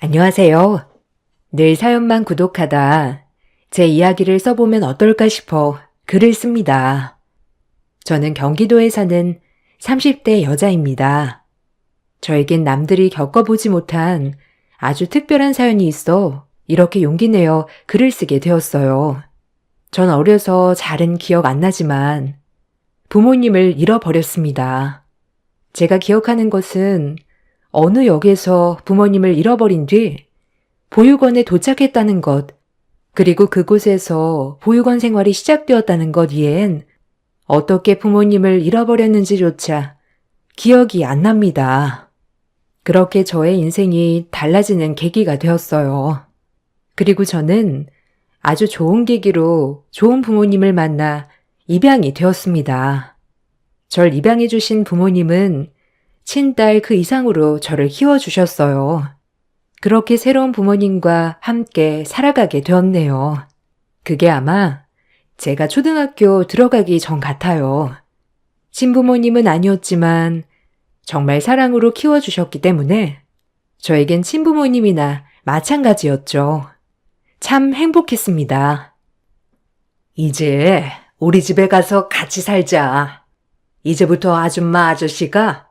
안녕하세요. 늘 사연만 구독하다 제 이야기를 써보면 어떨까 싶어 글을 씁니다. 저는 경기도에 사는 30대 여자입니다. 저에겐 남들이 겪어보지 못한 아주 특별한 사연이 있어 이렇게 용기 내어 글을 쓰게 되었어요. 전 어려서 잘은 기억 안 나지만 부모님을 잃어버렸습니다. 제가 기억하는 것은 어느 역에서 부모님을 잃어버린 뒤 보육원에 도착했다는 것, 그리고 그곳에서 보육원 생활이 시작되었다는 것 이엔 어떻게 부모님을 잃어버렸는지조차 기억이 안 납니다. 그렇게 저의 인생이 달라지는 계기가 되었어요. 그리고 저는 아주 좋은 계기로 좋은 부모님을 만나 입양이 되었습니다. 절 입양해 주신 부모님은 친딸 그 이상으로 저를 키워주셨어요. 그렇게 새로운 부모님과 함께 살아가게 되었네요. 그게 아마 제가 초등학교 들어가기 전 같아요. 친부모님은 아니었지만 정말 사랑으로 키워주셨기 때문에 저에겐 친부모님이나 마찬가지였죠. 참 행복했습니다. 이제 우리 집에 가서 같이 살자. 이제부터 아줌마 아저씨가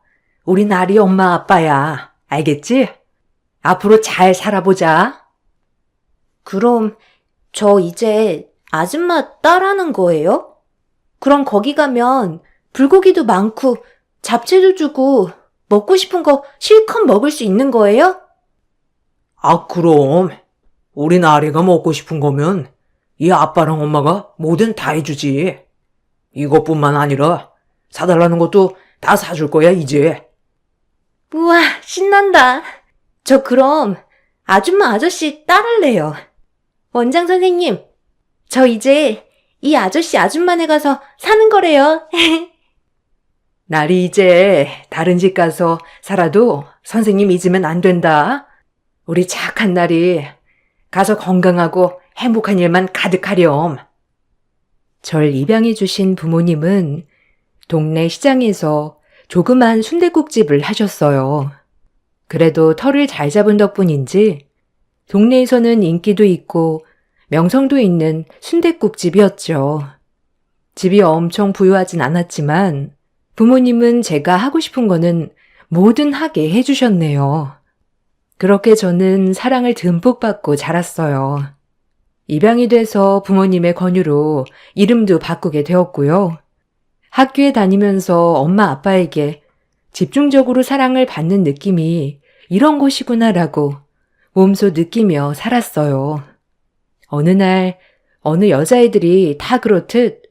우리 나리 엄마 아빠야. 알겠지? 앞으로 잘 살아보자. 그럼 저 이제 아줌마 딸하는 거예요? 그럼 거기 가면 불고기도 많고 잡채도 주고 먹고 싶은 거 실컷 먹을 수 있는 거예요? 아, 그럼. 우리 나리가 먹고 싶은 거면 이 아빠랑 엄마가 뭐든 다 해주지. 이것뿐만 아니라 사달라는 것도 다 사줄 거야, 이제. 우와, 신난다. 저 그럼 아줌마 아저씨 따를래요. 원장 선생님, 저 이제 이 아저씨 아줌마네 가서 사는 거래요. 날이 이제 다른 집 가서 살아도 선생님 잊으면 안 된다. 우리 착한 날이 가서 건강하고 행복한 일만 가득하렴. 절 입양해 주신 부모님은 동네 시장에서 조그만 순댓국집을 하셨어요. 그래도 털을 잘 잡은 덕분인지 동네에서는 인기도 있고 명성도 있는 순댓국집이었죠. 집이 엄청 부유하진 않았지만 부모님은 제가 하고 싶은 거는 뭐든 하게 해주셨네요. 그렇게 저는 사랑을 듬뿍 받고 자랐어요. 입양이 돼서 부모님의 권유로 이름도 바꾸게 되었고요. 학교에 다니면서 엄마 아빠에게 집중적으로 사랑을 받는 느낌이 이런 것이구나라고 몸소 느끼며 살았어요. 어느 날 어느 여자애들이 다 그렇듯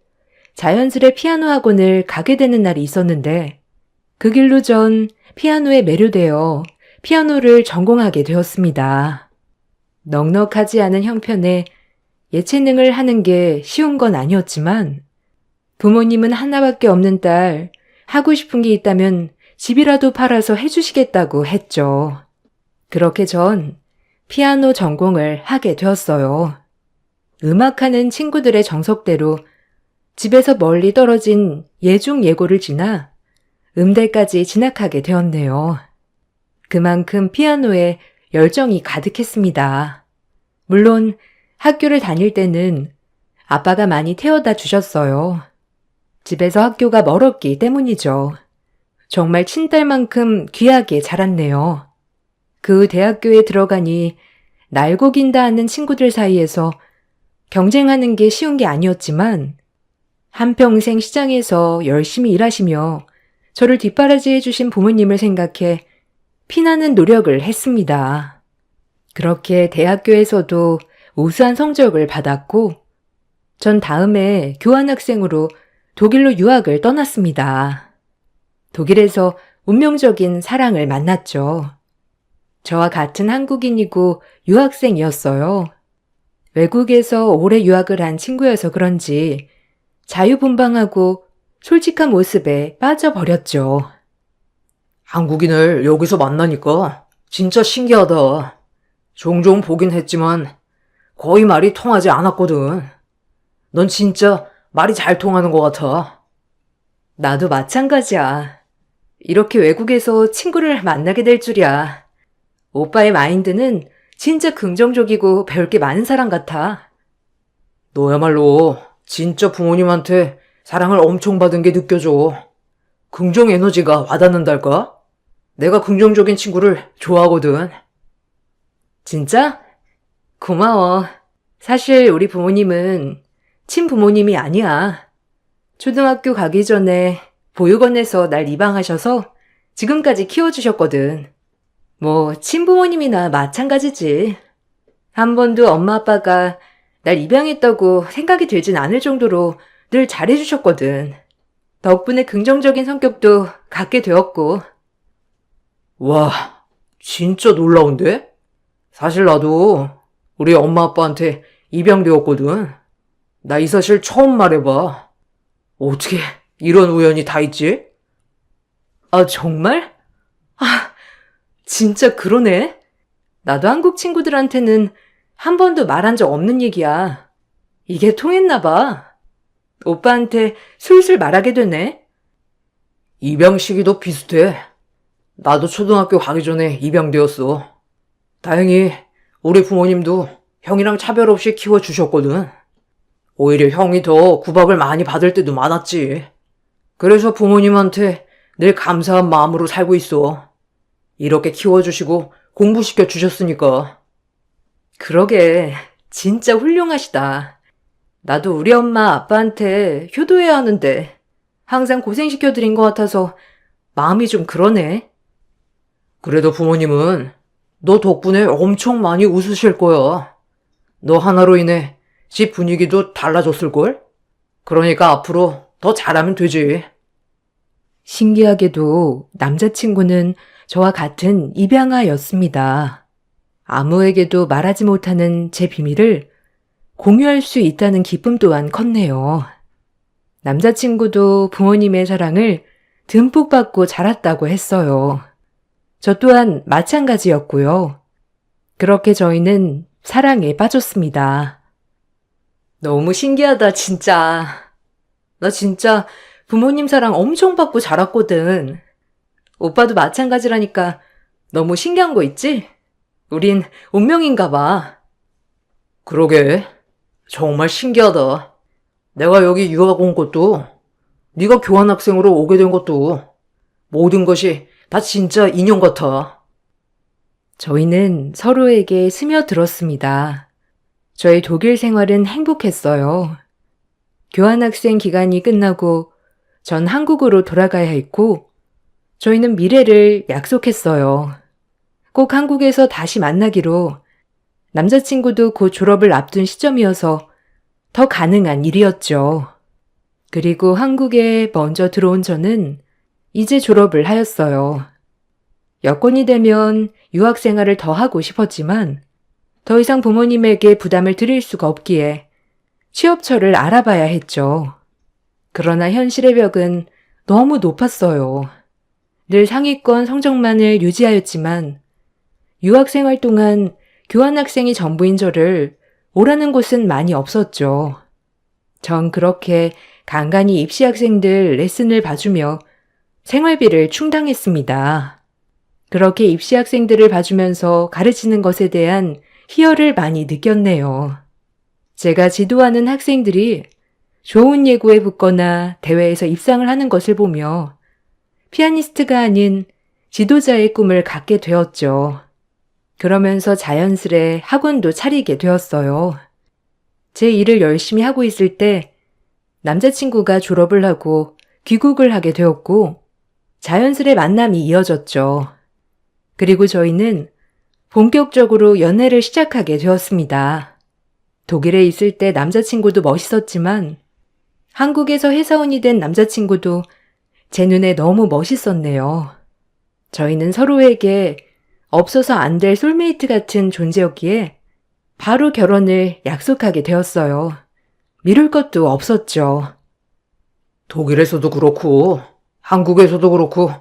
자연스레 피아노 학원을 가게 되는 날이 있었는데 그 길로 전 피아노에 매료되어 피아노를 전공하게 되었습니다. 넉넉하지 않은 형편에 예체능을 하는 게 쉬운 건 아니었지만 부모님은 하나밖에 없는 딸, 하고 싶은 게 있다면 집이라도 팔아서 해주시겠다고 했죠. 그렇게 전 피아노 전공을 하게 되었어요. 음악하는 친구들의 정석대로 집에서 멀리 떨어진 예중 예고를 지나 음대까지 진학하게 되었네요. 그만큼 피아노에 열정이 가득했습니다. 물론 학교를 다닐 때는 아빠가 많이 태워다 주셨어요. 집에서 학교가 멀었기 때문이죠. 정말 친딸만큼 귀하게 자랐네요. 그 대학교에 들어가니 날고 긴다 하는 친구들 사이에서 경쟁하는 게 쉬운 게 아니었지만 한평생 시장에서 열심히 일하시며 저를 뒷바라지해 주신 부모님을 생각해 피나는 노력을 했습니다. 그렇게 대학교에서도 우수한 성적을 받았고 전 다음에 교환학생으로 독일로 유학을 떠났습니다. 독일에서 운명적인 사랑을 만났죠. 저와 같은 한국인이고 유학생이었어요. 외국에서 오래 유학을 한 친구여서 그런지 자유분방하고 솔직한 모습에 빠져버렸죠. 한국인을 여기서 만나니까 진짜 신기하다. 종종 보긴 했지만 거의 말이 통하지 않았거든. 넌 진짜 말이 잘 통하는 것 같아. 나도 마찬가지야. 이렇게 외국에서 친구를 만나게 될 줄이야. 오빠의 마인드는 진짜 긍정적이고 배울 게 많은 사람 같아. 너야말로 진짜 부모님한테 사랑을 엄청 받은 게 느껴져. 긍정 에너지가 와닿는달까? 내가 긍정적인 친구를 좋아하거든. 진짜? 고마워. 사실 우리 부모님은 친부모님이 아니야. 초등학교 가기 전에 보육원에서 날 입양하셔서 지금까지 키워주셨거든. 뭐 친부모님이나 마찬가지지. 한 번도 엄마 아빠가 날 입양했다고 생각이 들진 않을 정도로 늘 잘해주셨거든. 덕분에 긍정적인 성격도 갖게 되었고. 와, 진짜 놀라운데? 사실 나도 우리 엄마 아빠한테 입양되었거든. 나 이 사실 처음 말해봐. 어떻게 이런 우연이 다 있지? 아, 정말? 아, 진짜 그러네. 나도 한국 친구들한테는 한 번도 말한 적 없는 얘기야. 이게 통했나 봐. 오빠한테 술술 말하게 되네. 입양 시기도 비슷해. 나도 초등학교 가기 전에 입양되었어. 다행히 우리 부모님도 형이랑 차별 없이 키워주셨거든. 오히려 형이 더 구박을 많이 받을 때도 많았지. 그래서 부모님한테 늘 감사한 마음으로 살고 있어. 이렇게 키워주시고 공부시켜 주셨으니까. 그러게, 진짜 훌륭하시다. 나도 우리 엄마 아빠한테 효도해야 하는데 항상 고생시켜드린 것 같아서 마음이 좀 그러네. 그래도 부모님은 너 덕분에 엄청 많이 웃으실 거야. 너 하나로 인해 집 분위기도 달라졌을걸? 그러니까 앞으로 더 잘하면 되지. 신기하게도 남자친구는 저와 같은 입양아였습니다. 아무에게도 말하지 못하는 제 비밀을 공유할 수 있다는 기쁨 또한 컸네요. 남자친구도 부모님의 사랑을 듬뿍 받고 자랐다고 했어요. 저 또한 마찬가지였고요. 그렇게 저희는 사랑에 빠졌습니다. 너무 신기하다, 진짜. 나 진짜 부모님 사랑 엄청 받고 자랐거든. 오빠도 마찬가지라니까 너무 신기한 거 있지? 우린 운명인가 봐. 그러게. 정말 신기하다. 내가 여기 유학 온 것도, 네가 교환학생으로 오게 된 것도, 모든 것이 다 진짜 인연 같아. 저희는 서로에게 스며들었습니다. 저의 독일 생활은 행복했어요. 교환학생 기간이 끝나고 전 한국으로 돌아가야 했고, 저희는 미래를 약속했어요. 꼭 한국에서 다시 만나기로. 남자친구도 곧 졸업을 앞둔 시점이어서 더 가능한 일이었죠. 그리고 한국에 먼저 들어온 저는 이제 졸업을 하였어요. 여건이 되면 유학 생활을 더 하고 싶었지만 더 이상 부모님에게 부담을 드릴 수가 없기에 취업처를 알아봐야 했죠. 그러나 현실의 벽은 너무 높았어요. 늘 상위권 성적만을 유지하였지만 유학 생활 동안 교환학생이 전부인 저를 오라는 곳은 많이 없었죠. 전 그렇게 간간히 입시학생들 레슨을 봐주며 생활비를 충당했습니다. 그렇게 입시학생들을 봐주면서 가르치는 것에 대한 희열을 많이 느꼈네요. 제가 지도하는 학생들이 좋은 예고에 붙거나 대회에서 입상을 하는 것을 보며 피아니스트가 아닌 지도자의 꿈을 갖게 되었죠. 그러면서 자연스레 학원도 차리게 되었어요. 제 일을 열심히 하고 있을 때 남자친구가 졸업을 하고 귀국을 하게 되었고 자연스레 만남이 이어졌죠. 그리고 저희는 본격적으로 연애를 시작하게 되었습니다. 독일에 있을 때 남자친구도 멋있었지만 한국에서 회사원이 된 남자친구도 제 눈에 너무 멋있었네요. 저희는 서로에게 없어서 안 될 솔메이트 같은 존재였기에 바로 결혼을 약속하게 되었어요. 미룰 것도 없었죠. 독일에서도 그렇고, 한국에서도 그렇고,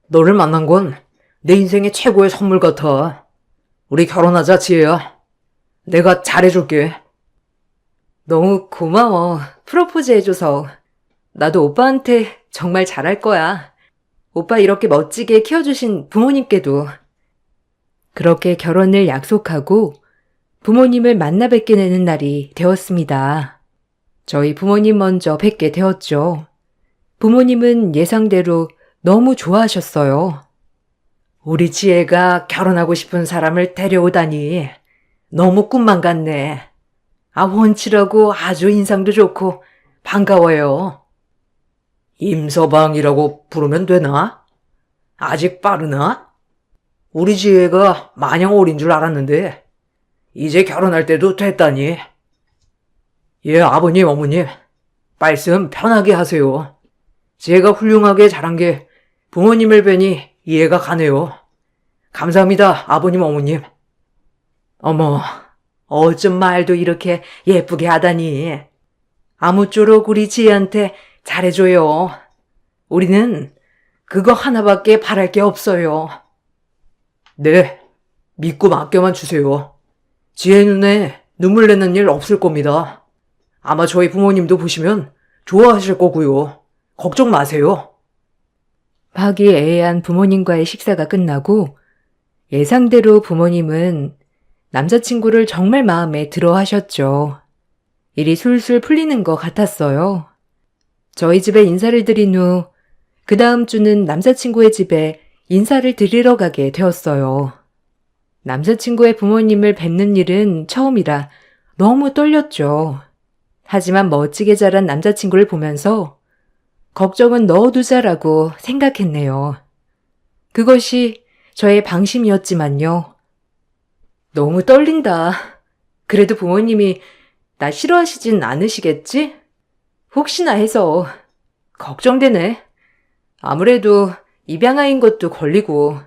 너를 만난 건 내 인생의 최고의 선물 같아. 우리 결혼하자, 지혜야. 내가 잘해줄게. 너무 고마워. 프로포즈 해줘서. 나도 오빠한테 정말 잘할 거야. 오빠 이렇게 멋지게 키워주신 부모님께도. 그렇게 결혼을 약속하고 부모님을 만나 뵙게 되는 날이 되었습니다. 저희 부모님 먼저 뵙게 되었죠. 부모님은 예상대로 너무 좋아하셨어요. 우리 지혜가 결혼하고 싶은 사람을 데려오다니 너무 꿈만 같네. 원칠하고 아주 인상도 좋고 반가워요. 임서방이라고 부르면 되나? 아직 빠르나? 우리 지혜가 마냥 어린 줄 알았는데 이제 결혼할 때도 됐다니. 예, 아버님, 어머님, 말씀 편하게 하세요. 제가 훌륭하게 자란 게 부모님을 뵈니 이해가 가네요. 감사합니다, 아버님, 어머님. 어머, 어쩜 말도 이렇게 예쁘게 하다니. 아무쪼록 우리 지혜한테 잘해줘요. 우리는 그거 하나밖에 바랄 게 없어요. 네, 믿고 맡겨만 주세요. 지혜 눈에 눈물 내는 일 없을 겁니다. 아마 저희 부모님도 보시면 좋아하실 거고요. 걱정 마세요. 화기애애한 부모님과의 식사가 끝나고 예상대로 부모님은 남자친구를 정말 마음에 들어 하셨죠. 일이 술술 풀리는 것 같았어요. 저희 집에 인사를 드린 후 그 다음 주는 남자친구의 집에 인사를 드리러 가게 되었어요. 남자친구의 부모님을 뵙는 일은 처음이라 너무 떨렸죠. 하지만 멋지게 자란 남자친구를 보면서 걱정은 넣어두자라고 생각했네요. 그것이 저의 방심이었지만요. 너무 떨린다. 그래도 부모님이 나 싫어하시진 않으시겠지? 혹시나 해서 걱정되네. 아무래도 입양아인 것도 걸리고.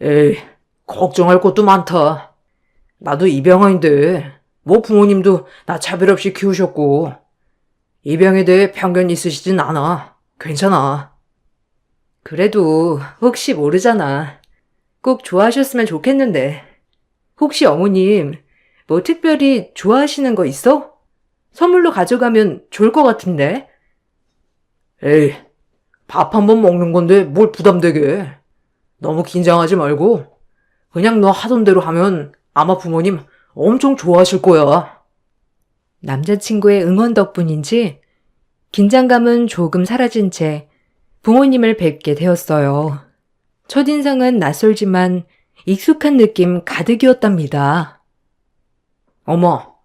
에이, 걱정할 것도 많다. 나도 입양아인데 뭐 부모님도 나 차별 없이 키우셨고 입양에 대해 편견 있으시진 않아. 괜찮아. 그래도 혹시 모르잖아. 꼭 좋아하셨으면 좋겠는데. 혹시 어머님 뭐 특별히 좋아하시는 거 있어? 선물로 가져가면 좋을 것 같은데. 에이, 밥 한 번 먹는 건데 뭘 부담되게. 너무 긴장하지 말고 그냥 너 하던 대로 하면 아마 부모님 엄청 좋아하실 거야. 남자친구의 응원 덕분인지 긴장감은 조금 사라진 채 부모님을 뵙게 되었어요. 첫인상은 낯설지만 익숙한 느낌 가득이었답니다. 어머,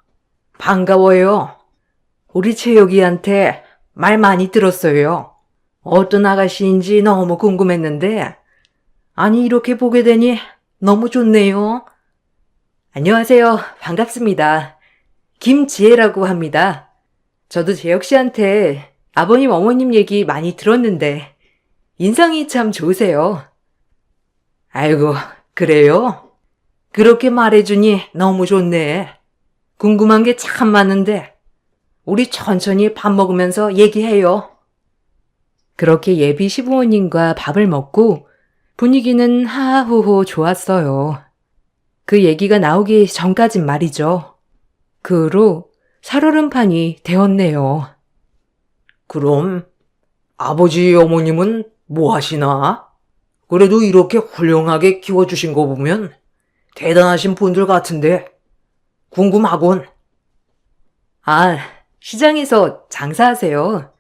반가워요. 우리 채혁이한테 말 많이 들었어요. 어떤 아가씨인지 너무 궁금했는데, 아니, 이렇게 보게 되니 너무 좋네요. 안녕하세요. 반갑습니다. 김지혜라고 합니다. 저도 재혁 씨한테 아버님, 어머님 얘기 많이 들었는데 인상이 참 좋으세요. 아이고, 그래요? 그렇게 말해주니 너무 좋네. 궁금한 게 참 많은데, 우리 천천히 밥 먹으면서 얘기해요. 그렇게 예비 시부모님과 밥을 먹고 분위기는 하하호호 좋았어요. 그 얘기가 나오기 전까진 말이죠. 그 후로 살얼음판이 되었네요. 그럼 아버지 어머님은 뭐 하시나? 그래도 이렇게 훌륭하게 키워주신 거 보면 대단하신 분들 같은데 궁금하군. 아, 시장에서 장사하세요.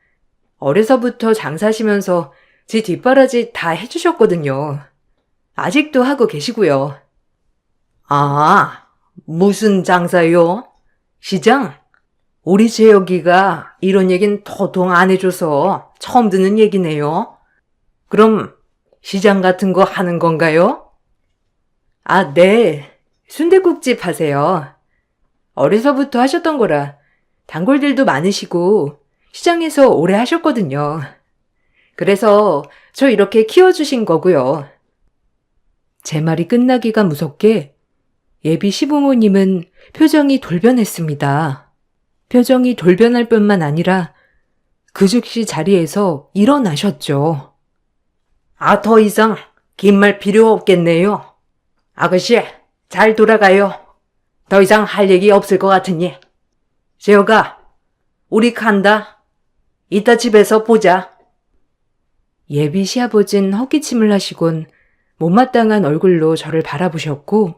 어려서부터 장사하시면서 제 뒷바라지 다 해주셨거든요. 아직도 하고 계시고요. 아, 무슨 장사요? 시장? 우리 재혁이가 이런 얘긴 도통 안 해줘서 처음 듣는 얘기네요. 그럼 시장 같은 거 하는 건가요? 아, 네. 순댓국집 하세요. 어려서부터 하셨던 거라 단골들도 많으시고 시장에서 오래 하셨거든요. 그래서 저 이렇게 키워주신 거고요. 제 말이 끝나기가 무섭게 예비 시부모님은 표정이 돌변했습니다. 표정이 돌변할 뿐만 아니라 그 즉시 자리에서 일어나셨죠. 더 이상 긴 말 필요 없겠네요. 아가씨, 잘 돌아가요. 더 이상 할 얘기 없을 것 같으니. 재혁아, 우리 간다. 이따 집에서 보자. 예비 시아버진 헛기침을 하시곤 못마땅한 얼굴로 저를 바라보셨고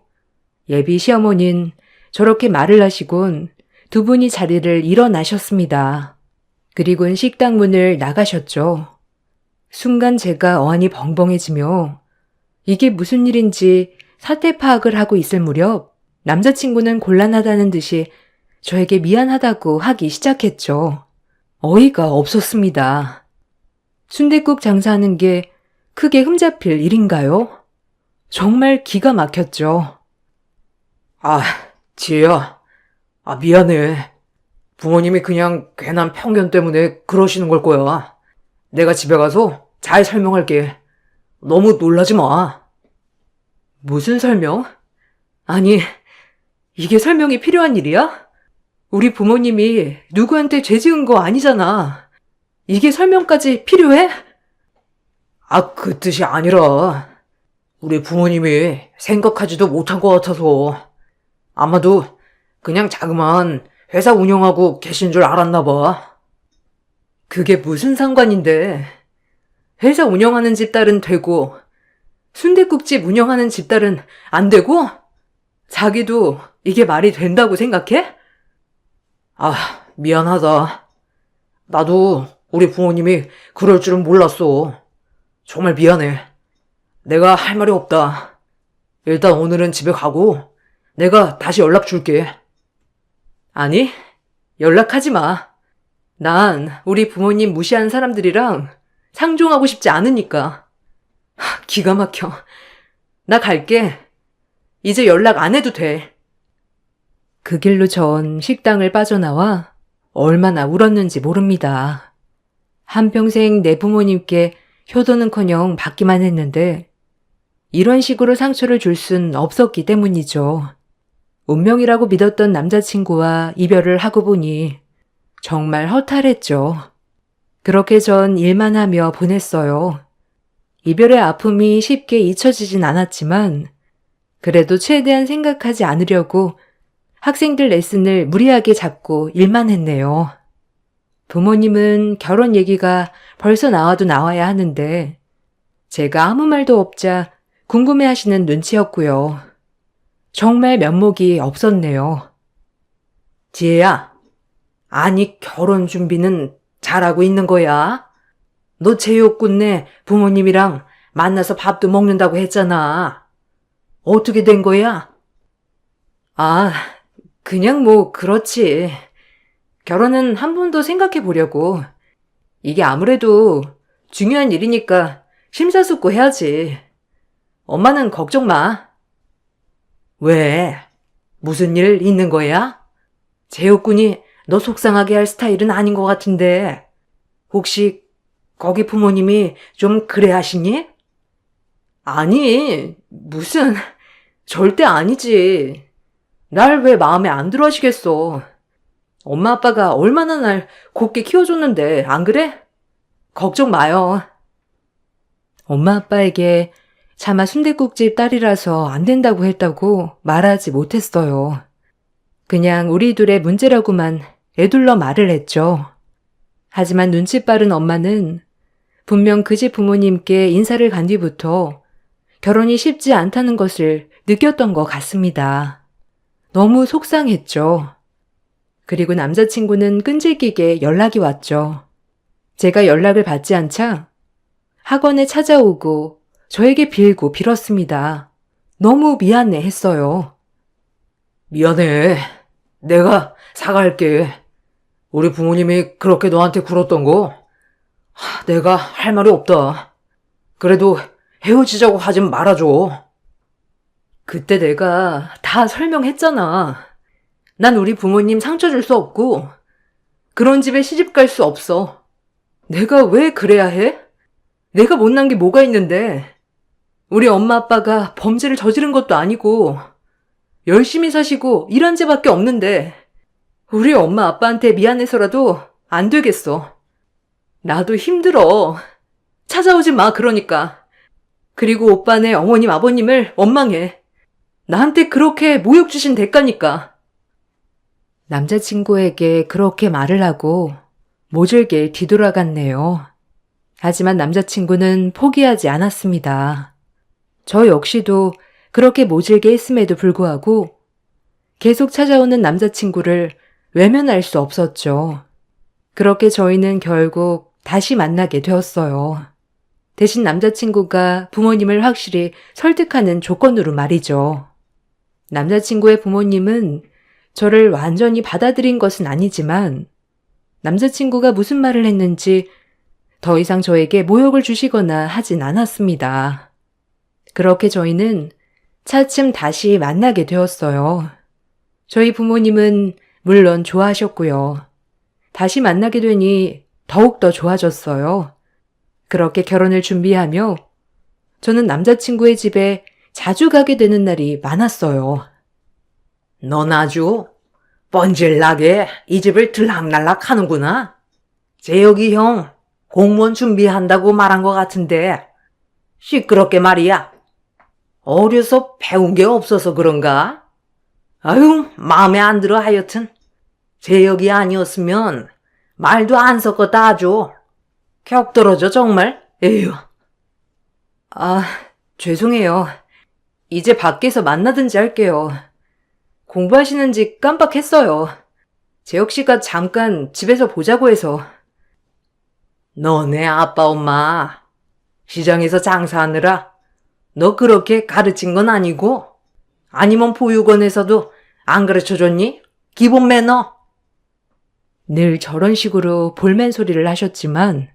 예비 시어머니는 저렇게 말을 하시곤 두 분이 자리를 일어나셨습니다. 그리고는 식당 문을 나가셨죠. 순간 제가 어안이 벙벙해지며 이게 무슨 일인지 사태 파악을 하고 있을 무렵 남자친구는 곤란하다는 듯이 저에게 미안하다고 하기 시작했죠. 어이가 없었습니다. 순댓국 장사하는 게 크게 흠잡힐 일인가요? 정말 기가 막혔죠. 아, 지혜야. 미안해. 부모님이 그냥 괜한 편견 때문에 그러시는 걸 거야. 내가 집에 가서 잘 설명할게. 너무 놀라지 마. 무슨 설명? 아니, 이게 설명이 필요한 일이야? 우리 부모님이 누구한테 죄 지은 거 아니잖아. 이게 설명까지 필요해? 그 뜻이 아니라 우리 부모님이 생각하지도 못한 것 같아서 아마도 그냥 자그마한 회사 운영하고 계신 줄 알았나 봐. 그게 무슨 상관인데. 회사 운영하는 집딸은 되고 순댓국집 운영하는 집딸은 안 되고? 자기도 이게 말이 된다고 생각해? 미안하다. 나도 우리 부모님이 그럴 줄은 몰랐어. 정말 미안해. 내가 할 말이 없다. 일단 오늘은 집에 가고 내가 다시 연락 줄게. 아니, 연락하지 마. 난 우리 부모님 무시한 사람들이랑 상종하고 싶지 않으니까. 기가 막혀. 나 갈게. 이제 연락 안 해도 돼. 그 길로 전 식당을 빠져나와 얼마나 울었는지 모릅니다. 한평생 내 부모님께 효도는커녕 받기만 했는데 이런 식으로 상처를 줄 순 없었기 때문이죠. 운명이라고 믿었던 남자친구와 이별을 하고 보니 정말 허탈했죠. 그렇게 전 일만 하며 보냈어요. 이별의 아픔이 쉽게 잊혀지진 않았지만 그래도 최대한 생각하지 않으려고 학생들 레슨을 무리하게 잡고 일만 했네요. 부모님은 결혼 얘기가 벌써 나와도 나와야 하는데 제가 아무 말도 없자 궁금해하시는 눈치였고요. 정말 면목이 없었네요. 지혜야, 아니 결혼 준비는 잘하고 있는 거야? 너 제육군네 부모님이랑 만나서 밥도 먹는다고 했잖아. 어떻게 된 거야? 그냥 뭐 그렇지. 결혼은 한 번 더 생각해 보려고. 이게 아무래도 중요한 일이니까 심사숙고해야지. 엄마는 걱정 마. 왜? 무슨 일 있는 거야? 제육군이 너 속상하게 할 스타일은 아닌 것 같은데 혹시 거기 부모님이 좀 그래 하시니? 아니, 무슨 절대 아니지. 날 왜 마음에 안 들어 하시겠어. 엄마 아빠가 얼마나 날 곱게 키워줬는데 안 그래? 걱정 마요. 엄마 아빠에게 차마 순댓국집 딸이라서 안 된다고 했다고 말하지 못했어요. 그냥 우리 둘의 문제라고만 애둘러 말을 했죠. 하지만 눈치 빠른 엄마는 분명 그 집 부모님께 인사를 간 뒤부터 결혼이 쉽지 않다는 것을 느꼈던 것 같습니다. 너무 속상했죠. 그리고 남자친구는 끈질기게 연락이 왔죠. 제가 연락을 받지 않자 학원에 찾아오고 저에게 빌고 빌었습니다. 너무 미안해 했어요. 미안해. 내가 사과할게. 우리 부모님이 그렇게 너한테 굴었던 거 내가 할 말이 없다. 그래도 헤어지자고 하지 말아줘. 그때 내가 다 설명했잖아. 난 우리 부모님 상처 줄 수 없고 그런 집에 시집 갈 수 없어. 내가 왜 그래야 해? 내가 못난 게 뭐가 있는데. 우리 엄마 아빠가 범죄를 저지른 것도 아니고 열심히 사시고 일한 죄밖에 없는데 우리 엄마 아빠한테 미안해서라도 안 되겠어. 나도 힘들어. 찾아오지 마 그러니까. 그리고 오빠네 어머님 아버님을 원망해. 나한테 그렇게 모욕 주신 대가니까. 남자친구에게 그렇게 말을 하고 모질게 뒤돌아갔네요. 하지만 남자친구는 포기하지 않았습니다. 저 역시도 그렇게 모질게 했음에도 불구하고 계속 찾아오는 남자친구를 외면할 수 없었죠. 그렇게 저희는 결국 다시 만나게 되었어요. 대신 남자친구가 부모님을 확실히 설득하는 조건으로 말이죠. 남자친구의 부모님은 저를 완전히 받아들인 것은 아니지만 남자친구가 무슨 말을 했는지 더 이상 저에게 모욕을 주시거나 하진 않았습니다. 그렇게 저희는 차츰 다시 만나게 되었어요. 저희 부모님은 물론 좋아하셨고요. 다시 만나게 되니 더욱더 좋아졌어요. 그렇게 결혼을 준비하며 저는 남자친구의 집에 자주 가게 되는 날이 많았어요. 넌 아주 뻔질나게 이 집을 들락날락 하는구나. 재혁이 형 공무원 준비한다고 말한 것 같은데 시끄럽게 말이야. 어려서 배운 게 없어서 그런가? 아유, 마음에 안 들어 하여튼. 재혁이 아니었으면 말도 안 섞었다 아주. 격 떨어져 정말. 에휴. 아, 죄송해요. 이제 밖에서 만나든지 할게요. 공부하시는지 깜빡했어요. 재혁 씨가 잠깐 집에서 보자고 해서. 너네 아빠 엄마 시장에서 장사하느라 너 그렇게 가르친 건 아니고? 아니면 보육원에서도 안 가르쳐줬니? 기본 매너. 늘 저런 식으로 볼멘 소리를 하셨지만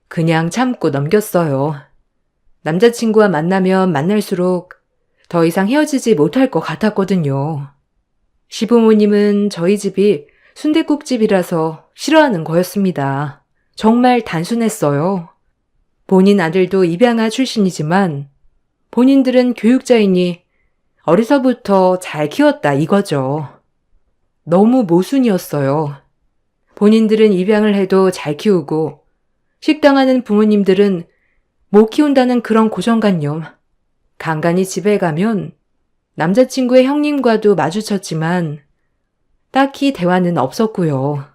그냥 참고 넘겼어요. 남자친구와 만나면 만날수록 더 이상 헤어지지 못할 것 같았거든요. 시부모님은 저희 집이 순댓국집이라서 싫어하는 거였습니다. 정말 단순했어요. 본인 아들도 입양아 출신이지만 본인들은 교육자이니 어려서부터 잘 키웠다 이거죠. 너무 모순이었어요. 본인들은 입양을 해도 잘 키우고 식당하는 부모님들은 못 키운다는 그런 고정관념. 간간히 집에 가면 남자친구의 형님과도 마주쳤지만 딱히 대화는 없었고요.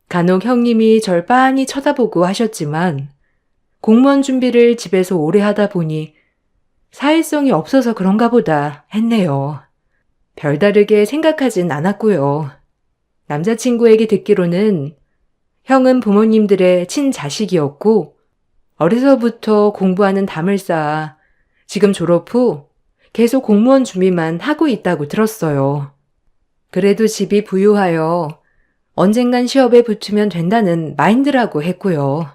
간혹 형님이 절 빤히 쳐다보고 하셨지만 공무원 준비를 집에서 오래 하다 보니 사회성이 없어서 그런가 보다 했네요. 별다르게 생각하진 않았고요. 남자친구에게 듣기로는 형은 부모님들의 친자식이었고 어려서부터 공부하는 담을 쌓아 지금 졸업 후 계속 공무원 준비만 하고 있다고 들었어요. 그래도 집이 부유하여 언젠간 시업에 붙으면 된다는 마인드라고 했고요.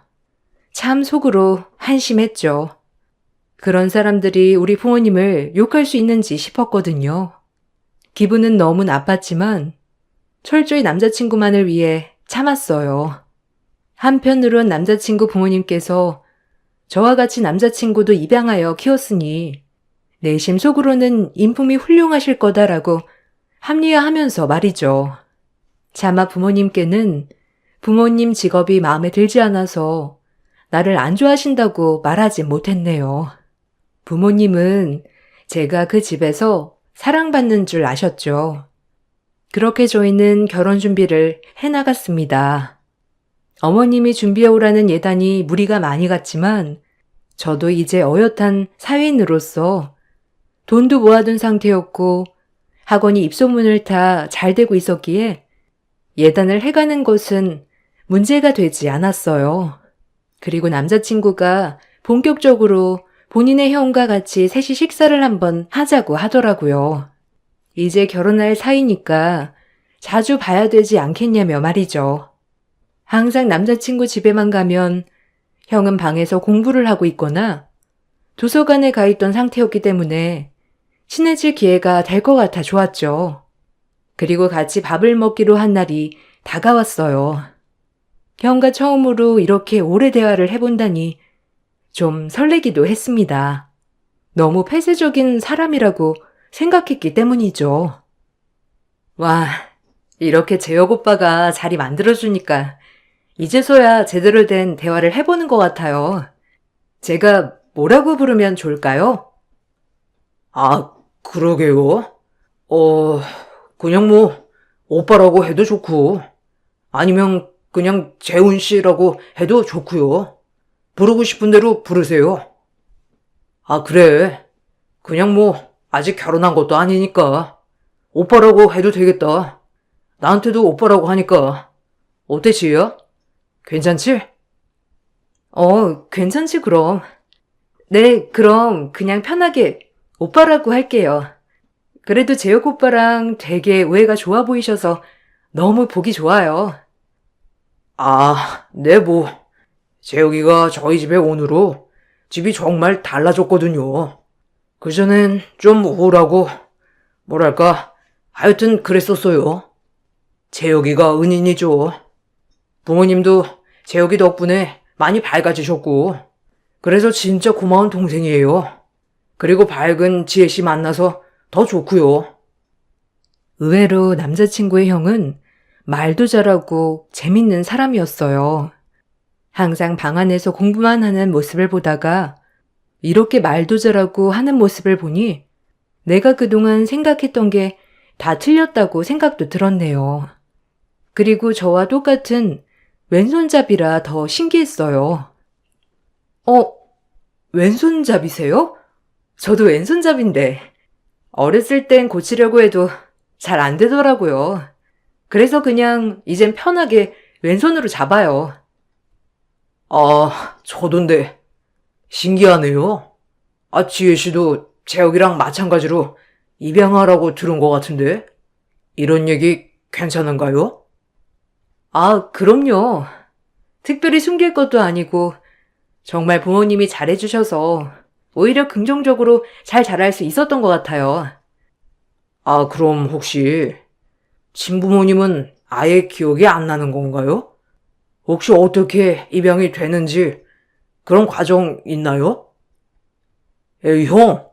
참 속으로 한심했죠. 그런 사람들이 우리 부모님을 욕할 수 있는지 싶었거든요. 기분은 너무 나빴지만 철저히 남자친구만을 위해 참았어요. 한편으론 남자친구 부모님께서 저와 같이 남자친구도 입양하여 키웠으니 내심 속으로는 인품이 훌륭하실 거다라고 합리화하면서 말이죠. 차마 부모님께는 부모님 직업이 마음에 들지 않아서 나를 안 좋아하신다고 말하지 못했네요. 부모님은 제가 그 집에서 사랑받는 줄 아셨죠. 그렇게 저희는 결혼 준비를 해나갔습니다. 어머님이 준비해오라는 예단이 무리가 많이 갔지만 저도 이제 어엿한 사회인으로서 돈도 모아둔 상태였고 학원이 입소문을 타 잘 되고 있었기에 예단을 해가는 것은 문제가 되지 않았어요. 그리고 남자친구가 본격적으로 본인의 형과 같이 셋이 식사를 한번 하자고 하더라고요. 이제 결혼할 사이니까 자주 봐야 되지 않겠냐며 말이죠. 항상 남자친구 집에만 가면 형은 방에서 공부를 하고 있거나 도서관에 가 있던 상태였기 때문에 친해질 기회가 될 것 같아 좋았죠. 그리고 같이 밥을 먹기로 한 날이 다가왔어요. 형과 처음으로 이렇게 오래 대화를 해본다니 좀 설레기도 했습니다. 너무 폐쇄적인 사람이라고 생각했기 때문이죠. 와, 이렇게 재혁 오빠가 자리 만들어주니까 이제서야 제대로 된 대화를 해보는 것 같아요. 제가 뭐라고 부르면 좋을까요? 아, 그러게요. 그냥 뭐 오빠라고 해도 좋고 아니면 그냥 재훈 씨라고 해도 좋고요. 부르고 싶은 대로 부르세요. 아, 그래. 그냥 뭐 아직 결혼한 것도 아니니까 오빠라고 해도 되겠다. 나한테도 오빠라고 하니까. 어때, 지혜야? 괜찮지? 괜찮지, 그럼. 네, 그럼 그냥 편하게 오빠라고 할게요. 그래도 재혁 오빠랑 되게 우애가 좋아 보이셔서 너무 보기 좋아요. 아, 네, 뭐. 재혁이가 저희 집에 온 후로 집이 정말 달라졌거든요. 그전엔 좀 우울하고, 뭐랄까, 하여튼 그랬었어요. 재혁이가 은인이죠. 부모님도 재혁이 덕분에 많이 밝아지셨고, 그래서 진짜 고마운 동생이에요. 그리고 밝은 지혜씨 만나서 더 좋고요. 의외로 남자친구의 형은 말도 잘하고 재밌는 사람이었어요. 항상 방 안에서 공부만 하는 모습을 보다가 이렇게 말도 잘하고 하는 모습을 보니 내가 그동안 생각했던 게 다 틀렸다고 생각도 들었네요. 그리고 저와 똑같은 왼손잡이라 더 신기했어요. 왼손잡이세요? 저도 왼손잡인데 어렸을 땐 고치려고 해도 잘 안 되더라고요. 그래서 그냥 이젠 편하게 왼손으로 잡아요. 아, 저던데. 신기하네요. 아, 지혜씨도 재혁이랑 마찬가지로 입양하라고 들은 것 같은데. 이런 얘기 괜찮은가요? 아, 그럼요. 특별히 숨길 것도 아니고 정말 부모님이 잘해주셔서 오히려 긍정적으로 잘 자랄 수 있었던 것 같아요. 아, 그럼 혹시 친부모님은 아예 기억이 안 나는 건가요? 혹시 어떻게 입양이 되는지 그런 과정 있나요? 에이, 형.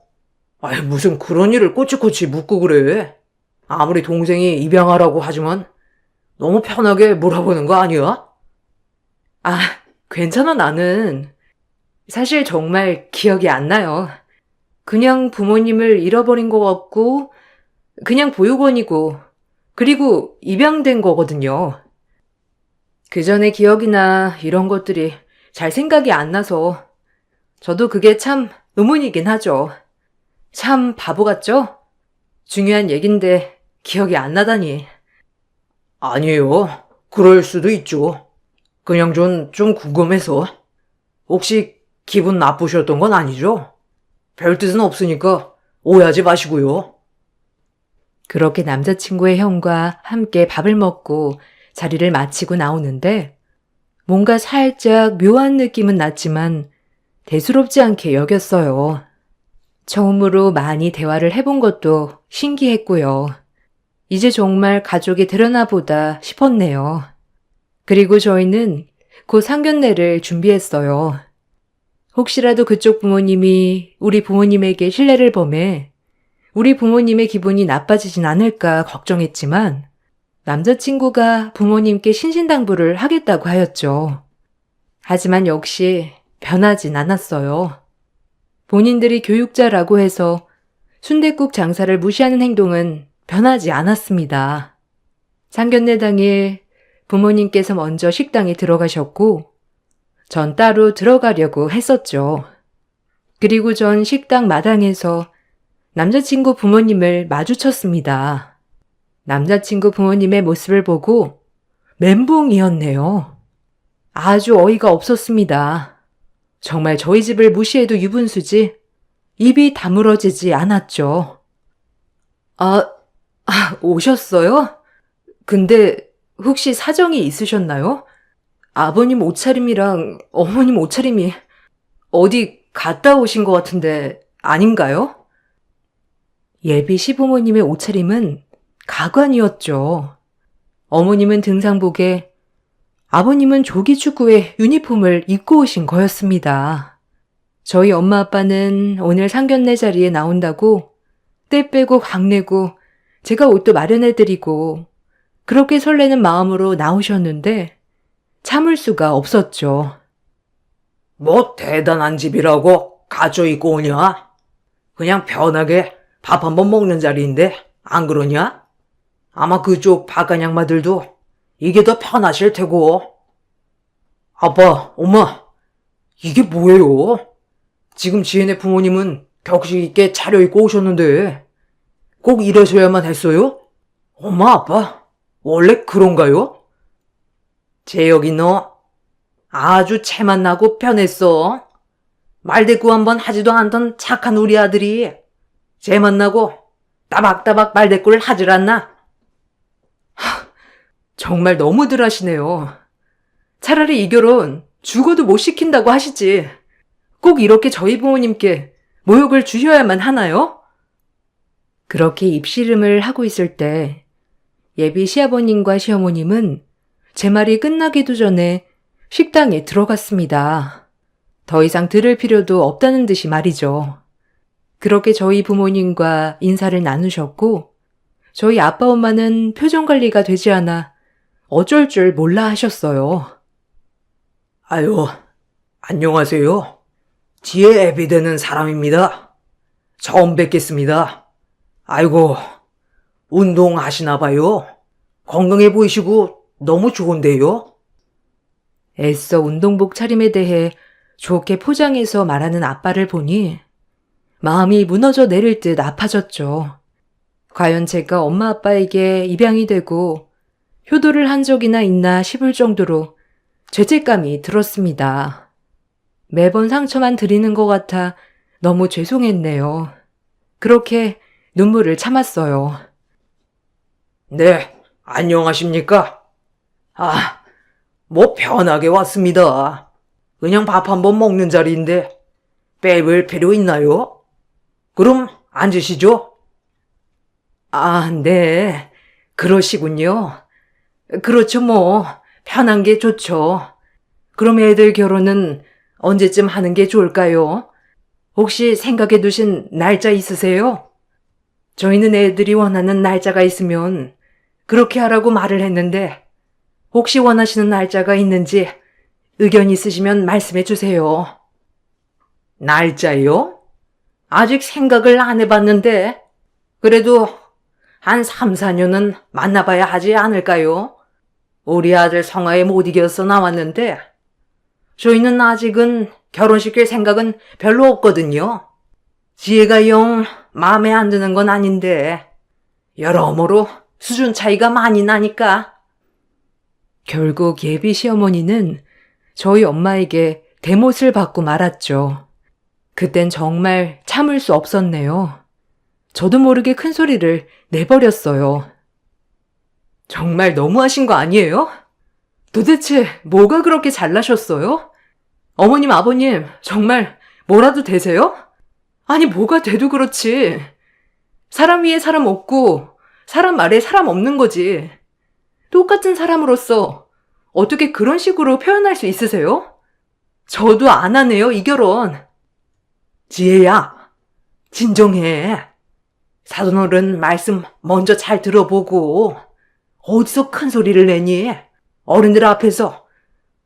아이, 무슨 그런 일을 꼬치꼬치 묻고 그래. 아무리 동생이 입양하라고 하지만 너무 편하게 물어보는 거 아니야? 아, 괜찮아, 나는. 사실 정말 기억이 안 나요. 그냥 부모님을 잃어버린 것 같고, 그냥 보육원이고, 그리고 입양된 거거든요. 그 전에 기억이나 이런 것들이 잘 생각이 안 나서, 저도 그게 참 의문이긴 하죠. 참 바보 같죠? 중요한 얘긴데 기억이 안 나다니. 아니에요. 그럴 수도 있죠. 그냥 좀 궁금해서. 혹시 기분 나쁘셨던 건 아니죠? 별 뜻은 없으니까 오해하지 마시고요. 그렇게 남자친구의 형과 함께 밥을 먹고 자리를 마치고 나오는데 뭔가 살짝 묘한 느낌은 났지만 대수롭지 않게 여겼어요. 처음으로 많이 대화를 해본 것도 신기했고요. 이제 정말 가족이 되려나 보다 싶었네요. 그리고 저희는 곧 상견례를 준비했어요. 혹시라도 그쪽 부모님이 우리 부모님에게 신뢰를 범해 우리 부모님의 기분이 나빠지진 않을까 걱정했지만 남자친구가 부모님께 신신당부를 하겠다고 하였죠. 하지만 역시 변하진 않았어요. 본인들이 교육자라고 해서 순댓국 장사를 무시하는 행동은 변하지 않았습니다. 상견례 당일 부모님께서 먼저 식당에 들어가셨고 전 따로 들어가려고 했었죠. 그리고 전 식당 마당에서 남자친구 부모님을 마주쳤습니다. 남자친구 부모님의 모습을 보고 멘붕이었네요. 아주 어이가 없었습니다. 정말 저희 집을 무시해도 유분수지 입이 다물어지지 않았죠. 오셨어요? 근데 혹시 사정이 있으셨나요? 아버님 옷차림이랑 어머님 옷차림이 어디 갔다 오신 것 같은데 아닌가요? 예비 시부모님의 옷차림은 가관이었죠. 어머님은 등산복에, 아버님은 조기축구의 유니폼을 입고 오신 거였습니다. 저희 엄마 아빠는 오늘 상견례 자리에 나온다고 때 빼고 광내고 제가 옷도 마련해드리고 그렇게 설레는 마음으로 나오셨는데 참을 수가 없었죠. 뭐 대단한 집이라고 가져 입고 오냐? 그냥 편하게 밥 한 번 먹는 자리인데 안 그러냐? 아마 그쪽 박간양마들도 이게 더 편하실 테고. 아빠, 엄마, 이게 뭐예요? 지금 지혜네 부모님은 격식 있게 차려입고 오셨는데 꼭 이러셔야만 했어요? 엄마, 아빠, 원래 그런가요? 재혁이 너 아주 채만 나고 편했어. 말대꾸 한번 하지도 않던 착한 우리 아들이 쟤 만나고 따박따박 말대꾸를 하질 않나? 정말 너무들 하시네요. 차라리 이 결혼 죽어도 못 시킨다고 하시지. 꼭 이렇게 저희 부모님께 모욕을 주셔야만 하나요? 그렇게 입씨름을 하고 있을 때 예비 시아버님과 시어머님은 제 말이 끝나기도 전에 식당에 들어갔습니다. 더 이상 들을 필요도 없다는 듯이 말이죠. 그렇게 저희 부모님과 인사를 나누셨고 저희 아빠 엄마는 표정 관리가 되지 않아 어쩔 줄 몰라 하셨어요. 아유, 안녕하세요. 지혜 애비 되는 사람입니다. 처음 뵙겠습니다. 아이고, 운동하시나 봐요. 건강해 보이시고 너무 좋은데요? 애써 운동복 차림에 대해 좋게 포장해서 말하는 아빠를 보니 마음이 무너져 내릴 듯 아파졌죠. 과연 제가 엄마 아빠에게 입양이 되고 효도를 한 적이나 있나 싶을 정도로 죄책감이 들었습니다. 매번 상처만 드리는 것 같아 너무 죄송했네요. 그렇게 눈물을 참았어요. 네, 안녕하십니까? 아, 뭐 편하게 왔습니다. 그냥 밥 한번 먹는 자리인데 빼볼 필요 있나요? 그럼 앉으시죠. 아, 네. 그러시군요. 그렇죠, 뭐. 편한 게 좋죠. 그럼 애들 결혼은 언제쯤 하는 게 좋을까요? 혹시 생각해 두신 날짜 있으세요? 저희는 애들이 원하는 날짜가 있으면 그렇게 하라고 말을 했는데 혹시 원하시는 날짜가 있는지 의견 있으시면 말씀해 주세요. 날짜요? 아직 생각을 안 해봤는데 그래도 한 3, 4년은 만나봐야 하지 않을까요? 우리 아들 성화에 못 이겨서 나왔는데 저희는 아직은 결혼시킬 생각은 별로 없거든요. 지혜가 영 마음에 안 드는 건 아닌데 여러모로 수준 차이가 많이 나니까. 결국 예비 시어머니는 저희 엄마에게 대못을 받고 말았죠. 그땐 정말 참을 수 없었네요. 저도 모르게 큰 소리를 내버렸어요. 정말 너무하신 거 아니에요? 도대체 뭐가 그렇게 잘나셨어요? 어머님, 아버님, 정말 뭐라도 되세요? 아니, 뭐가 돼도 그렇지. 사람 위에 사람 없고 사람 말에 사람 없는 거지. 똑같은 사람으로서 어떻게 그런 식으로 표현할 수 있으세요? 저도 안 하네요, 이 결혼. 지혜야, 진정해. 사돈어른 말씀 먼저 잘 들어보고 어디서 큰 소리를 내니? 어른들 앞에서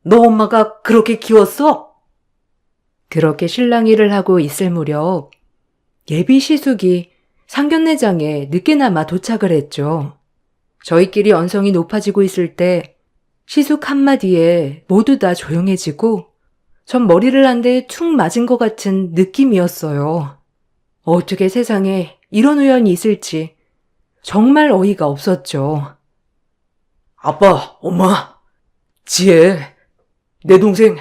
너 엄마가 그렇게 키웠어? 그렇게 실랑이를 하고 있을 무렵 예비 시숙이 상견례장에 늦게나마 도착을 했죠. 저희끼리 언성이 높아지고 있을 때 시숙 한마디에 모두 다 조용해지고 전 머리를 한 대 툭 맞은 것 같은 느낌이었어요. 어떻게 세상에 이런 우연이 있을지 정말 어이가 없었죠. 아빠, 엄마, 지혜, 내 동생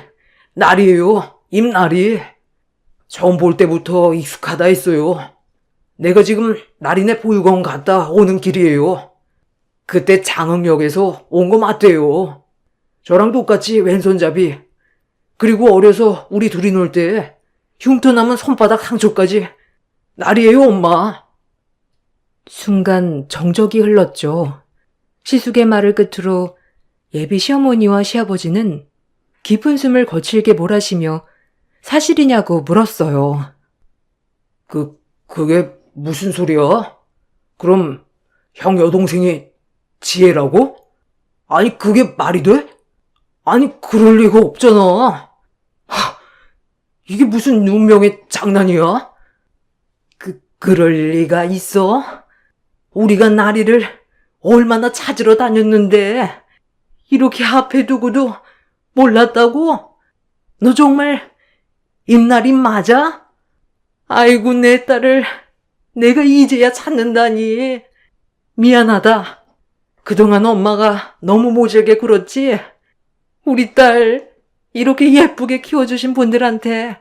날이에요. 임날이. 처음 볼 때부터 익숙하다 했어요. 내가 지금 날이네 보육원 갔다 오는 길이에요. 그때 장흥역에서 온 거 맞대요. 저랑 똑같이 왼손잡이. 그리고 어려서 우리 둘이 놀 때 흉터 남은 손바닥 상처까지 날이에요, 엄마. 순간 정적이 흘렀죠. 시숙의 말을 끝으로 예비 시어머니와 시아버지는 깊은 숨을 거칠게 몰아쉬며 사실이냐고 물었어요. 그게 무슨 소리야? 그럼 형 여동생이 지혜라고? 아니, 그게 말이 돼? 아니, 그럴 리가 없잖아. 이게 무슨 운명의 장난이야? 그럴 리가 있어? 우리가 나리를 얼마나 찾으러 다녔는데 이렇게 앞에 두고도 몰랐다고? 너 정말 임나리 맞아? 아이고, 내 딸을 내가 이제야 찾는다니. 미안하다. 그동안 엄마가 너무 모질게 굴었지? 우리 딸 이렇게 예쁘게 키워주신 분들한테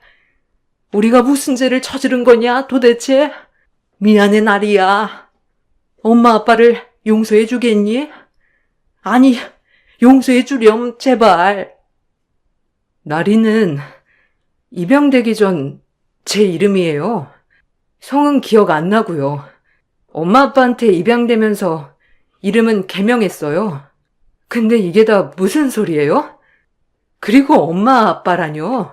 우리가 무슨 죄를 저지른 거냐 도대체? 미안해, 나리야. 엄마 아빠를 용서해 주겠니? 아니, 용서해 주렴, 제발. 나리는 입양되기 전 제 이름이에요. 성은 기억 안 나고요. 엄마 아빠한테 입양되면서 이름은 개명했어요. 근데 이게 다 무슨 소리예요? 그리고 엄마 아빠라뇨?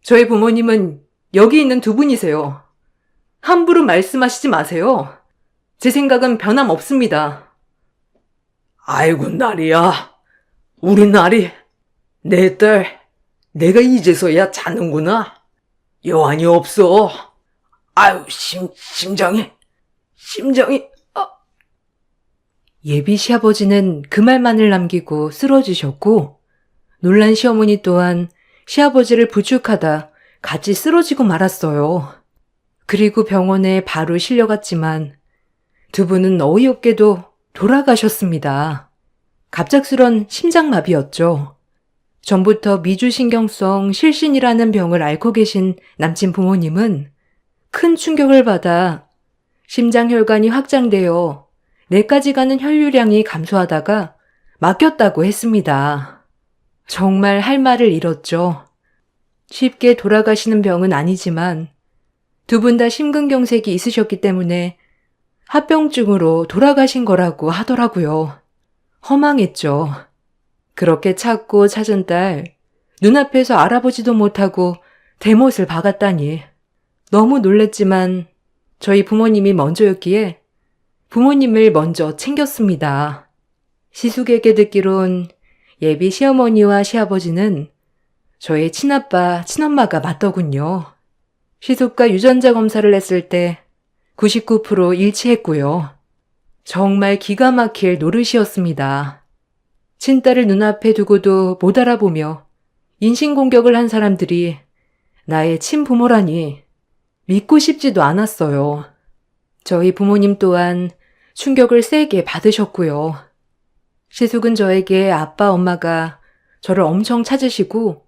저희 부모님은 여기 있는 두 분이세요. 함부로 말씀하시지 마세요. 제 생각은 변함없습니다. 아이고, 나리야. 우리 나리, 내 딸, 내가 이제서야 자는구나. 여한이 없어. 아유, 심장이. 예비 시아버지는 그 말만을 남기고 쓰러지셨고, 놀란 시어머니 또한 시아버지를 부축하다 같이 쓰러지고 말았어요. 그리고 병원에 바로 실려갔지만 두 분은 어이없게도 돌아가셨습니다. 갑작스런 심장마비였죠. 전부터 미주신경성 실신이라는 병을 앓고 계신 남친 부모님은 큰 충격을 받아 심장혈관이 확장되어 뇌까지 가는 혈류량이 감소하다가 막혔다고 했습니다. 정말 할 말을 잃었죠. 쉽게 돌아가시는 병은 아니지만 두 분 다 심근경색이 있으셨기 때문에 합병증으로 돌아가신 거라고 하더라고요. 허망했죠. 그렇게 찾고 찾은 딸, 눈앞에서 알아보지도 못하고 대못을 박았다니. 너무 놀랬지만 저희 부모님이 먼저였기에 부모님을 먼저 챙겼습니다. 시숙에게 듣기론 예비 시어머니와 시아버지는 저의 친아빠, 친엄마가 맞더군요. 시숙과 유전자 검사를 했을 때 99% 일치했고요. 정말 기가 막힐 노릇이었습니다. 친딸을 눈앞에 두고도 못 알아보며 인신공격을 한 사람들이 나의 친부모라니 믿고 싶지도 않았어요. 저희 부모님 또한 충격을 세게 받으셨고요. 시숙은 저에게 아빠, 엄마가 저를 엄청 찾으시고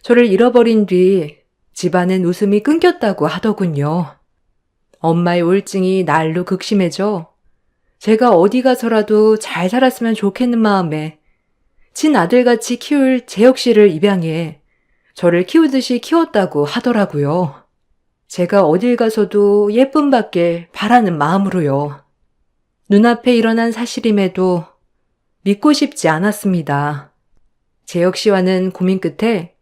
저를 잃어버린 뒤 집안은 웃음이 끊겼다고 하더군요. 엄마의 우울증이 날로 극심해져 제가 어디 가서라도 잘 살았으면 좋겠는 마음에 친아들같이 키울 재혁 씨를 입양해 저를 키우듯이 키웠다고 하더라고요. 제가 어딜 가서도 예쁨 받길 바라는 마음으로요. 눈앞에 일어난 사실임에도 믿고 싶지 않았습니다. 재혁 씨와는 고민 끝에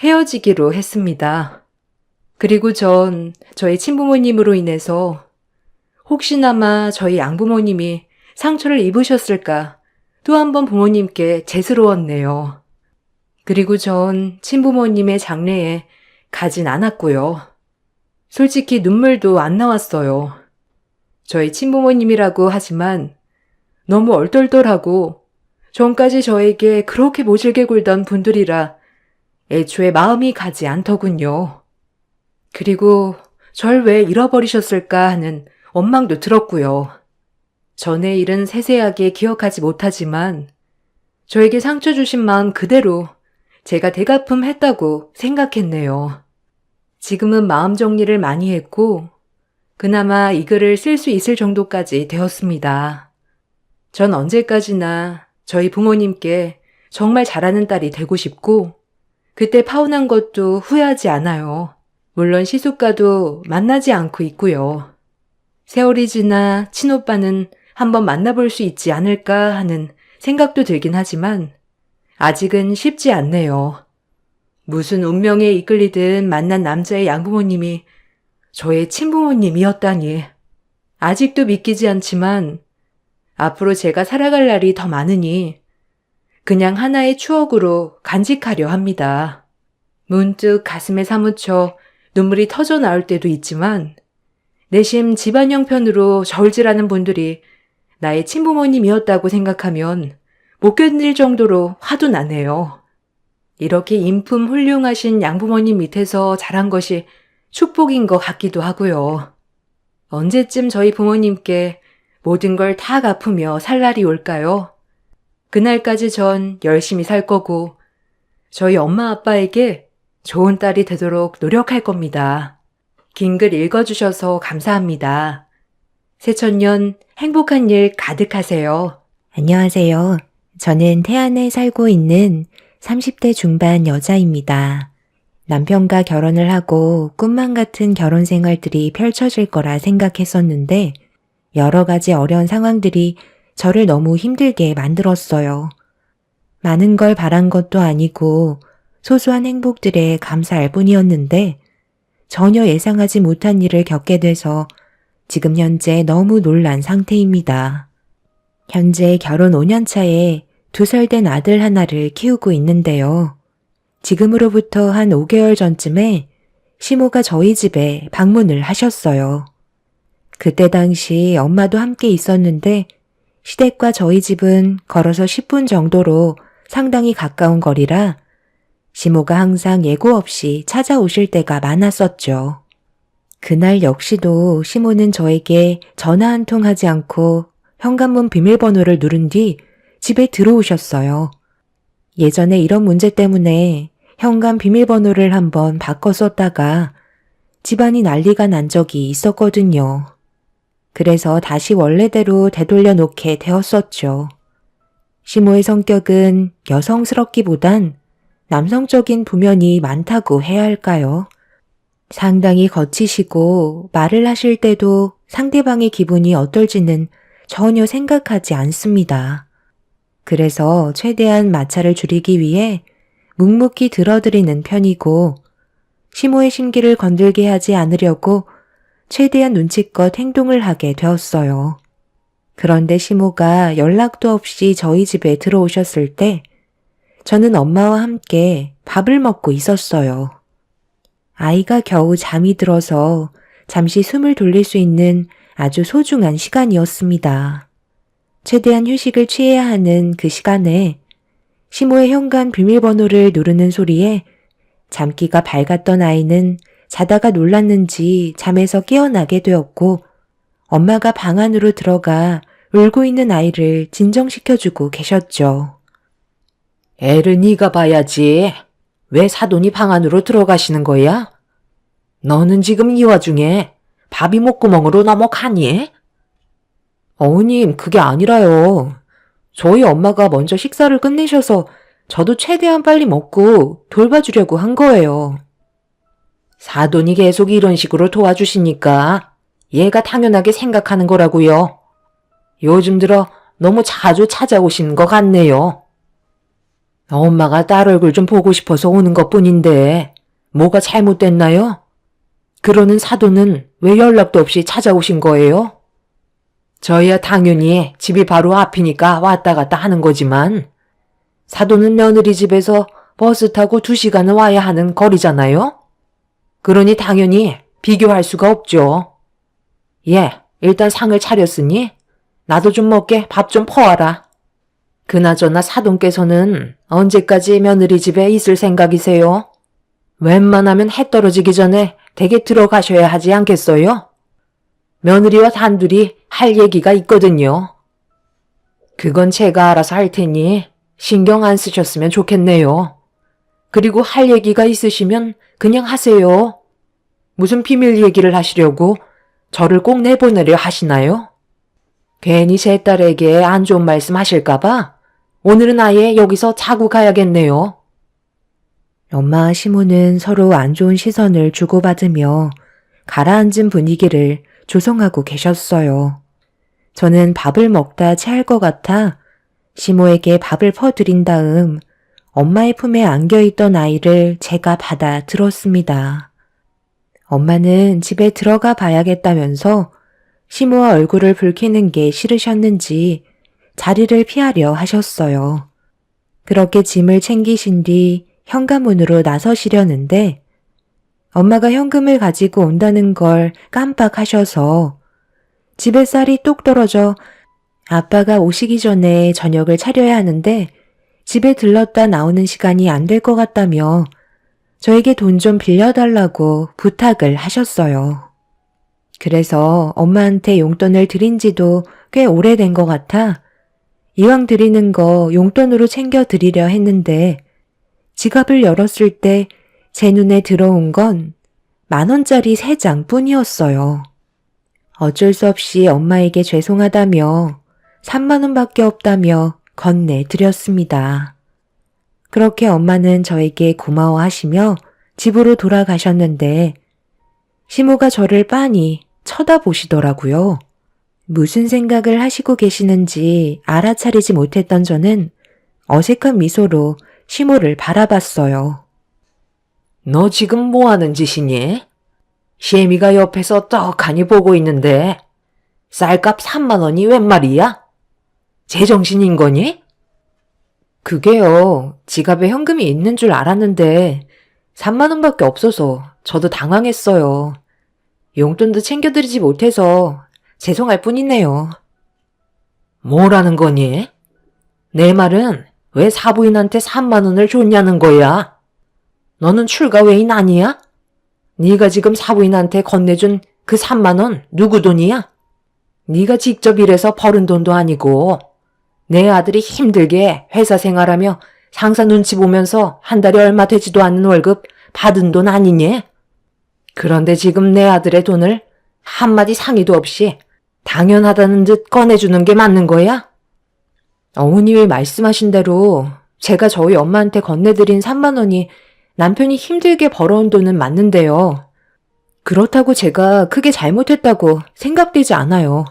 헤어지기로 했습니다. 그리고 전 저희 친부모님으로 인해서 혹시나마 저희 양부모님이 상처를 입으셨을까 또 한 번 부모님께 죄스러웠네요. 그리고 전 친부모님의 장례에 가진 않았고요. 솔직히 눈물도 안 나왔어요. 저희 친부모님이라고 하지만 너무 얼떨떨하고 전까지 저에게 그렇게 모질게 굴던 분들이라 애초에 마음이 가지 않더군요. 그리고 절 왜 잃어버리셨을까 하는 원망도 들었고요. 전의 일은 세세하게 기억하지 못하지만 저에게 상처 주신 마음 그대로 제가 되갚음했다고 생각했네요. 지금은 마음 정리를 많이 했고 그나마 이 글을 쓸 수 있을 정도까지 되었습니다. 전 언제까지나 저희 부모님께 정말 잘하는 딸이 되고 싶고 그때 파혼한 것도 후회하지 않아요. 물론 시숙과도 만나지 않고 있고요. 세월이 지나 친오빠는 한번 만나볼 수 있지 않을까 하는 생각도 들긴 하지만 아직은 쉽지 않네요. 무슨 운명에 이끌리든 만난 남자의 양부모님이 저의 친부모님이었다니. 아직도 믿기지 않지만 앞으로 제가 살아갈 날이 더 많으니 그냥 하나의 추억으로 간직하려 합니다. 문득 가슴에 사무쳐 눈물이 터져 나올 때도 있지만 내심 집안 형편으로 저울질하는 분들이 나의 친부모님이었다고 생각하면 못 견딜 정도로 화도 나네요. 이렇게 인품 훌륭하신 양부모님 밑에서 자란 것이 축복인 것 같기도 하고요. 언제쯤 저희 부모님께 모든 걸 다 갚으며 살 날이 올까요? 그날까지 전 열심히 살 거고 저희 엄마 아빠에게 좋은 딸이 되도록 노력할 겁니다. 긴 글 읽어주셔서 감사합니다. 새천년 행복한 일 가득하세요. 안녕하세요. 저는 태안에 살고 있는 30대 중반 여자입니다. 남편과 결혼을 하고 꿈만 같은 결혼 생활들이 펼쳐질 거라 생각했었는데 여러 가지 어려운 상황들이 저를 너무 힘들게 만들었어요. 많은 걸 바란 것도 아니고 소소한 행복들에 감사할 뿐이었는데 전혀 예상하지 못한 일을 겪게 돼서 지금 현재 너무 놀란 상태입니다. 현재 결혼 5년 차에 2살 된 아들 하나를 키우고 있는데요. 지금으로부터 한 5개월 전쯤에 시모가 저희 집에 방문을 하셨어요. 그때 당시 엄마도 함께 있었는데 시댁과 저희 집은 걸어서 10분 정도로 상당히 가까운 거리라 시모가 항상 예고 없이 찾아오실 때가 많았었죠. 그날 역시도 시모는 저에게 전화 한 통 하지 않고 현관문 비밀번호를 누른 뒤 집에 들어오셨어요. 예전에 이런 문제 때문에 현관 비밀번호를 한번 바꿔 썼다가 집안이 난리가 난 적이 있었거든요. 그래서 다시 원래대로 되돌려 놓게 되었었죠. 시모의 성격은 여성스럽기보단 남성적인 부면이 많다고 해야 할까요? 상당히 거치시고 말을 하실 때도 상대방의 기분이 어떨지는 전혀 생각하지 않습니다. 그래서 최대한 마찰을 줄이기 위해 묵묵히 들어드리는 편이고 시모의 심기를 건들게 하지 않으려고 최대한 눈치껏 행동을 하게 되었어요. 그런데 시모가 연락도 없이 저희 집에 들어오셨을 때 저는 엄마와 함께 밥을 먹고 있었어요. 아이가 겨우 잠이 들어서 잠시 숨을 돌릴 수 있는 아주 소중한 시간이었습니다. 최대한 휴식을 취해야 하는 그 시간에 시모의 현관 비밀번호를 누르는 소리에 잠기가 밝았던 아이는 자다가 놀랐는지 잠에서 깨어나게 되었고 엄마가 방 안으로 들어가 울고 있는 아이를 진정시켜주고 계셨죠. 애를 네가 봐야지. 왜 사돈이 방 안으로 들어가시는 거야? 너는 지금 이 와중에 밥이 목구멍으로 넘어가니? 어머님, 그게 아니라요. 저희 엄마가 먼저 식사를 끝내셔서 저도 최대한 빨리 먹고 돌봐주려고 한 거예요. 사돈이 계속 이런 식으로 도와주시니까 얘가 당연하게 생각하는 거라고요. 요즘 들어 너무 자주 찾아오시는 것 같네요. 엄마가 딸 얼굴 좀 보고 싶어서 오는 것뿐인데 뭐가 잘못됐나요? 그러는 사돈은 왜 연락도 없이 찾아오신 거예요? 저야 당연히 집이 바로 앞이니까 왔다 갔다 하는 거지만 사돈은 며느리 집에서 버스 타고 2시간은 와야 하는 거리잖아요? 그러니 당연히 비교할 수가 없죠. 예, 일단 상을 차렸으니 나도 좀 먹게 밥 좀 퍼와라. 그나저나 사돈께서는 언제까지 며느리 집에 있을 생각이세요? 웬만하면 해 떨어지기 전에 댁에 들어가셔야 하지 않겠어요? 며느리와 단둘이 할 얘기가 있거든요. 그건 제가 알아서 할 테니 신경 안 쓰셨으면 좋겠네요. 그리고 할 얘기가 있으시면 그냥 하세요. 무슨 비밀 얘기를 하시려고 저를 꼭 내보내려 하시나요? 괜히 제 딸에게 안 좋은 말씀 하실까봐 오늘은 아예 여기서 자고 가야겠네요. 엄마와 시모는 서로 안 좋은 시선을 주고받으며 가라앉은 분위기를 조성하고 계셨어요. 저는 밥을 먹다 체할 것 같아 시모에게 밥을 퍼드린 다음 엄마의 품에 안겨있던 아이를 제가 받아 들었습니다. 엄마는 집에 들어가 봐야겠다면서 시모와 얼굴을 붉히는 게 싫으셨는지 자리를 피하려 하셨어요. 그렇게 짐을 챙기신 뒤 현관문으로 나서시려는데 엄마가 현금을 가지고 온다는 걸 깜빡하셔서 집에 쌀이 뚝 떨어져 아빠가 오시기 전에 저녁을 차려야 하는데 집에 들렀다 나오는 시간이 안 될 것 같다며 저에게 돈 좀 빌려달라고 부탁을 하셨어요. 그래서 엄마한테 용돈을 드린 지도 꽤 오래된 것 같아 이왕 드리는 거 용돈으로 챙겨 드리려 했는데 지갑을 열었을 때 제 눈에 들어온 건 10,000원짜리 3장 뿐이었어요. 어쩔 수 없이 엄마에게 죄송하다며 30,000원밖에 없다며 건네드렸습니다. 그렇게 엄마는 저에게 고마워하시며 집으로 돌아가셨는데 시모가 저를 빤히 쳐다보시더라고요. 무슨 생각을 하시고 계시는지 알아차리지 못했던 저는 어색한 미소로 시모를 바라봤어요. 너 지금 뭐 하는 짓이니? 시애미가 옆에서 떡하니 보고 있는데 쌀값 3만 원이 웬 말이야? 제정신인 거니? 그게요. 지갑에 현금이 있는 줄 알았는데 3만 원밖에 없어서 저도 당황했어요. 용돈도 챙겨드리지 못해서 죄송할 뿐이네요. 뭐라는 거니? 내 말은 왜 사부인한테 3만 원을 줬냐는 거야? 너는 출가 외인 아니야? 네가 지금 사부인한테 건네준 그 3만 원 누구 돈이야? 네가 직접 일해서 벌은 돈도 아니고 내 아들이 힘들게 회사 생활하며 상사 눈치 보면서 한 달에 얼마 되지도 않는 월급 받은 돈 아니니? 그런데 지금 내 아들의 돈을 한마디 상의도 없이 당연하다는 듯 꺼내주는 게 맞는 거야? 어머님이 말씀하신 대로 제가 저희 엄마한테 건네드린 3만 원이 남편이 힘들게 벌어온 돈은 맞는데요. 그렇다고 제가 크게 잘못했다고 생각되지 않아요.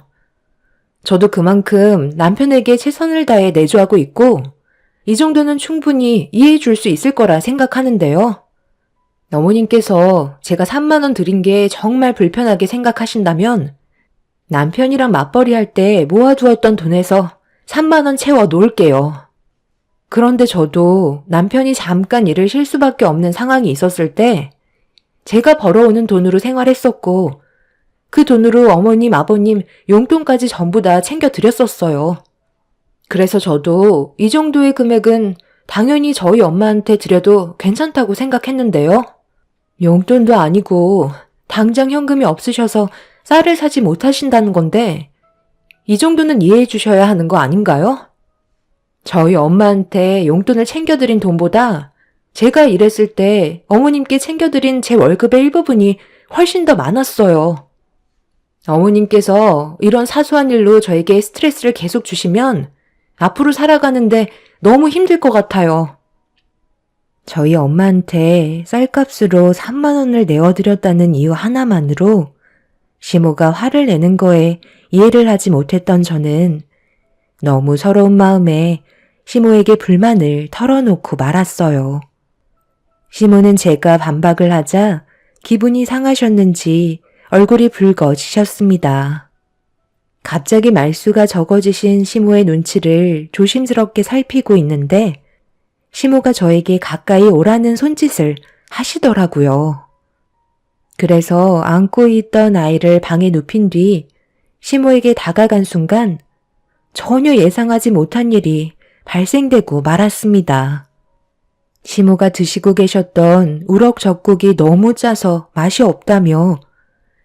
저도 그만큼 남편에게 최선을 다해 내조하고 있고 이 정도는 충분히 이해해 줄 수 있을 거라 생각하는데요. 어머님께서 제가 3만 원 드린 게 정말 불편하게 생각하신다면 남편이랑 맞벌이 할 때 모아두었던 돈에서 3만 원 채워 놓을게요. 그런데 저도 남편이 잠깐 일을 쉴 수밖에 없는 상황이 있었을 때 제가 벌어오는 돈으로 생활했었고 그 돈으로 어머님, 아버님 용돈까지 전부 다 챙겨드렸었어요. 그래서 저도 이 정도의 금액은 당연히 저희 엄마한테 드려도 괜찮다고 생각했는데요. 용돈도 아니고 당장 현금이 없으셔서 쌀을 사지 못하신다는 건데 이 정도는 이해해 주셔야 하는 거 아닌가요? 저희 엄마한테 용돈을 챙겨드린 돈보다 제가 일했을 때 어머님께 챙겨드린 제 월급의 일부분이 훨씬 더 많았어요. 어머님께서 이런 사소한 일로 저에게 스트레스를 계속 주시면 앞으로 살아가는데 너무 힘들 것 같아요. 저희 엄마한테 쌀값으로 3만 원을 내어드렸다는 이유 하나만으로 시모가 화를 내는 거에 이해를 하지 못했던 저는 너무 서러운 마음에 시모에게 불만을 털어놓고 말았어요. 시모는 제가 반박을 하자 기분이 상하셨는지 얼굴이 붉어지셨습니다. 갑자기 말수가 적어지신 시모의 눈치를 조심스럽게 살피고 있는데 시모가 저에게 가까이 오라는 손짓을 하시더라고요. 그래서 안고 있던 아이를 방에 눕힌 뒤 시모에게 다가간 순간 전혀 예상하지 못한 일이 발생되고 말았습니다. 시모가 드시고 계셨던 우럭젓국이 너무 짜서 맛이 없다며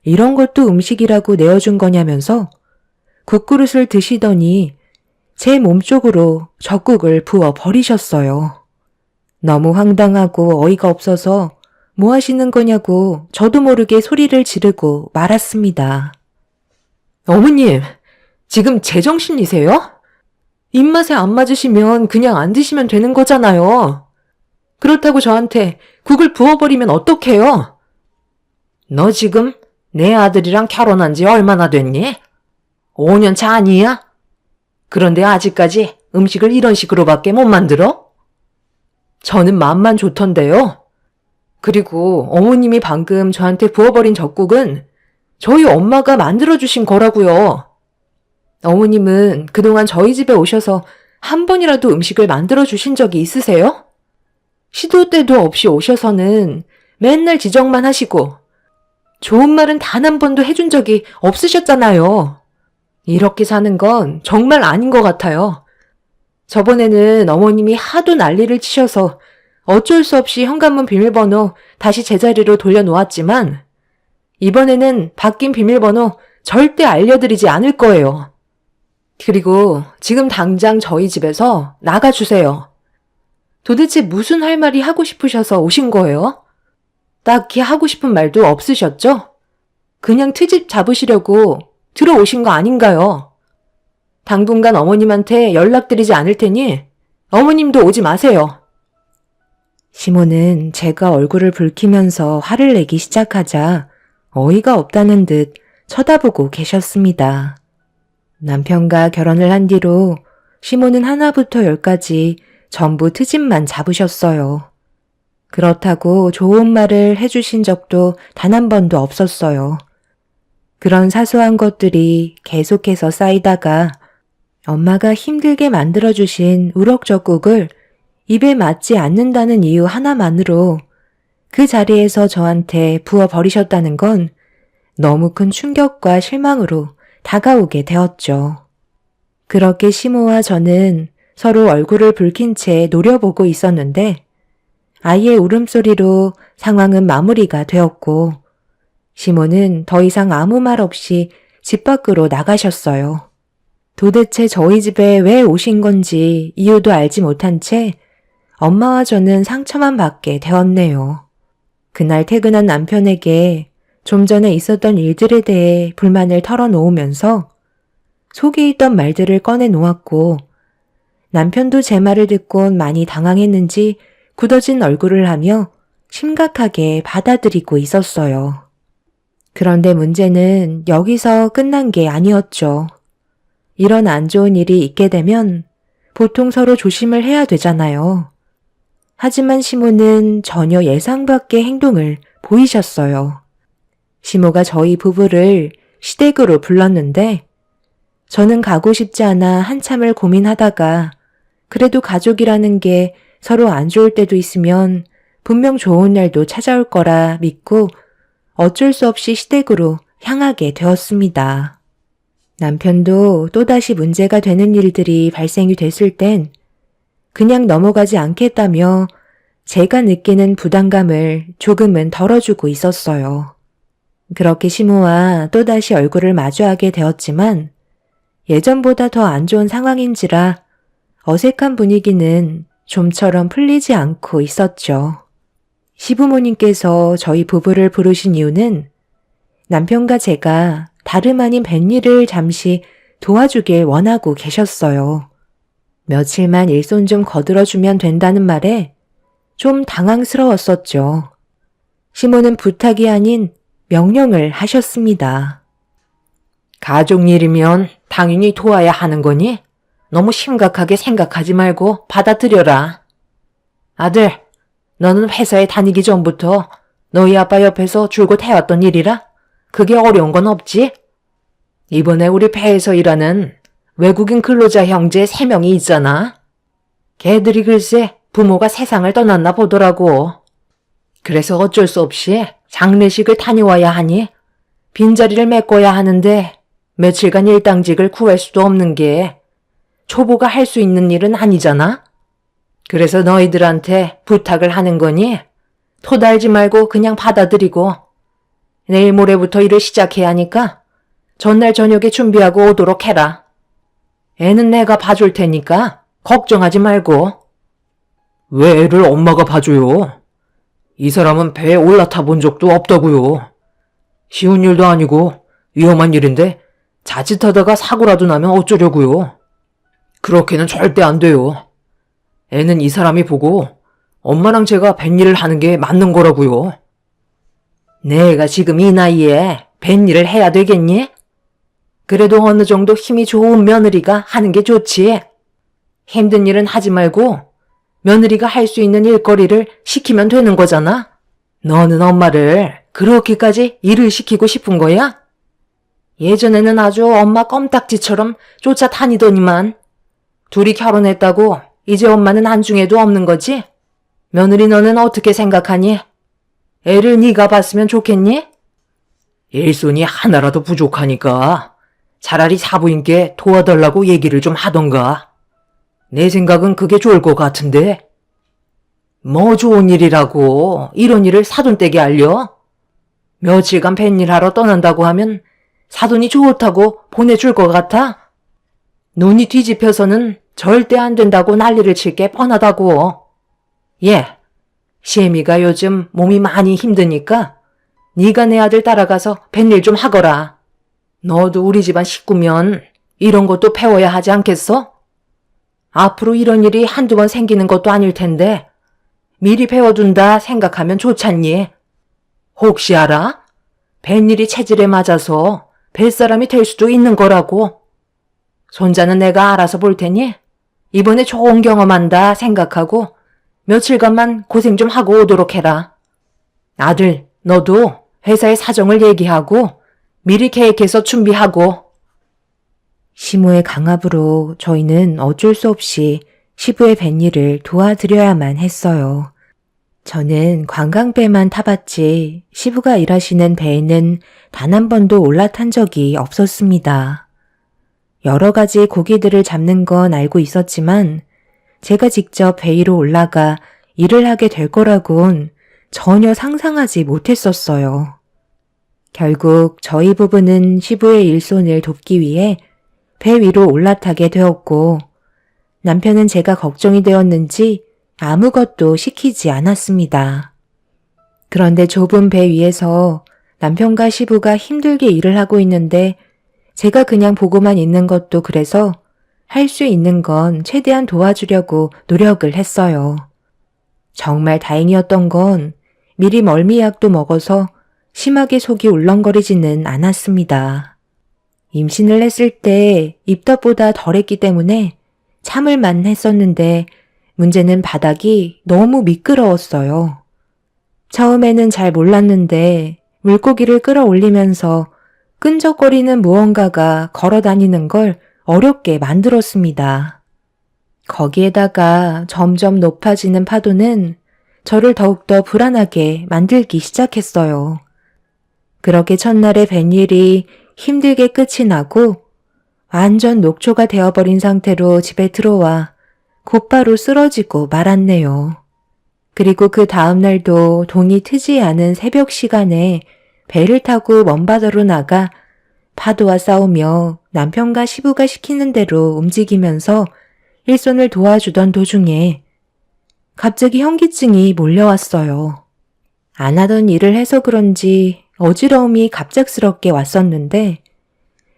이런 것도 음식이라고 내어준 거냐면서 국그릇을 드시더니 제 몸쪽으로 젓국을 부어 버리셨어요. 너무 황당하고 어이가 없어서 뭐 하시는 거냐고 저도 모르게 소리를 지르고 말았습니다. 어머님, 지금 제정신이세요? 입맛에 안 맞으시면 그냥 안 드시면 되는 거잖아요. 그렇다고 저한테 국을 부어버리면 어떡해요? 너 지금 내 아들이랑 결혼한 지 얼마나 됐니? 5년 차 아니야? 그런데 아직까지 음식을 이런 식으로밖에 못 만들어? 저는 마음만 좋던데요. 그리고 어머님이 방금 저한테 부어버린 젓국은 저희 엄마가 만들어주신 거라고요. 어머님은 그동안 저희 집에 오셔서 한 번이라도 음식을 만들어주신 적이 있으세요? 시도 때도 없이 오셔서는 맨날 지적만 하시고 좋은 말은 단 한 번도 해준 적이 없으셨잖아요. 이렇게 사는 건 정말 아닌 것 같아요. 저번에는 어머님이 하도 난리를 치셔서 어쩔 수 없이 현관문 비밀번호 다시 제자리로 돌려놓았지만 이번에는 바뀐 비밀번호 절대 알려드리지 않을 거예요. 그리고 지금 당장 저희 집에서 나가주세요. 도대체 무슨 할 말이 하고 싶으셔서 오신 거예요? 딱히 하고 싶은 말도 없으셨죠? 그냥 트집 잡으시려고 들어오신 거 아닌가요? 당분간 어머님한테 연락드리지 않을 테니 어머님도 오지 마세요. 시모는 제가 얼굴을 붉히면서 화를 내기 시작하자 어이가 없다는 듯 쳐다보고 계셨습니다. 남편과 결혼을 한 뒤로 시모는 하나부터 열까지 전부 트집만 잡으셨어요. 그렇다고 좋은 말을 해주신 적도 단 한 번도 없었어요. 그런 사소한 것들이 계속해서 쌓이다가 엄마가 힘들게 만들어주신 우럭젓국을 입에 맞지 않는다는 이유 하나만으로 그 자리에서 저한테 부어버리셨다는 건 너무 큰 충격과 실망으로 다가오게 되었죠. 그렇게 시모와 저는 서로 얼굴을 붉힌 채 노려보고 있었는데 아이의 울음소리로 상황은 마무리가 되었고 시모는 더 이상 아무 말 없이 집 밖으로 나가셨어요. 도대체 저희 집에 왜 오신 건지 이유도 알지 못한 채 엄마와 저는 상처만 받게 되었네요. 그날 퇴근한 남편에게 좀 전에 있었던 일들에 대해 불만을 털어놓으면서 속에 있던 말들을 꺼내놓았고 남편도 제 말을 듣곤 많이 당황했는지 굳어진 얼굴을 하며 심각하게 받아들이고 있었어요. 그런데 문제는 여기서 끝난 게 아니었죠. 이런 안 좋은 일이 있게 되면 보통 서로 조심을 해야 되잖아요. 하지만 시모는 전혀 예상 밖의 행동을 보이셨어요. 시모가 저희 부부를 시댁으로 불렀는데 저는 가고 싶지 않아 한참을 고민하다가 그래도 가족이라는 게 서로 안 좋을 때도 있으면 분명 좋은 날도 찾아올 거라 믿고 어쩔 수 없이 시댁으로 향하게 되었습니다. 남편도 또다시 문제가 되는 일들이 발생이 됐을 땐 그냥 넘어가지 않겠다며 제가 느끼는 부담감을 조금은 덜어주고 있었어요. 그렇게 시모와 또다시 얼굴을 마주하게 되었지만 예전보다 더 안 좋은 상황인지라 어색한 분위기는 좀처럼 풀리지 않고 있었죠. 시부모님께서 저희 부부를 부르신 이유는 남편과 제가 다름 아닌 뱃일을 잠시 도와주길 원하고 계셨어요. 며칠만 일손 좀 거들어주면 된다는 말에 좀 당황스러웠었죠. 시모는 부탁이 아닌 명령을 하셨습니다. 가족 일이면 당연히 도와야 하는 거니 너무 심각하게 생각하지 말고 받아들여라. 아들, 너는 회사에 다니기 전부터 너희 아빠 옆에서 줄곧 해왔던 일이라 그게 어려운 건 없지? 이번에 우리 배에서 일하는 외국인 근로자 형제 3명이 있잖아. 걔들이 글쎄 부모가 세상을 떠났나 보더라고. 그래서 어쩔 수 없이 장례식을 다녀와야 하니 빈자리를 메꿔야 하는데 며칠간 일당직을 구할 수도 없는 게 초보가 할 수 있는 일은 아니잖아. 그래서 너희들한테 부탁을 하는 거니 토달지 말고 그냥 받아들이고 내일 모레부터 일을 시작해야 하니까 전날 저녁에 준비하고 오도록 해라. 애는 내가 봐줄 테니까 걱정하지 말고. 왜 애를 엄마가 봐줘요? 이 사람은 배에 올라타 본 적도 없다고요. 쉬운 일도 아니고 위험한 일인데 자칫하다가 사고라도 나면 어쩌려고요. 그렇게는 절대 안 돼요. 애는 이 사람이 보고 엄마랑 제가 뱃일을 하는 게 맞는 거라고요. 내가 지금 이 나이에 뱃일을 해야 되겠니? 그래도 어느 정도 힘이 좋은 며느리가 하는 게 좋지. 힘든 일은 하지 말고 며느리가 할 수 있는 일거리를 시키면 되는 거잖아. 너는 엄마를 그렇게까지 일을 시키고 싶은 거야? 예전에는 아주 엄마 껌딱지처럼 쫓아다니더니만 둘이 결혼했다고 이제 엄마는 안중에도 없는 거지? 며느리 너는 어떻게 생각하니? 애를 네가 봤으면 좋겠니? 일손이 하나라도 부족하니까 차라리 사부인께 도와달라고 얘기를 좀 하던가. 내 생각은 그게 좋을 것 같은데. 뭐 좋은 일이라고 이런 일을 사돈댁에 알려? 며칠간 뱃일 하러 떠난다고 하면 사돈이 좋다고 보내줄 것 같아? 눈이 뒤집혀서는 절대 안 된다고 난리를 칠 게 뻔하다고. 예, 시애미가 요즘 몸이 많이 힘드니까 네가 내 아들 따라가서 뱃일 좀 하거라. 너도 우리 집안 식구면 이런 것도 배워야 하지 않겠어? 앞으로 이런 일이 한두 번 생기는 것도 아닐 텐데 미리 배워둔다 생각하면 좋잖니. 혹시 알아? 뱃일이 체질에 맞아서 뱃사람이 될 수도 있는 거라고. 손자는 내가 알아서 볼 테니 이번에 좋은 경험한다 생각하고 며칠간만 고생 좀 하고 오도록 해라. 아들, 너도 회사의 사정을 얘기하고 미리 계획해서 준비하고. 시모의 강압으로 저희는 어쩔 수 없이 시부의 뱃일을 도와드려야만 했어요. 저는 관광배만 타봤지 시부가 일하시는 배에는 단 한 번도 올라탄 적이 없었습니다. 여러 가지 고기들을 잡는 건 알고 있었지만 제가 직접 배 위로 올라가 일을 하게 될 거라곤 전혀 상상하지 못했었어요. 결국 저희 부부는 시부의 일손을 돕기 위해 배 위로 올라타게 되었고 남편은 제가 걱정이 되었는지 아무것도 시키지 않았습니다. 그런데 좁은 배 위에서 남편과 시부가 힘들게 일을 하고 있는데 제가 그냥 보고만 있는 것도 그래서 할 수 있는 건 최대한 도와주려고 노력을 했어요. 정말 다행이었던 건 미리 멀미약도 먹어서 심하게 속이 울렁거리지는 않았습니다. 임신을 했을 때 입덧보다 덜했기 때문에 참을만 했었는데 문제는 바닥이 너무 미끄러웠어요. 처음에는 잘 몰랐는데 물고기를 끌어올리면서 끈적거리는 무언가가 걸어다니는 걸 어렵게 만들었습니다. 거기에다가 점점 높아지는 파도는 저를 더욱더 불안하게 만들기 시작했어요. 그렇게 첫날의 뱃일이 힘들게 끝이 나고 완전 녹초가 되어버린 상태로 집에 들어와 곧바로 쓰러지고 말았네요. 그리고 그 다음날도 동이 트지 않은 새벽 시간에 배를 타고 먼 바다로 나가 파도와 싸우며 남편과 시부가 시키는 대로 움직이면서 일손을 도와주던 도중에 갑자기 현기증이 몰려왔어요. 안 하던 일을 해서 그런지 어지러움이 갑작스럽게 왔었는데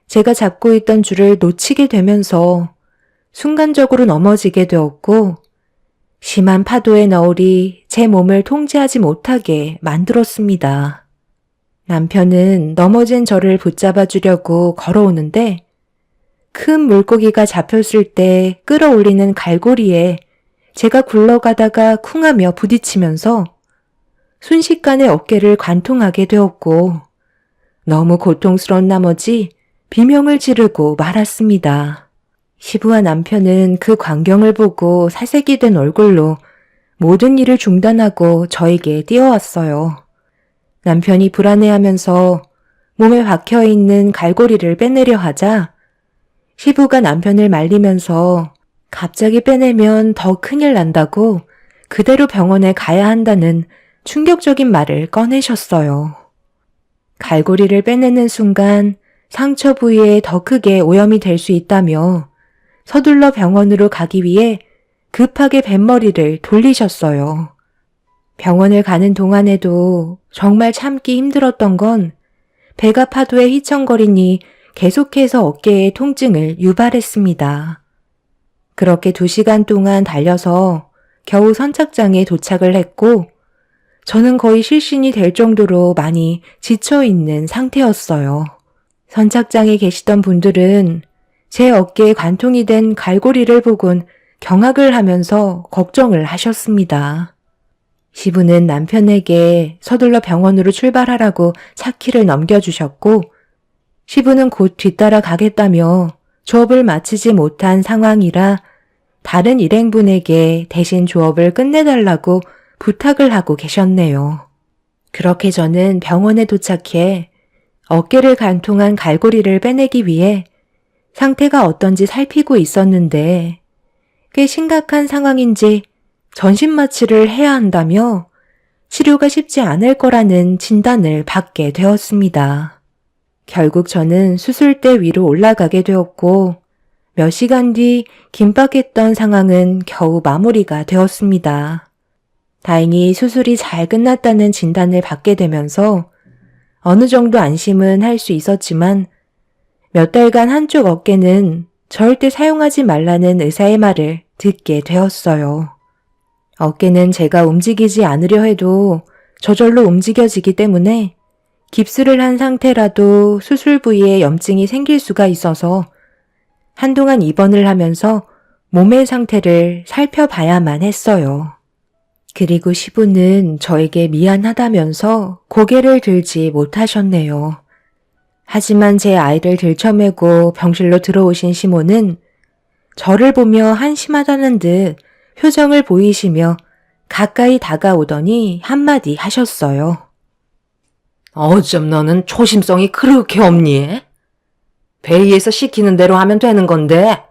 제가 잡고 있던 줄을 놓치게 되면서 순간적으로 넘어지게 되었고 심한 파도의 너울이 제 몸을 통제하지 못하게 만들었습니다. 남편은 넘어진 저를 붙잡아 주려고 걸어오는데 큰 물고기가 잡혔을 때 끌어올리는 갈고리에 제가 굴러가다가 쿵하며 부딪히면서 순식간에 어깨를 관통하게 되었고 너무 고통스러운 나머지 비명을 지르고 말았습니다. 시부와 남편은 그 광경을 보고 사색이 된 얼굴로 모든 일을 중단하고 저에게 뛰어왔어요. 남편이 불안해하면서 몸에 박혀있는 갈고리를 빼내려 하자 시부가 남편을 말리면서 갑자기 빼내면 더 큰일 난다고 그대로 병원에 가야 한다는 충격적인 말을 꺼내셨어요. 갈고리를 빼내는 순간 상처 부위에 더 크게 오염이 될 수 있다며 서둘러 병원으로 가기 위해 급하게 뱃머리를 돌리셨어요. 병원을 가는 동안에도 정말 참기 힘들었던 건 배가 파도에 휘청거리니 계속해서 어깨에 통증을 유발했습니다. 그렇게 2시간 동안 달려서 겨우 선착장에 도착을 했고 저는 거의 실신이 될 정도로 많이 지쳐있는 상태였어요. 선착장에 계시던 분들은 제 어깨에 관통이 된 갈고리를 보곤 경악을 하면서 걱정을 하셨습니다. 시부는 남편에게 서둘러 병원으로 출발하라고 차키를 넘겨주셨고 시부는 곧 뒤따라 가겠다며 조업을 마치지 못한 상황이라 다른 일행분에게 대신 조업을 끝내달라고 부탁을 하고 계셨네요. 그렇게 저는 병원에 도착해 어깨를 관통한 갈고리를 빼내기 위해 상태가 어떤지 살피고 있었는데 꽤 심각한 상황인지 전신 마취를 해야 한다며 치료가 쉽지 않을 거라는 진단을 받게 되었습니다. 결국 저는 수술대 위로 올라가게 되었고 몇 시간 뒤 긴박했던 상황은 겨우 마무리가 되었습니다. 다행히 수술이 잘 끝났다는 진단을 받게 되면서 어느 정도 안심은 할 수 있었지만 몇 달간 한쪽 어깨는 절대 사용하지 말라는 의사의 말을 듣게 되었어요. 어깨는 제가 움직이지 않으려 해도 저절로 움직여지기 때문에 깁스를 한 상태라도 수술 부위에 염증이 생길 수가 있어서 한동안 입원을 하면서 몸의 상태를 살펴봐야만 했어요. 그리고 시부는 저에게 미안하다면서 고개를 들지 못하셨네요. 하지만 제 아이를 들쳐매고 병실로 들어오신 시모는 저를 보며 한심하다는 듯 표정을 보이시며 가까이 다가오더니 한마디 하셨어요. 어쩜 너는 초심성이 그렇게 없니? 베이에서 시키는 대로 하면 되는 건데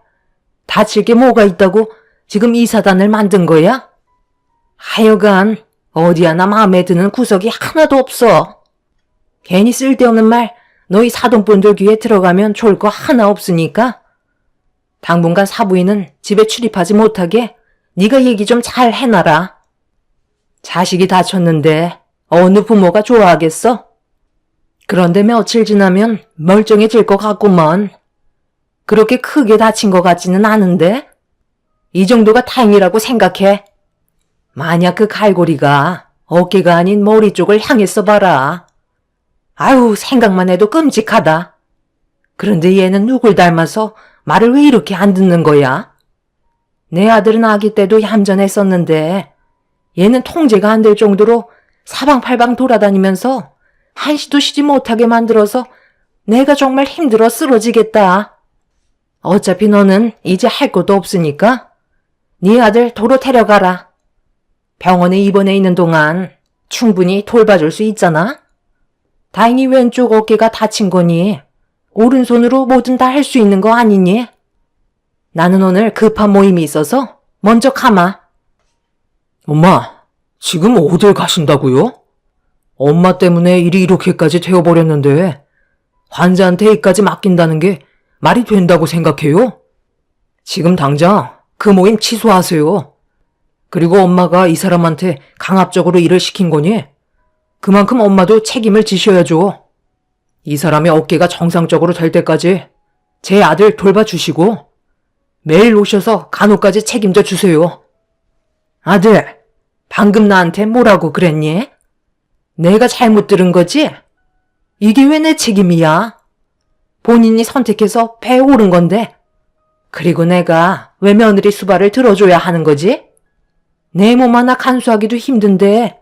다칠 게 뭐가 있다고 지금 이 사단을 만든 거야? 하여간 어디 하나 마음에 드는 구석이 하나도 없어. 괜히 쓸데없는 말 너희 사돈분들 귀에 들어가면 좋을 거 하나 없으니까 당분간 사부인은 집에 출입하지 못하게 네가 얘기 좀 잘 해놔라. 자식이 다쳤는데 어느 부모가 좋아하겠어? 그런데 며칠 지나면 멀쩡해질 것 같구먼. 그렇게 크게 다친 것 같지는 않은데? 이 정도가 다행이라고 생각해. 만약 그 갈고리가 어깨가 아닌 머리 쪽을 향했어 봐라. 아유, 생각만 해도 끔찍하다. 그런데 얘는 누굴 닮아서 말을 왜 이렇게 안 듣는 거야? 내 아들은 아기 때도 얌전했었는데 얘는 통제가 안 될 정도로 사방팔방 돌아다니면서 한시도 쉬지 못하게 만들어서 내가 정말 힘들어 쓰러지겠다. 어차피 너는 이제 할 것도 없으니까 네 아들 도로 데려가라. 병원에 입원해 있는 동안 충분히 돌봐줄 수 있잖아. 다행히 왼쪽 어깨가 다친 거니 오른손으로 뭐든 다 할 수 있는 거 아니니? 나는 오늘 급한 모임이 있어서 먼저 가마. 엄마, 지금 어딜 가신다고요? 엄마 때문에 일이 이렇게까지 되어버렸는데 환자한테 이까지 맡긴다는 게 말이 된다고 생각해요? 지금 당장 그 모임 취소하세요. 그리고 엄마가 이 사람한테 강압적으로 일을 시킨 거니 그만큼 엄마도 책임을 지셔야죠. 이 사람의 어깨가 정상적으로 될 때까지 제 아들 돌봐주시고 매일 오셔서 간호까지 책임져 주세요. 아들, 방금 나한테 뭐라고 그랬니? 내가 잘못 들은 거지? 이게 왜 내 책임이야? 본인이 선택해서 배에 오른 건데 그리고 내가 왜 며느리 수발을 들어줘야 하는 거지? 내 몸 하나 간수하기도 힘든데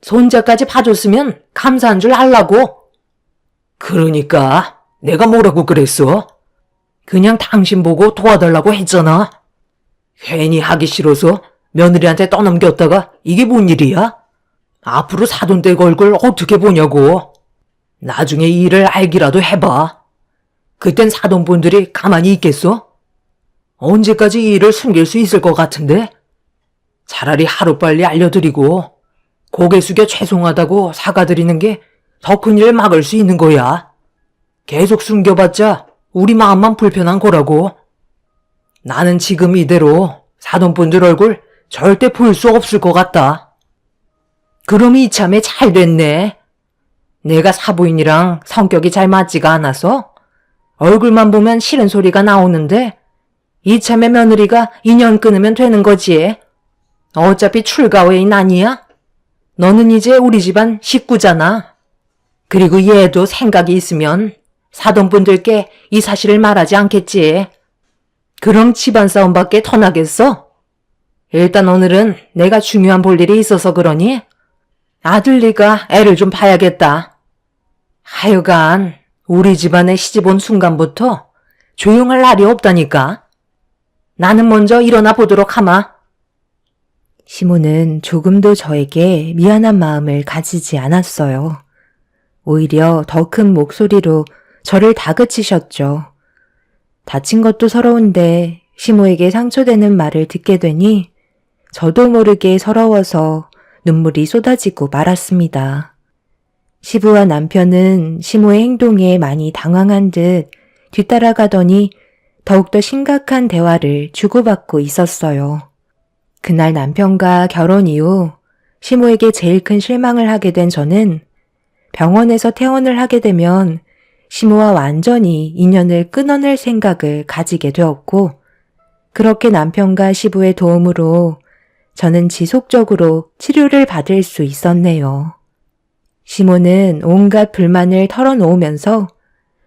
손자까지 봐줬으면 감사한 줄 알라고. 그러니까 내가 뭐라고 그랬어? 그냥 당신 보고 도와달라고 했잖아. 괜히 하기 싫어서 며느리한테 떠넘겼다가 이게 뭔 일이야? 앞으로 사돈댁 얼굴 어떻게 보냐고. 나중에 이 일을 알기라도 해봐. 그땐 사돈분들이 가만히 있겠어? 언제까지 이 일을 숨길 수 있을 것 같은데? 차라리 하루빨리 알려드리고 고개 숙여 죄송하다고 사과드리는 게 더 큰 일을 막을 수 있는 거야. 계속 숨겨봤자 우리 마음만 불편한 거라고. 나는 지금 이대로 사돈분들 얼굴 절대 볼 수 없을 것 같다. 그럼 이참에 잘 됐네. 내가 사부인이랑 성격이 잘 맞지가 않아서 얼굴만 보면 싫은 소리가 나오는데 이참에 며느리가 인연 끊으면 되는 거지. 어차피 출가외인 아니야? 너는 이제 우리 집안 식구잖아. 그리고 얘도 생각이 있으면 사돈분들께 이 사실을 말하지 않겠지. 그럼 집안 싸움밖에 더 나겠어? 일단 오늘은 내가 중요한 볼 일이 있어서 그러니 아들 네가 애를 좀 봐야겠다. 하여간 우리 집안에 시집 온 순간부터 조용할 날이 없다니까. 나는 먼저 일어나 보도록 하마. 시모는 조금도 저에게 미안한 마음을 가지지 않았어요. 오히려 더 큰 목소리로 저를 다그치셨죠. 다친 것도 서러운데 시모에게 상처되는 말을 듣게 되니 저도 모르게 서러워서 눈물이 쏟아지고 말았습니다. 시부와 남편은 시모의 행동에 많이 당황한 듯 뒤따라가더니 더욱더 심각한 대화를 주고받고 있었어요. 그날 남편과 결혼 이후 시모에게 제일 큰 실망을 하게 된 저는 병원에서 퇴원을 하게 되면 시모와 완전히 인연을 끊어낼 생각을 가지게 되었고, 그렇게 남편과 시부의 도움으로 저는 지속적으로 치료를 받을 수 있었네요. 시모는 온갖 불만을 털어놓으면서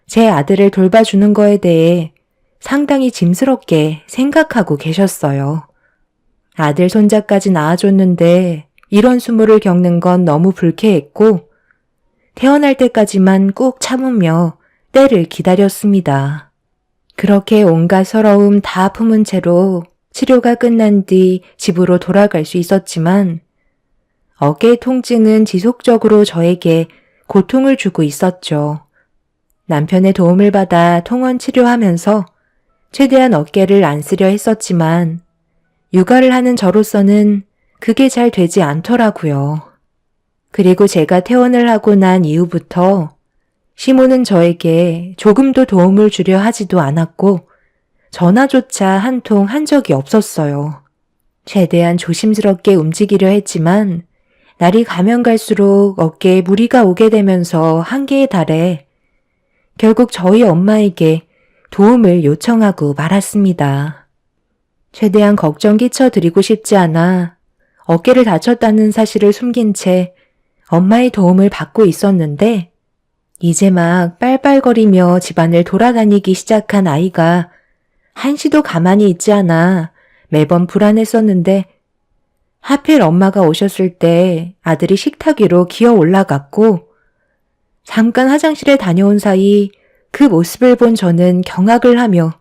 제 아들을 돌봐주는 거에 대해 상당히 짐스럽게 생각하고 계셨어요. 아들 손자까지 낳아줬는데 이런 수모를 겪는 건 너무 불쾌했고, 태어날 때까지만 꾹 참으며 때를 기다렸습니다. 그렇게 온갖 서러움 다 품은 채로 치료가 끝난 뒤 집으로 돌아갈 수 있었지만 어깨 통증은 지속적으로 저에게 고통을 주고 있었죠. 남편의 도움을 받아 통원 치료하면서 최대한 어깨를 안 쓰려 했었지만 육아를 하는 저로서는 그게 잘 되지 않더라고요. 그리고 제가 퇴원을 하고 난 이후부터 시모는 저에게 조금도 도움을 주려 하지도 않았고 전화조차 한 통 한 적이 없었어요. 최대한 조심스럽게 움직이려 했지만 날이 가면 갈수록 어깨에 무리가 오게 되면서 한계에 달해 결국 저희 엄마에게 도움을 요청하고 말았습니다. 최대한 걱정 끼쳐드리고 싶지 않아 어깨를 다쳤다는 사실을 숨긴 채 엄마의 도움을 받고 있었는데 이제 막 빨빨거리며 집안을 돌아다니기 시작한 아이가 한시도 가만히 있지 않아 매번 불안했었는데 하필 엄마가 오셨을 때 아들이 식탁 위로 기어 올라갔고 잠깐 화장실에 다녀온 사이 그 모습을 본 저는 경악을 하며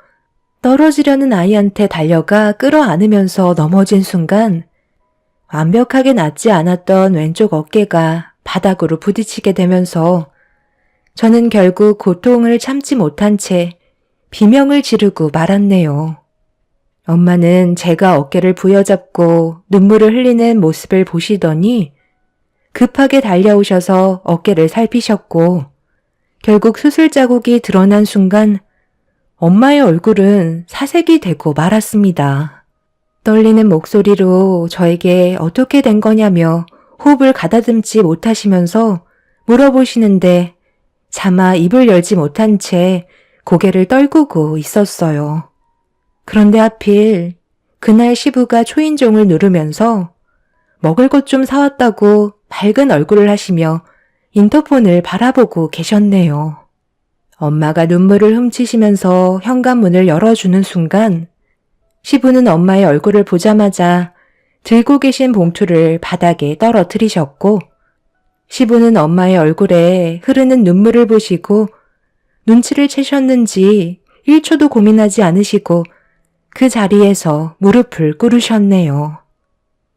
떨어지려는 아이한테 달려가 끌어안으면서 넘어진 순간 완벽하게 낫지 않았던 왼쪽 어깨가 바닥으로 부딪히게 되면서 저는 결국 고통을 참지 못한 채 비명을 지르고 말았네요. 엄마는 제가 어깨를 부여잡고 눈물을 흘리는 모습을 보시더니 급하게 달려오셔서 어깨를 살피셨고 결국 수술 자국이 드러난 순간 엄마의 얼굴은 사색이 되고 말았습니다. 떨리는 목소리로 저에게 어떻게 된 거냐며 호흡을 가다듬지 못하시면서 물어보시는데 차마 입을 열지 못한 채 고개를 떨구고 있었어요. 그런데 하필 그날 시부가 초인종을 누르면서 먹을 것 좀 사왔다고 밝은 얼굴을 하시며 인터폰을 바라보고 계셨네요. 엄마가 눈물을 훔치시면서 현관문을 열어주는 순간 시부는 엄마의 얼굴을 보자마자 들고 계신 봉투를 바닥에 떨어뜨리셨고 시부는 엄마의 얼굴에 흐르는 눈물을 보시고 눈치를 채셨는지 1초도 고민하지 않으시고 그 자리에서 무릎을 꿇으셨네요.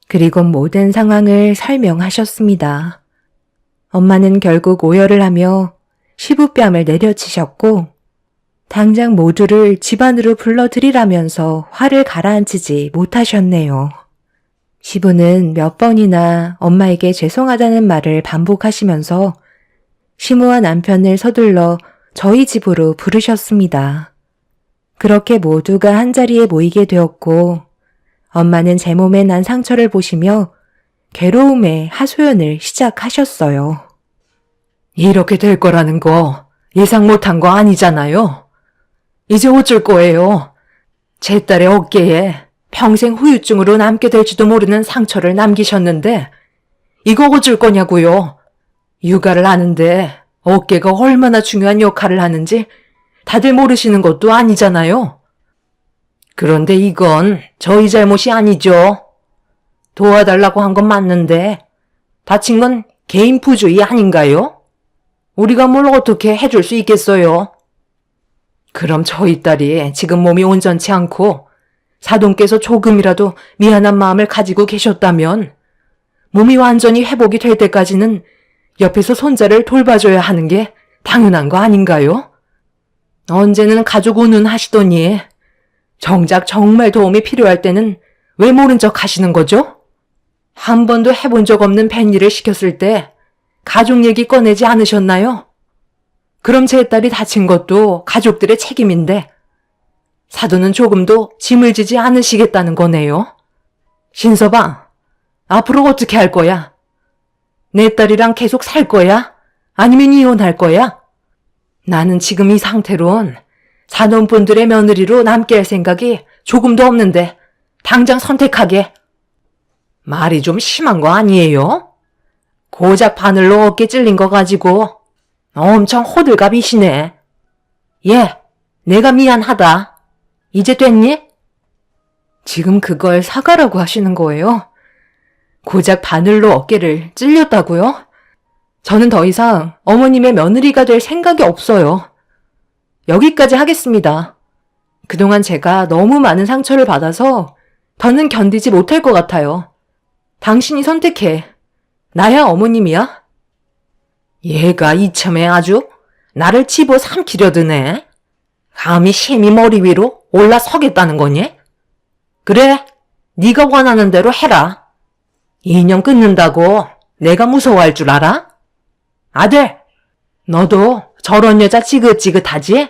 그리고 모든 상황을 설명하셨습니다. 엄마는 결국 오열을 하며 시부뺨을 내려치셨고 당장 모두를 집 안으로 불러들이라면서 화를 가라앉히지 못하셨네요. 시부는 몇 번이나 엄마에게 죄송하다는 말을 반복하시면서 시모와 남편을 서둘러 저희 집으로 부르셨습니다. 그렇게 모두가 한자리에 모이게 되었고 엄마는 제 몸에 난 상처를 보시며 괴로움의 하소연을 시작하셨어요. 이렇게 될 거라는 거 예상 못한 거 아니잖아요. 이제 어쩔 거예요. 제 딸의 어깨에 평생 후유증으로 남게 될지도 모르는 상처를 남기셨는데 이거 어쩔 거냐고요. 육아를 하는데 어깨가 얼마나 중요한 역할을 하는지 다들 모르시는 것도 아니잖아요. 그런데 이건 저희 잘못이 아니죠. 도와달라고 한 건 맞는데 다친 건 개인 부주의 아닌가요? 우리가 뭘 어떻게 해줄 수 있겠어요? 그럼 저희 딸이 지금 몸이 온전치 않고 사돈께서 조금이라도 미안한 마음을 가지고 계셨다면 몸이 완전히 회복이 될 때까지는 옆에서 손자를 돌봐줘야 하는 게 당연한 거 아닌가요? 언제는 가족 운운하시더니 정작 정말 도움이 필요할 때는 왜 모른 척 하시는 거죠? 한 번도 해본 적 없는 뱃일을 시켰을 때 가족 얘기 꺼내지 않으셨나요? 그럼 제 딸이 다친 것도 가족들의 책임인데 사돈은 조금도 짐을 지지 않으시겠다는 거네요. 신서방, 앞으로 어떻게 할 거야? 내 딸이랑 계속 살 거야? 아니면 이혼할 거야? 나는 지금 이 상태론 사돈분들의 며느리로 남게 할 생각이 조금도 없는데 당장 선택하게. 말이 좀 심한 거 아니에요? 고작 바늘로 어깨 찔린 거 가지고 엄청 호들갑이시네. 예, 내가 미안하다. 이제 됐니? 지금 그걸 사과라고 하시는 거예요? 고작 바늘로 어깨를 찔렸다고요? 저는 더 이상 어머님의 며느리가 될 생각이 없어요. 여기까지 하겠습니다. 그동안 제가 너무 많은 상처를 받아서 더는 견디지 못할 것 같아요. 당신이 선택해. 나야 어머님이야? 얘가 이참에 아주 나를 집어 삼키려 드네. 감히 심히 머리 위로 올라서겠다는 거니? 그래, 네가 원하는 대로 해라. 인연 끊는다고 내가 무서워할 줄 알아? 아들, 너도 저런 여자 지긋지긋하지?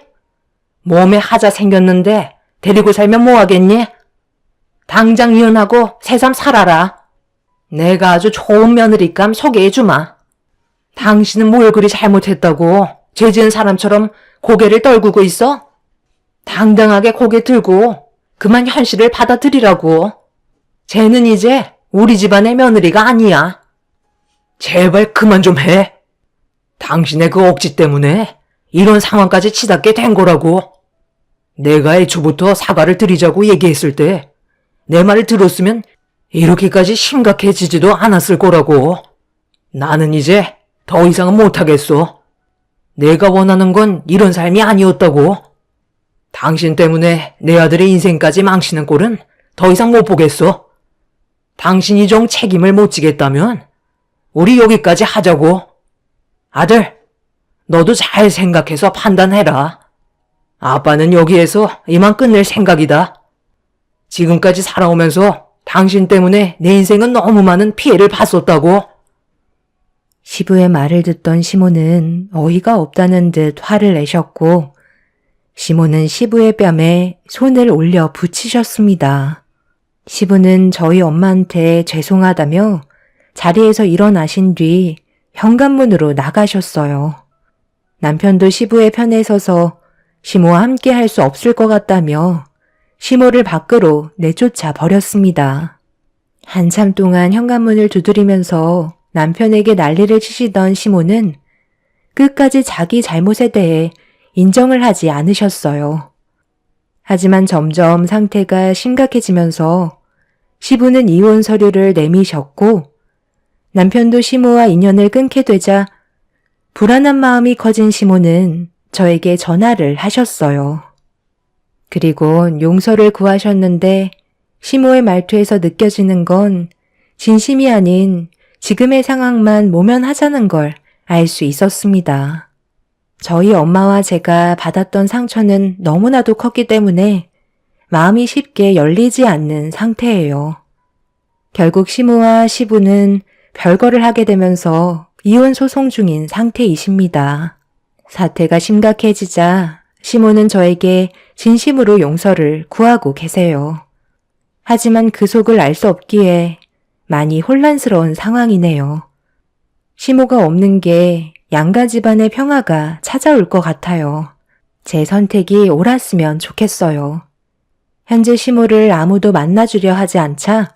몸에 하자 생겼는데 데리고 살면 뭐하겠니? 당장 이혼하고 새삼 살아라. 내가 아주 좋은 며느리감 소개해주마. 당신은 뭘 그리 잘못했다고 죄 지은 사람처럼 고개를 떨구고 있어? 당당하게 고개 들고 그만 현실을 받아들이라고. 쟤는 이제 우리 집안의 며느리가 아니야. 제발 그만 좀 해. 당신의 그 억지 때문에 이런 상황까지 치닫게 된 거라고. 내가 애초부터 사과를 드리자고 얘기했을 때 내 말을 들었으면 이렇게까지 심각해지지도 않았을 거라고. 나는 이제 더 이상은 못하겠어. 내가 원하는 건 이런 삶이 아니었다고. 당신 때문에 내 아들의 인생까지 망치는 꼴은 더 이상 못 보겠어. 당신이 좀 책임을 못 지겠다면 우리 여기까지 하자고. 아들, 너도 잘 생각해서 판단해라. 아빠는 여기에서 이만 끝낼 생각이다. 지금까지 살아오면서 당신 때문에 내 인생은 너무 많은 피해를 봤었다고. 시부의 말을 듣던 시모는 어이가 없다는 듯 화를 내셨고 시모는 시부의 뺨에 손을 올려 붙이셨습니다. 시부는 저희 엄마한테 죄송하다며 자리에서 일어나신 뒤 현관문으로 나가셨어요. 남편도 시부의 편에 서서 시모와 함께 할 수 없을 것 같다며 시모를 밖으로 내쫓아 버렸습니다. 한참 동안 현관문을 두드리면서 남편에게 난리를 치시던 시모는 끝까지 자기 잘못에 대해 인정을 하지 않으셨어요. 하지만 점점 상태가 심각해지면서 시부는 이혼 서류를 내미셨고 남편도 시모와 인연을 끊게 되자 불안한 마음이 커진 시모는 저에게 전화를 하셨어요. 그리고 용서를 구하셨는데 시모의 말투에서 느껴지는 건 진심이 아닌 지금의 상황만 모면하자는 걸 알 수 있었습니다. 저희 엄마와 제가 받았던 상처는 너무나도 컸기 때문에 마음이 쉽게 열리지 않는 상태예요. 결국 시모와 시부는 별거를 하게 되면서 이혼 소송 중인 상태이십니다. 사태가 심각해지자 시모는 저에게 진심으로 용서를 구하고 계세요. 하지만 그 속을 알 수 없기에 많이 혼란스러운 상황이네요. 시모가 없는 게 양가 집안의 평화가 찾아올 것 같아요. 제 선택이 옳았으면 좋겠어요. 현재 시모를 아무도 만나주려 하지 않자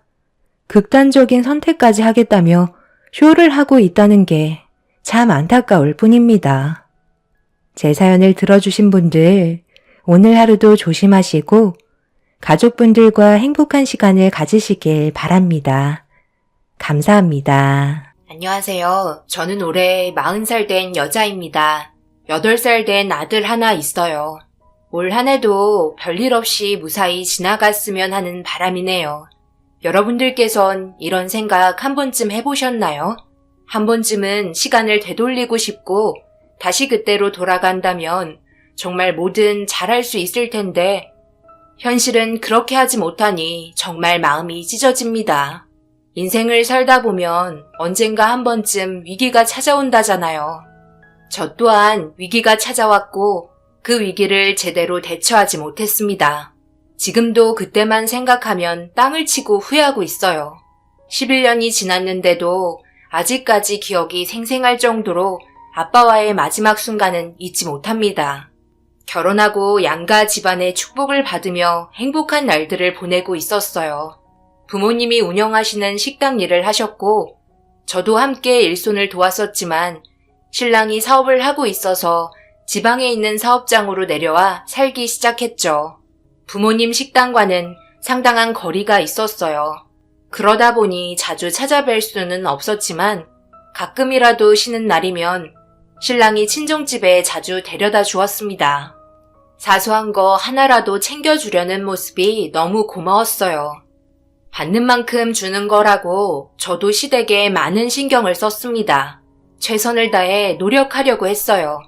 극단적인 선택까지 하겠다며 쇼를 하고 있다는 게 참 안타까울 뿐입니다. 제 사연을 들어주신 분들, 오늘 하루도 조심하시고 가족분들과 행복한 시간을 가지시길 바랍니다. 감사합니다. 안녕하세요. 저는 올해 40살 된 여자입니다. 8살 된 아들 하나 있어요. 올 한 해도 별일 없이 무사히 지나갔으면 하는 바람이네요. 여러분들께선 이런 생각 한 번쯤 해보셨나요? 한 번쯤은 시간을 되돌리고 싶고 다시 그때로 돌아간다면 정말 뭐든 잘할 수 있을 텐데 현실은 그렇게 하지 못하니 정말 마음이 찢어집니다. 인생을 살다 보면 언젠가 한 번쯤 위기가 찾아온다잖아요. 저 또한 위기가 찾아왔고 그 위기를 제대로 대처하지 못했습니다. 지금도 그때만 생각하면 땅을 치고 후회하고 있어요. 11년이 지났는데도 아직까지 기억이 생생할 정도로 아빠와의 마지막 순간은 잊지 못합니다. 결혼하고 양가 집안의 축복을 받으며 행복한 날들을 보내고 있었어요. 부모님이 운영하시는 식당 일을 하셨고 저도 함께 일손을 도왔었지만 신랑이 사업을 하고 있어서 지방에 있는 사업장으로 내려와 살기 시작했죠. 부모님 식당과는 상당한 거리가 있었어요. 그러다 보니 자주 찾아뵐 수는 없었지만 가끔이라도 쉬는 날이면 신랑이 친정집에 자주 데려다 주었습니다. 사소한 거 하나라도 챙겨주려는 모습이 너무 고마웠어요. 받는 만큼 주는 거라고 저도 시댁에 많은 신경을 썼습니다. 최선을 다해 노력하려고 했어요.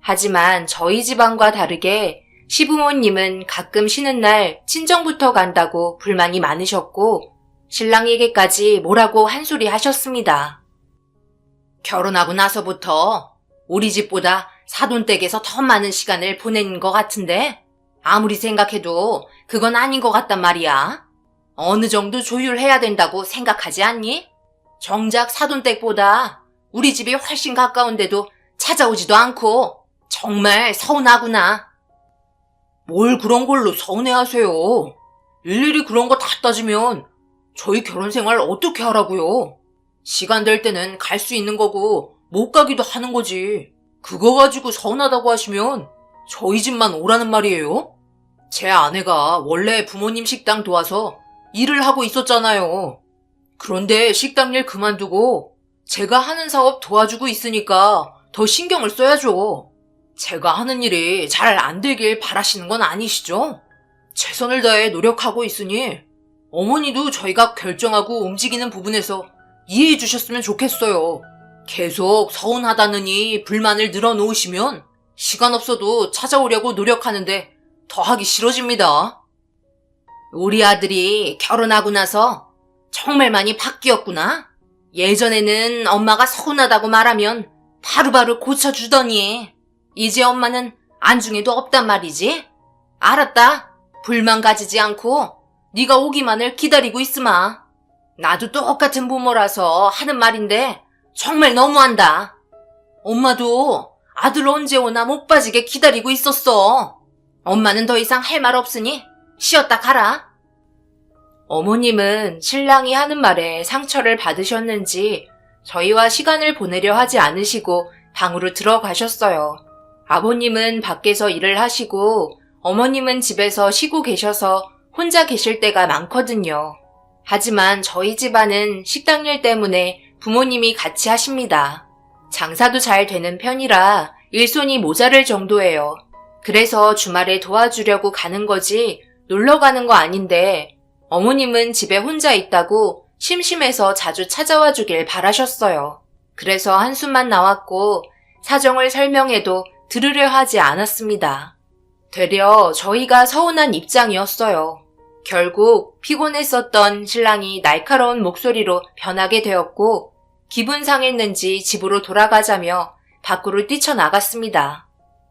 하지만 저희 집안과 다르게 시부모님은 가끔 쉬는 날 친정부터 간다고 불만이 많으셨고 신랑에게까지 뭐라고 한 소리 하셨습니다. 결혼하고 나서부터 우리 집보다 사돈댁에서 더 많은 시간을 보낸 것 같은데 아무리 생각해도 그건 아닌 것 같단 말이야. 어느 정도 조율해야 된다고 생각하지 않니? 정작 사돈댁보다 우리 집이 훨씬 가까운데도 찾아오지도 않고 정말 서운하구나. 뭘 그런 걸로 서운해하세요. 일일이 그런 거 다 따지면 저희 결혼 생활 어떻게 하라고요? 시간 될 때는 갈 수 있는 거고 못 가기도 하는 거지. 그거 가지고 서운하다고 하시면 저희 집만 오라는 말이에요? 제 아내가 원래 부모님 식당 도와서 일을 하고 있었잖아요. 그런데 식당 일 그만두고 제가 하는 사업 도와주고 있으니까 더 신경을 써야죠. 제가 하는 일이 잘 안 되길 바라시는 건 아니시죠? 최선을 다해 노력하고 있으니 어머니도 저희가 결정하고 움직이는 부분에서 이해해 주셨으면 좋겠어요. 계속 서운하다느니 불만을 늘어놓으시면 시간 없어도 찾아오려고 노력하는데 더 하기 싫어집니다. 우리 아들이 결혼하고 나서 정말 많이 바뀌었구나. 예전에는 엄마가 서운하다고 말하면 바로바로 고쳐주더니 이제 엄마는 안중에도 없단 말이지. 알았다. 불만 가지지 않고 네가 오기만을 기다리고 있으마. 나도 똑같은 부모라서 하는 말인데 정말 너무한다. 엄마도 아들 언제 오나 목 빠지게 기다리고 있었어. 엄마는 더 이상 할 말 없으니 쉬었다 가라. 어머님은 신랑이 하는 말에 상처를 받으셨는지 저희와 시간을 보내려 하지 않으시고 방으로 들어가셨어요. 아버님은 밖에서 일을 하시고 어머님은 집에서 쉬고 계셔서 혼자 계실 때가 많거든요. 하지만 저희 집안은 식당 일 때문에 부모님이 같이 하십니다. 장사도 잘 되는 편이라 일손이 모자랄 정도예요. 그래서 주말에 도와주려고 가는 거지 놀러 가는 거 아닌데 어머님은 집에 혼자 있다고 심심해서 자주 찾아와 주길 바라셨어요. 그래서 한숨만 나왔고 사정을 설명해도 들으려 하지 않았습니다. 되려 저희가 서운한 입장이었어요. 결국 피곤했었던 신랑이 날카로운 목소리로 변하게 되었고 기분 상했는지 집으로 돌아가자며 밖으로 뛰쳐나갔습니다.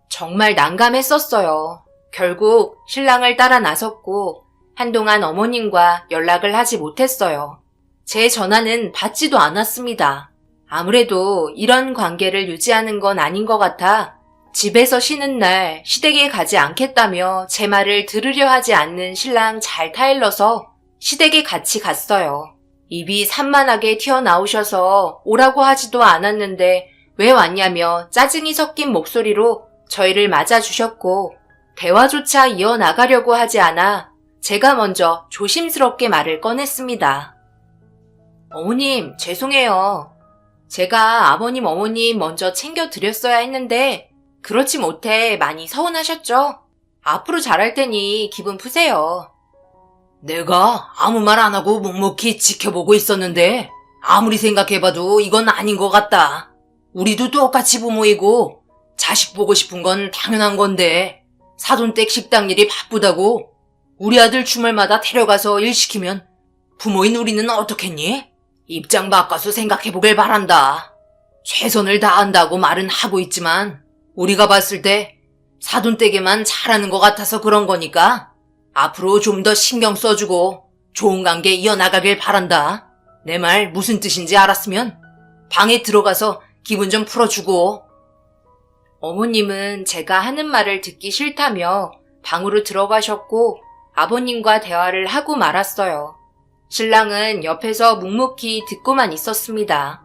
정말 난감했었어요. 결국 신랑을 따라 나섰고 한동안 어머님과 연락을 하지 못했어요. 제 전화는 받지도 않았습니다. 아무래도 이런 관계를 유지하는 건 아닌 것 같아 집에서 쉬는 날 시댁에 가지 않겠다며 제 말을 들으려 하지 않는 신랑 잘 타일러서 시댁에 같이 갔어요. 입이 산만하게 튀어나오셔서 오라고 하지도 않았는데 왜 왔냐며 짜증이 섞인 목소리로 저희를 맞아주셨고 대화조차 이어나가려고 하지 않아 제가 먼저 조심스럽게 말을 꺼냈습니다. 어머님, 죄송해요. 제가 아버님, 어머님 먼저 챙겨드렸어야 했는데 그렇지 못해 많이 서운하셨죠? 앞으로 잘할 테니 기분 푸세요. 내가 아무 말 안 하고 묵묵히 지켜보고 있었는데 아무리 생각해봐도 이건 아닌 것 같다. 우리도 똑같이 부모이고 자식 보고 싶은 건 당연한 건데 사돈댁 식당 일이 바쁘다고 우리 아들 주말마다 데려가서 일 시키면 부모인 우리는 어떻겠니? 입장 바꿔서 생각해보길 바란다. 최선을 다한다고 말은 하고 있지만 우리가 봤을 때 사돈댁에만 잘하는 것 같아서 그런 거니까 앞으로 좀 더 신경 써주고 좋은 관계 이어나가길 바란다. 내 말 무슨 뜻인지 알았으면 방에 들어가서 기분 좀 풀어주고. 어머님은 제가 하는 말을 듣기 싫다며 방으로 들어가셨고 아버님과 대화를 하고 말았어요. 신랑은 옆에서 묵묵히 듣고만 있었습니다.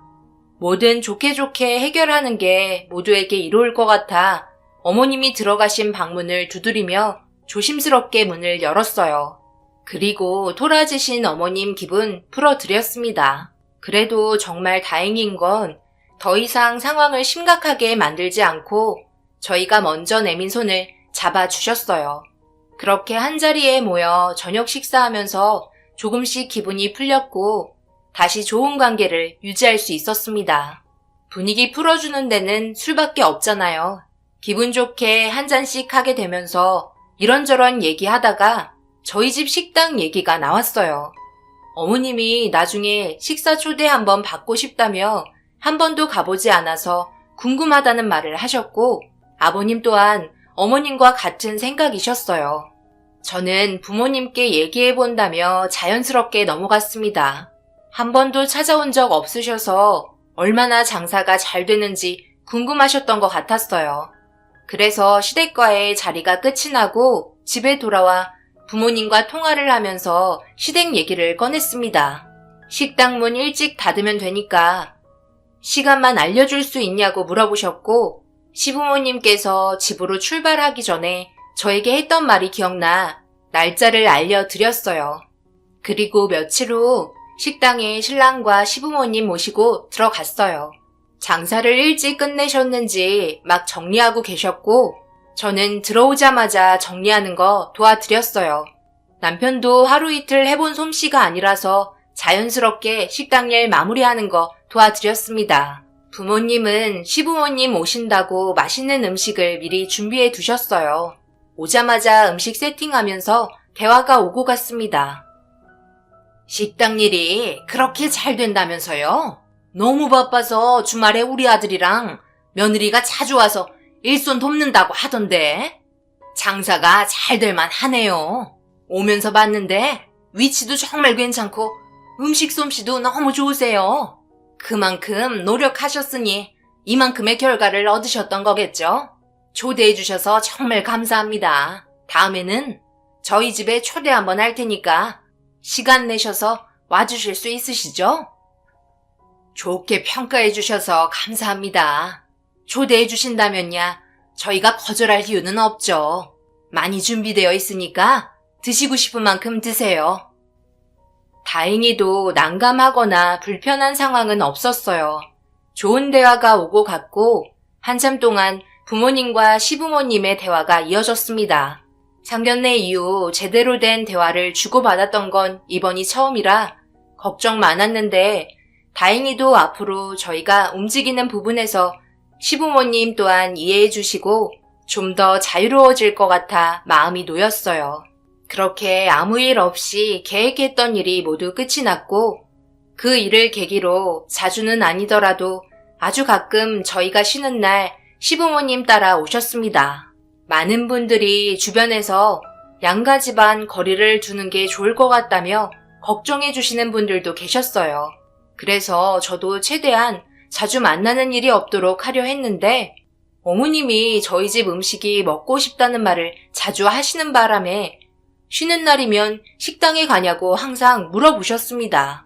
뭐든 좋게 좋게 해결하는 게 모두에게 이로울 것 같아 어머님이 들어가신 방문을 두드리며 조심스럽게 문을 열었어요. 그리고 토라지신 어머님 기분 풀어드렸습니다. 그래도 정말 다행인 건 더 이상 상황을 심각하게 만들지 않고 저희가 먼저 내민 손을 잡아주셨어요. 그렇게 한자리에 모여 저녁 식사하면서 조금씩 기분이 풀렸고 다시 좋은 관계를 유지할 수 있었습니다. 분위기 풀어주는 데는 술밖에 없잖아요. 기분 좋게 한 잔씩 하게 되면서 이런저런 얘기하다가 저희 집 식당 얘기가 나왔어요. 어머님이 나중에 식사 초대 한번 받고 싶다며 한 번도 가보지 않아서 궁금하다는 말을 하셨고 아버님 또한 어머님과 같은 생각이셨어요. 저는 부모님께 얘기해본다며 자연스럽게 넘어갔습니다. 한 번도 찾아온 적 없으셔서 얼마나 장사가 잘 되는지 궁금하셨던 것 같았어요. 그래서 시댁과의 자리가 끝이 나고 집에 돌아와 부모님과 통화를 하면서 시댁 얘기를 꺼냈습니다. 식당 문 일찍 닫으면 되니까 시간만 알려줄 수 있냐고 물어보셨고 시부모님께서 집으로 출발하기 전에 저에게 했던 말이 기억나 날짜를 알려드렸어요. 그리고 며칠 후 식당에 신랑과 시부모님 모시고 들어갔어요. 장사를 일찍 끝내셨는지 막 정리하고 계셨고 저는 들어오자마자 정리하는 거 도와드렸어요. 남편도 하루 이틀 해본 솜씨가 아니라서 자연스럽게 식당 일 마무리하는 거 도와드렸습니다. 부모님은 시부모님 오신다고 맛있는 음식을 미리 준비해 두셨어요. 오자마자 음식 세팅하면서 대화가 오고 갔습니다. 식당 일이 그렇게 잘 된다면서요? 너무 바빠서 주말에 우리 아들이랑 며느리가 자주 와서 일손 돕는다고 하던데 장사가 잘 될만 하네요. 오면서 봤는데 위치도 정말 괜찮고 음식 솜씨도 너무 좋으세요. 그만큼 노력하셨으니 이만큼의 결과를 얻으셨던 거겠죠? 초대해 주셔서 정말 감사합니다. 다음에는 저희 집에 초대 한번 할 테니까 시간 내셔서 와주실 수 있으시죠? 좋게 평가해 주셔서 감사합니다. 초대해 주신다면야 저희가 거절할 이유는 없죠. 많이 준비되어 있으니까 드시고 싶은 만큼 드세요. 다행히도 난감하거나 불편한 상황은 없었어요. 좋은 대화가 오고 갔고 한참 동안 부모님과 시부모님의 대화가 이어졌습니다. 상견례 이후 제대로 된 대화를 주고받았던 건 이번이 처음이라 걱정 많았는데 다행히도 앞으로 저희가 움직이는 부분에서 시부모님 또한 이해해 주시고 좀 더 자유로워질 것 같아 마음이 놓였어요. 그렇게 아무 일 없이 계획했던 일이 모두 끝이 났고 그 일을 계기로 자주는 아니더라도 아주 가끔 저희가 쉬는 날 시부모님 따라 오셨습니다. 많은 분들이 주변에서 양가 집안 거리를 두는 게 좋을 것 같다며 걱정해 주시는 분들도 계셨어요. 그래서 저도 최대한 자주 만나는 일이 없도록 하려 했는데 어머님이 저희 집 음식이 먹고 싶다는 말을 자주 하시는 바람에 쉬는 날이면 식당에 가냐고 항상 물어보셨습니다.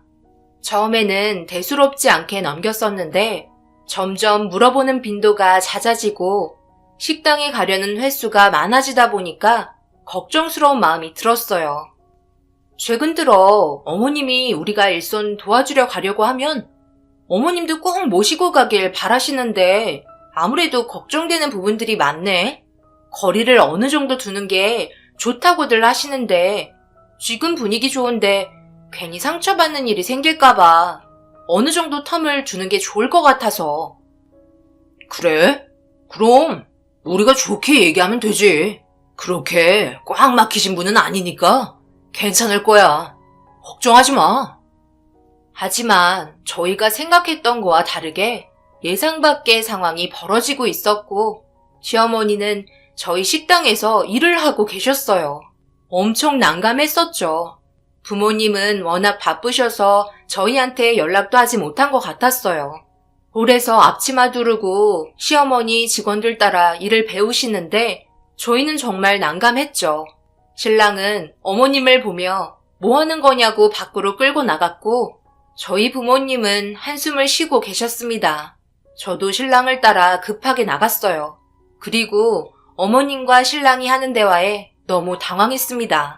처음에는 대수롭지 않게 넘겼었는데 점점 물어보는 빈도가 잦아지고 식당에 가려는 횟수가 많아지다 보니까 걱정스러운 마음이 들었어요. 최근 들어 어머님이 우리가 일손 도와주려 가려고 하면 어머님도 꼭 모시고 가길 바라시는데 아무래도 걱정되는 부분들이 많네. 거리를 어느 정도 두는 게 좋다고들 하시는데 지금 분위기 좋은데 괜히 상처받는 일이 생길까봐 어느 정도 텀을 두는 게 좋을 것 같아서. 그래? 그럼 우리가 좋게 얘기하면 되지. 그렇게 꽉 막히신 분은 아니니까 괜찮을 거야. 걱정하지 마. 하지만 저희가 생각했던 거와 다르게 예상 밖의 상황이 벌어지고 있었고 시어머니는 저희 식당에서 일을 하고 계셨어요. 엄청 난감했었죠. 부모님은 워낙 바쁘셔서 저희한테 연락도 하지 못한 것 같았어요. 홀에서 앞치마 두르고 시어머니 직원들 따라 일을 배우시는데 저희는 정말 난감했죠. 신랑은 어머님을 보며 뭐 하는 거냐고 밖으로 끌고 나갔고 저희 부모님은 한숨을 쉬고 계셨습니다. 저도 신랑을 따라 급하게 나갔어요. 그리고 어머님과 신랑이 하는 대화에 너무 당황했습니다.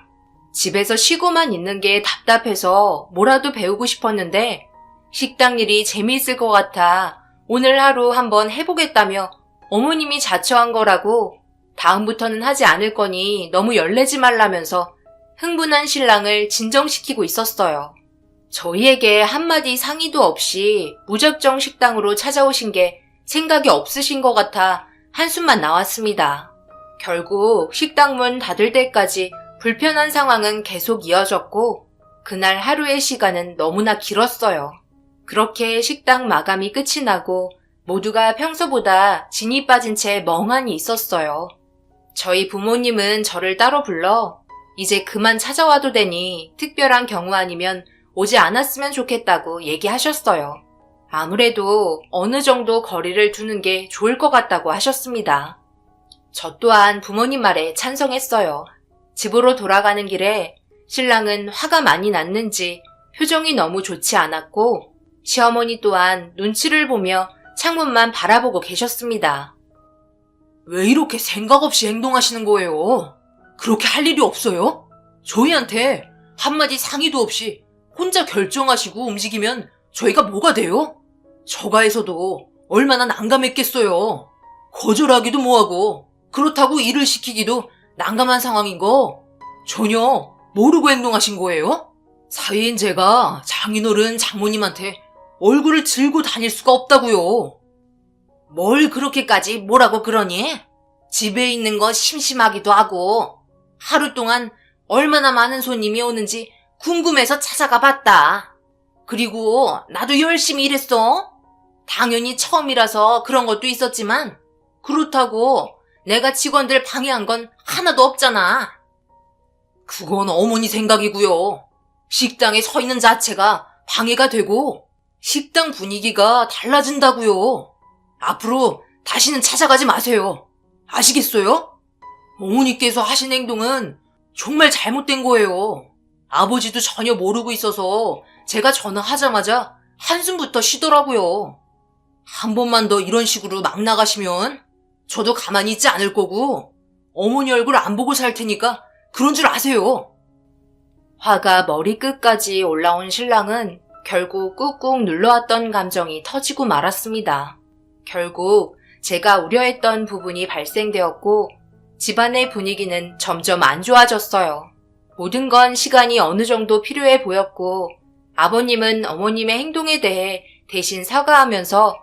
집에서 쉬고만 있는 게 답답해서 뭐라도 배우고 싶었는데 식당 일이 재미있을 것 같아 오늘 하루 한번 해보겠다며 어머님이 자처한 거라고 다음부터는 하지 않을 거니 너무 열내지 말라면서 흥분한 신랑을 진정시키고 있었어요. 저희에게 한마디 상의도 없이 무작정 식당으로 찾아오신 게 생각이 없으신 것 같아 한숨만 나왔습니다. 결국 식당 문 닫을 때까지 불편한 상황은 계속 이어졌고 그날 하루의 시간은 너무나 길었어요. 그렇게 식당 마감이 끝이 나고 모두가 평소보다 진이 빠진 채 멍하니 있었어요. 저희 부모님은 저를 따로 불러 이제 그만 찾아와도 되니 특별한 경우 아니면 오지 않았으면 좋겠다고 얘기하셨어요. 아무래도 어느 정도 거리를 두는 게 좋을 것 같다고 하셨습니다. 저 또한 부모님 말에 찬성했어요. 집으로 돌아가는 길에 신랑은 화가 많이 났는지 표정이 너무 좋지 않았고 시어머니 또한 눈치를 보며 창문만 바라보고 계셨습니다. 왜 이렇게 생각 없이 행동하시는 거예요? 그렇게 할 일이 없어요? 저희한테 한마디 상의도 없이 혼자 결정하시고 움직이면 저희가 뭐가 돼요? 저가에서도 얼마나 난감했겠어요. 거절하기도 뭐하고 그렇다고 일을 시키기도 난감한 상황인 거 전혀 모르고 행동하신 거예요? 사위인 제가 장인어른 장모님한테 얼굴을 들고 다닐 수가 없다고요. 뭘 그렇게까지 뭐라고 그러니? 집에 있는 거 심심하기도 하고 하루 동안 얼마나 많은 손님이 오는지 궁금해서 찾아가 봤다. 그리고 나도 열심히 일했어. 당연히 처음이라서 그런 것도 있었지만 그렇다고 내가 직원들 방해한 건 하나도 없잖아. 그건 어머니 생각이고요. 식당에 서 있는 자체가 방해가 되고 식당 분위기가 달라진다고요. 앞으로 다시는 찾아가지 마세요. 아시겠어요? 어머니께서 하신 행동은 정말 잘못된 거예요. 아버지도 전혀 모르고 있어서 제가 전화하자마자 한숨부터 쉬더라고요. 한 번만 더 이런 식으로 막 나가시면 저도 가만히 있지 않을 거고 어머니 얼굴 안 보고 살 테니까 그런 줄 아세요. 화가 머리끝까지 올라온 신랑은 결국 꾹꾹 눌러왔던 감정이 터지고 말았습니다. 결국 제가 우려했던 부분이 발생되었고 집안의 분위기는 점점 안 좋아졌어요. 모든 건 시간이 어느 정도 필요해 보였고 아버님은 어머님의 행동에 대해 대신 사과하면서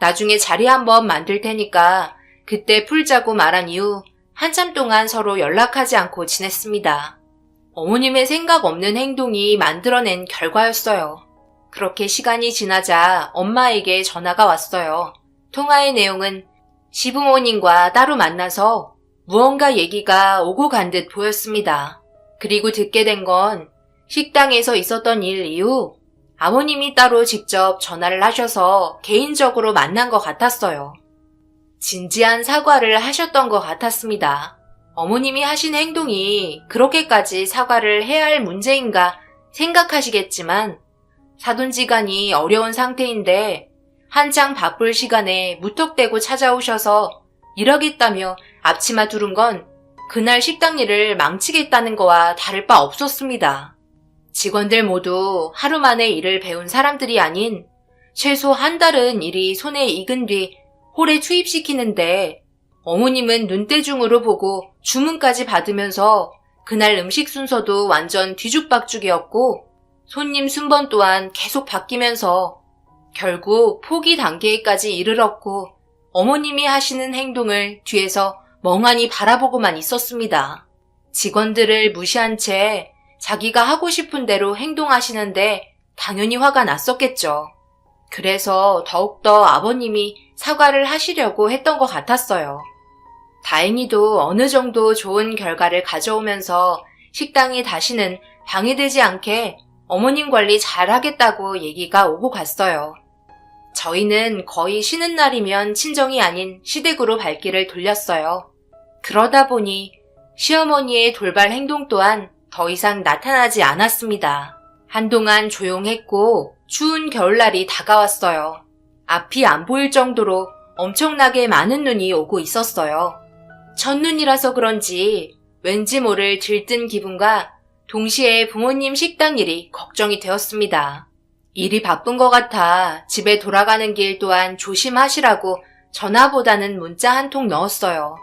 나중에 자리 한번 만들 테니까 그때 풀자고 말한 이후 한참 동안 서로 연락하지 않고 지냈습니다. 어머님의 생각 없는 행동이 만들어낸 결과였어요. 그렇게 시간이 지나자 엄마에게 전화가 왔어요. 통화의 내용은 시부모님과 따로 만나서 무언가 얘기가 오고 간 듯 보였습니다. 그리고 듣게 된 건 식당에서 있었던 일 이후 아버님이 따로 직접 전화를 하셔서 개인적으로 만난 것 같았어요. 진지한 사과를 하셨던 것 같았습니다. 어머님이 하신 행동이 그렇게까지 사과를 해야 할 문제인가 생각하시겠지만 사돈지간이 어려운 상태인데 한창 바쁠 시간에 무턱대고 찾아오셔서 이러겠다며 앞치마 두른 건 그날 식당 일을 망치겠다는 거와 다를 바 없었습니다. 직원들 모두 하루 만에 일을 배운 사람들이 아닌 최소 한 달은 일이 손에 익은 뒤 홀에 투입시키는데 어머님은 눈대중으로 보고 주문까지 받으면서 그날 음식 순서도 완전 뒤죽박죽이었고 손님 순번 또한 계속 바뀌면서 결국 포기 단계까지 이르렀고 어머님이 하시는 행동을 뒤에서 멍하니 바라보고만 있었습니다. 직원들을 무시한 채 자기가 하고 싶은 대로 행동하시는데 당연히 화가 났었겠죠. 그래서 더욱더 아버님이 사과를 하시려고 했던 것 같았어요. 다행히도 어느 정도 좋은 결과를 가져오면서 식당이 다시는 방해되지 않게 어머님 관리 잘 하겠다고 얘기가 오고 갔어요. 저희는 거의 쉬는 날이면 친정이 아닌 시댁으로 발길을 돌렸어요. 그러다 보니 시어머니의 돌발 행동 또한 더 이상 나타나지 않았습니다. 한동안 조용했고 추운 겨울날이 다가왔어요. 앞이 안 보일 정도로 엄청나게 많은 눈이 오고 있었어요. 첫눈이라서 그런지 왠지 모를 들뜬 기분과 동시에 부모님 식당 일이 걱정이 되었습니다. 일이 바쁜 것 같아 집에 돌아가는 길 또한 조심하시라고 전화보다는 문자 한 통 넣었어요.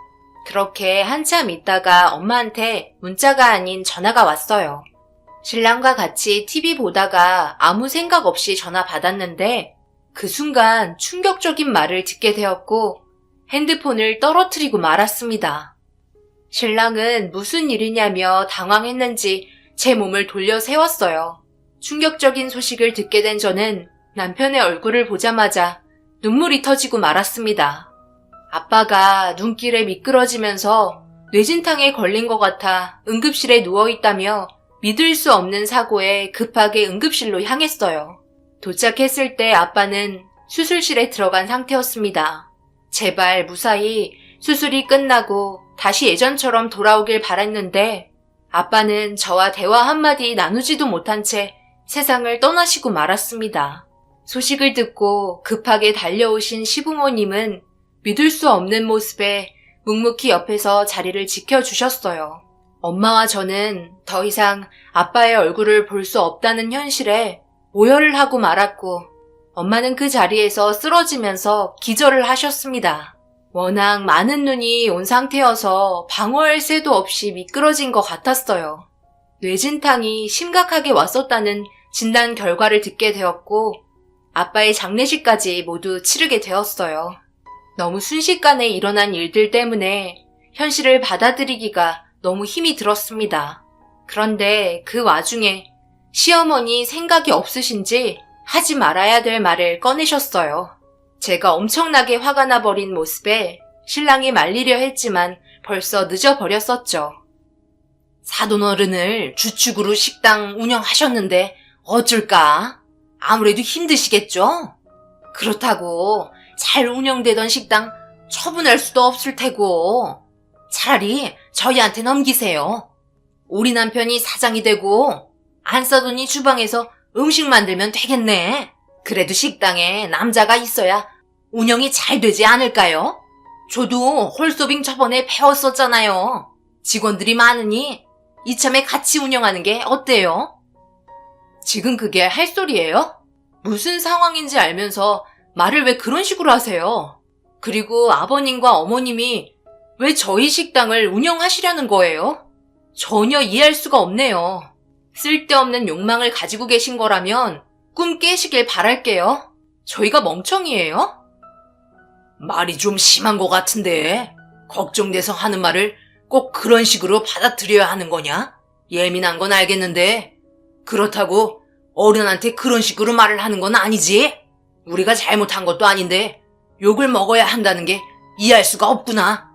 그렇게 한참 있다가 엄마한테 문자가 아닌 전화가 왔어요. 신랑과 같이 TV 보다가 아무 생각 없이 전화 받았는데 그 순간 충격적인 말을 듣게 되었고 핸드폰을 떨어뜨리고 말았습니다. 신랑은 무슨 일이냐며 당황했는지 제 몸을 돌려 세웠어요. 충격적인 소식을 듣게 된 저는 남편의 얼굴을 보자마자 눈물이 터지고 말았습니다. 아빠가 눈길에 미끄러지면서 뇌진탕에 걸린 것 같아 응급실에 누워있다며 믿을 수 없는 사고에 급하게 응급실로 향했어요. 도착했을 때 아빠는 수술실에 들어간 상태였습니다. 제발 무사히 수술이 끝나고 다시 예전처럼 돌아오길 바랬는데 아빠는 저와 대화 한마디 나누지도 못한 채 세상을 떠나시고 말았습니다. 소식을 듣고 급하게 달려오신 시부모님은 믿을 수 없는 모습에 묵묵히 옆에서 자리를 지켜주셨어요. 엄마와 저는 더 이상 아빠의 얼굴을 볼 수 없다는 현실에 오열을 하고 말았고 엄마는 그 자리에서 쓰러지면서 기절을 하셨습니다. 워낙 많은 눈이 온 상태여서 방어할 새도 없이 미끄러진 것 같았어요. 뇌진탕이 심각하게 왔었다는 진단 결과를 듣게 되었고 아빠의 장례식까지 모두 치르게 되었어요. 너무 순식간에 일어난 일들 때문에 현실을 받아들이기가 너무 힘이 들었습니다. 그런데 그 와중에 시어머니 생각이 없으신지 하지 말아야 될 말을 꺼내셨어요. 제가 엄청나게 화가 나버린 모습에 신랑이 말리려 했지만 벌써 늦어버렸었죠. 사돈어른을 주축으로 식당 운영하셨는데 어쩔까? 아무래도 힘드시겠죠? 그렇다고 잘 운영되던 식당 처분할 수도 없을 테고 차라리 저희한테 넘기세요. 우리 남편이 사장이 되고 안 싸돈이 주방에서 음식 만들면 되겠네. 그래도 식당에 남자가 있어야 운영이 잘 되지 않을까요? 저도 홀서빙 저번에 배웠었잖아요. 직원들이 많으니 이참에 같이 운영하는 게 어때요? 지금 그게 할 소리예요? 무슨 상황인지 알면서 말을 왜 그런 식으로 하세요? 그리고 아버님과 어머님이 왜 저희 식당을 운영하시려는 거예요? 전혀 이해할 수가 없네요. 쓸데없는 욕망을 가지고 계신 거라면 꿈 깨시길 바랄게요. 저희가 멍청이에요? 말이 좀 심한 것 같은데 걱정돼서 하는 말을 꼭 그런 식으로 받아들여야 하는 거냐? 예민한 건 알겠는데 그렇다고 어른한테 그런 식으로 말을 하는 건 아니지? 우리가 잘못한 것도 아닌데 욕을 먹어야 한다는 게 이해할 수가 없구나.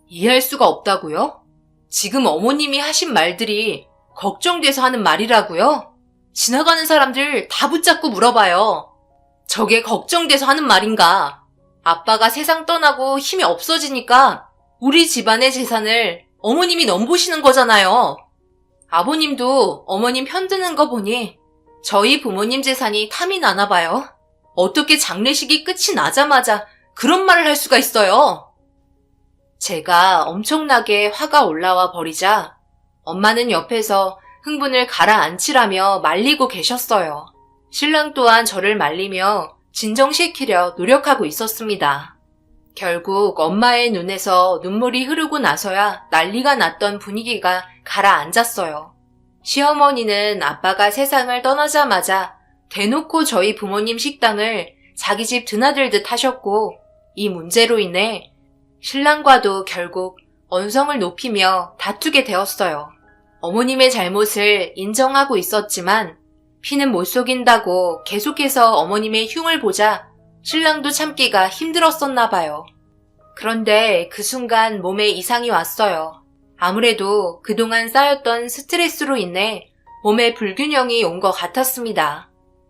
이해할 수가 없다고요? 지금 어머님이 하신 말들이 걱정돼서 하는 말이라고요? 지나가는 사람들 다 붙잡고 물어봐요. 저게 걱정돼서 하는 말인가? 아빠가 세상 떠나고 힘이 없어지니까 우리 집안의 재산을 어머님이 넘보시는 거잖아요. 아버님도 어머님 편드는 거 보니 저희 부모님 재산이 탐이 나나 봐요. 어떻게 장례식이 끝이 나자마자 그런 말을 할 수가 있어요? 제가 엄청나게 화가 올라와 버리자 엄마는 옆에서 흥분을 가라앉히라며 말리고 계셨어요. 신랑 또한 저를 말리며 진정시키려 노력하고 있었습니다. 결국 엄마의 눈에서 눈물이 흐르고 나서야 난리가 났던 분위기가 가라앉았어요. 시어머니는 아빠가 세상을 떠나자마자 대놓고 저희 부모님 식당을 자기 집 드나들듯 하셨고 이 문제로 인해 신랑과도 결국 언성을 높이며 다투게 되었어요. 어머님의 잘못을 인정하고 있었지만 피는 못 속인다고 계속해서 어머님의 흉을 보자 신랑도 참기가 힘들었었나 봐요. 그런데 그 순간 몸에 이상이 왔어요. 아무래도 그동안 쌓였던 스트레스로 인해 몸에 불균형이 온 것 같았습니다.